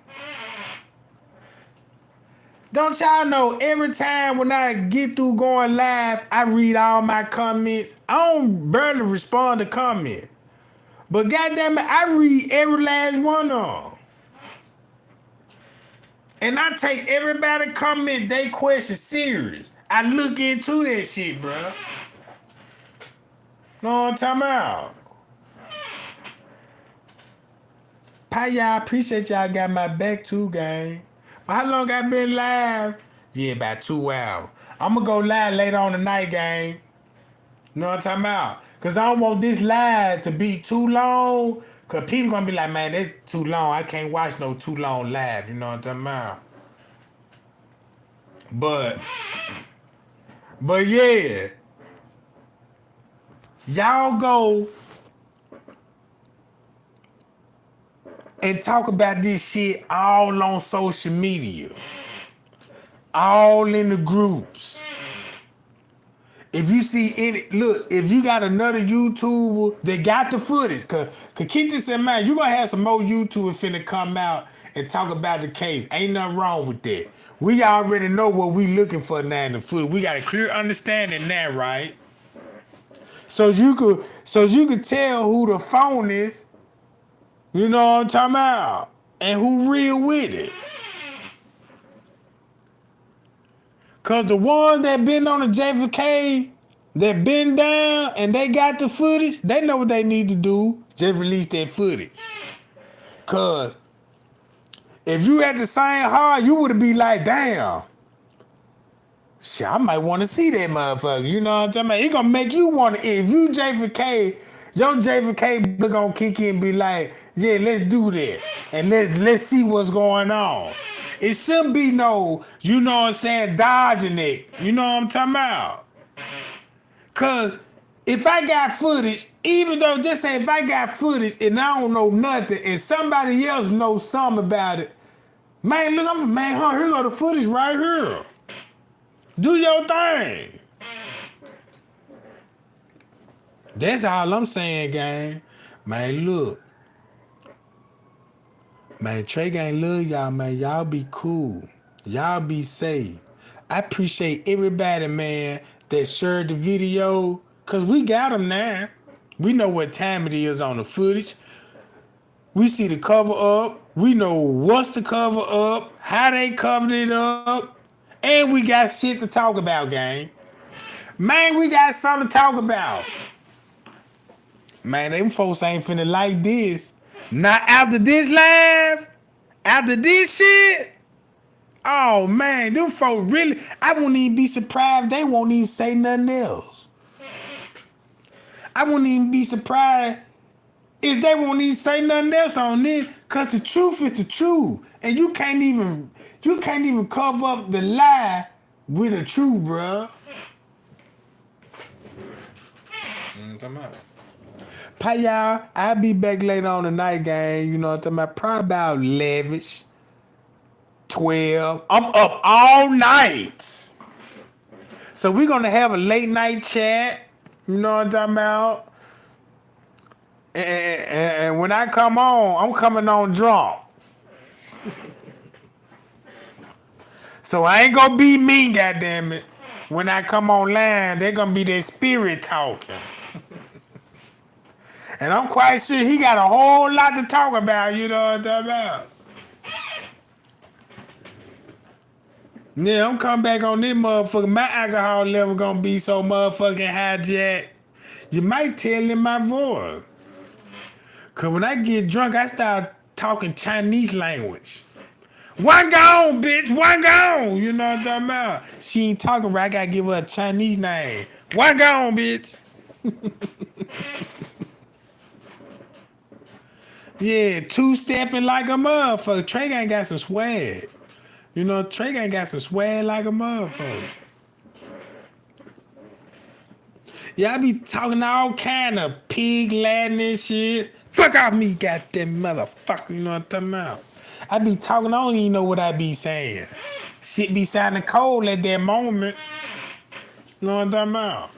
Don't y'all know every time when I get through going live, I read all my comments. I don't barely respond to comments. But goddamn it, I read every last one of them. And I take everybody comment they question serious. I look into that shit, bro. Know what I'm talking about? Pie, y'all, appreciate y'all got my back too, gang. But how long I been live? Yeah, about 2 hours. I'm gonna go live later on tonight, gang. Know what I'm talking about? Cause I don't want this live to be too long. Cause people gonna be like, man, that's too long. I can't watch no too long live. You know what I'm talking about? But yeah. Y'all go and talk about this shit all on social media. All in the groups. If you see any, look, if you got another YouTuber that got the footage, cause keep this in mind, you gonna have some more YouTubers finna come out and talk about the case. Ain't nothing wrong with that. We already know what we looking for now in the footage. We got a clear understanding now, right? So you could tell who the phone is, you know what I'm talking about, and who real with it. Cause the ones that been on the JFK, that been down and they got the footage, they know what they need to do. Just release that footage. Cause if you had the same heart, you would be like, damn. Shit, I might want to see that motherfucker. You know what I'm talking about? It gonna make you want to, if you JFK, your JFK gonna kick in and be like, yeah, let's do that. And let's see what's going on. It shouldn't be no, you know what I'm saying, dodging it. You know what I'm talking about? Cause if I got footage, even though just say if I got footage and I don't know nothing and somebody else knows something about it, man, look, here go the footage right here. Do your thing. That's all I'm saying, gang. Man, look. Man, Trey Gang love y'all, man. Y'all be cool. Y'all be safe. I appreciate everybody, man, that shared the video. Cause we got them now. We know what time it is on the footage. We see the cover up. We know what's the cover up, how they covered it up. And we got shit to talk about, gang. Man, we got something to talk about. Man, them folks ain't finna like this. Not after this live, after this shit. Oh man, them folks really, I wouldn't even be surprised they won't even say nothing else. I wouldn't even be surprised if they won't even say nothing else on this, cause the truth is the truth. And you can't even cover up the lie with the truth, bruh. Pie y'all, I'll be back later on tonight, gang. You know what I'm talking about? Probably about 11ish, 12. I'm up all night. So we're gonna have a late night chat. You know what I'm talking about? And when I come on, I'm coming on drunk. So I ain't gonna be me, goddammit. When I come online, they're gonna be their spirit talking. And I'm quite sure he got a whole lot to talk about, you know what I'm talking about? Yeah, I'm coming back on this motherfucker. My alcohol level gonna be so motherfucking hijacked. You might tell in my voice. Cause when I get drunk, I start talking Chinese language. One gone, bitch, one gone. You know what I'm talking about? She ain't talking right, I gotta give her a Chinese name. One gone, bitch. Yeah, two-stepping like a motherfucker. Trey Gang got some swag. You know, Trey Gang got some swag like a motherfucker. Y'all be talking all kind of pig Latin and shit. Fuck off me, goddamn motherfucker. You know what I'm talking about? I be talking, I don't even know what I be saying. Shit be sounding cold at that moment. You know what I'm talking about?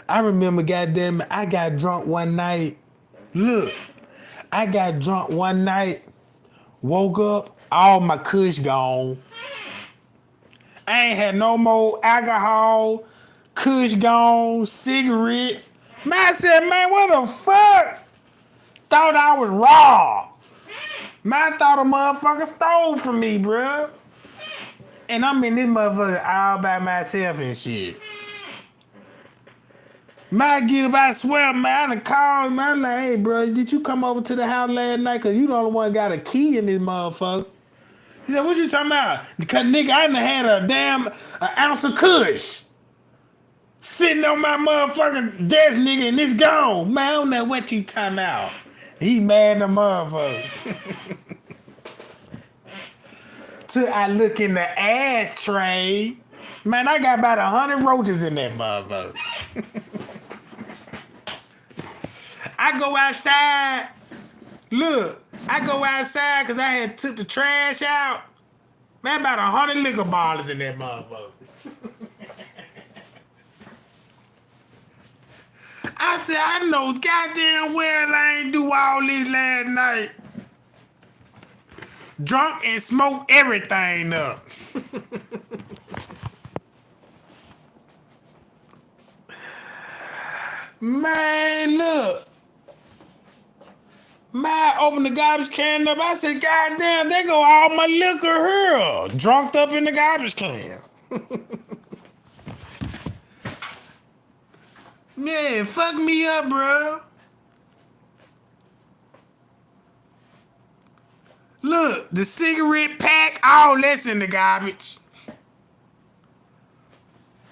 I remember, goddamn it, I got drunk one night. Look, I got drunk one night, woke up, all my kush gone. I ain't had no more alcohol, kush gone, cigarettes. Man, I said, man, what the fuck? Thought I was raw. Man, I thought a motherfucker stole from me, bruh. And I'm in this motherfucker all by myself and shit. Man, I get up, I swear, man, I done called him. I'm like, hey, bro, did you come over to the house last night? Because you the only one got a key in this motherfucker. He said, what you talking about? Because, nigga, I done had a damn ounce of kush sitting on my motherfucking desk, nigga, and it's gone. Man, I don't know what you talking about. He mad the motherfucker. Till I look in the ashtray. Man, I got about 100 roaches in that motherfucker. I go outside. Look, I go outside because I had took the trash out. Man, about 100 liquor bottles in that motherfucker. I said, I know goddamn well I ain't do all this last night. Drunk and smoke everything up. Man, look. Man, I opened the garbage can up. I said, God damn, there go all my liquor here. Drunked up in the garbage can. Man, fuck me up, bro. Look, the cigarette pack, all that's in the garbage.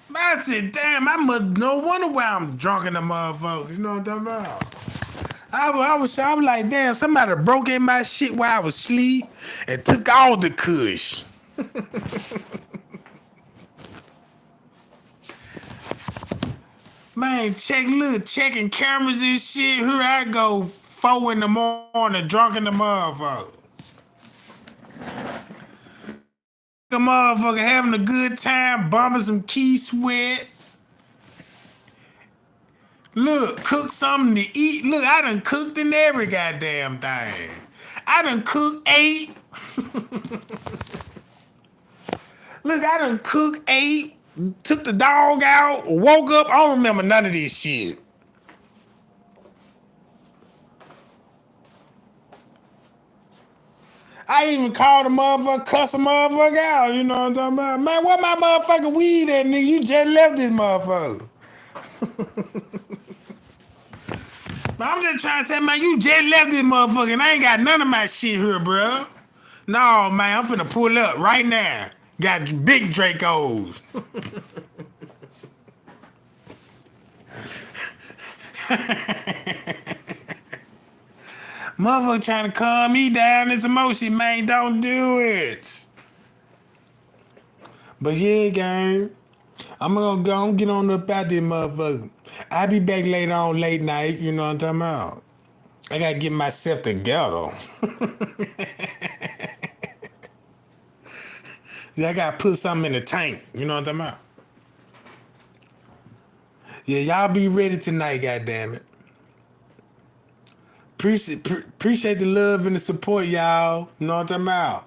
Man, I said, damn, I must no wonder why I'm drunk in the motherfucker. You know what I'm talking about? I was like, damn, somebody broke in my shit while I was asleep and took all the kush. Man, checking cameras and shit. Here I go, 4 in the morning, drunk in the motherfucker. The motherfucker having a good time, bumping some key sweat. Look, cook something to eat. Look, I done cooked in every goddamn thing. I done cooked, ate. Look, I done cooked, ate, took the dog out, woke up. I don't remember none of this shit. I even called a motherfucker, cuss a motherfucker out. You know what I'm talking about? Man, where my motherfucking weed at, nigga? You just left this motherfucker. Man, I'm just trying to say, man, you just left this motherfucker and I ain't got none of my shit here, bro. No, man, I'm finna pull up right now. Got big Dracos. Motherfucker trying to calm me down this emotion, man. Don't do it. But yeah, gang. I'm gonna go and get on up out this motherfucker. I'll be back later on late night, you know what I'm talking about? I gotta get myself together. I gotta put something in the tank, you know what I'm talking about? Yeah, y'all be ready tonight, goddammit. Appreciate the love and the support, y'all. You know what I'm talking about?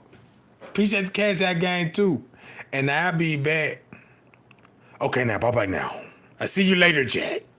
Appreciate the cash out game too. And I'll be back. Okay, now, bye-bye now. I see you later, Jack.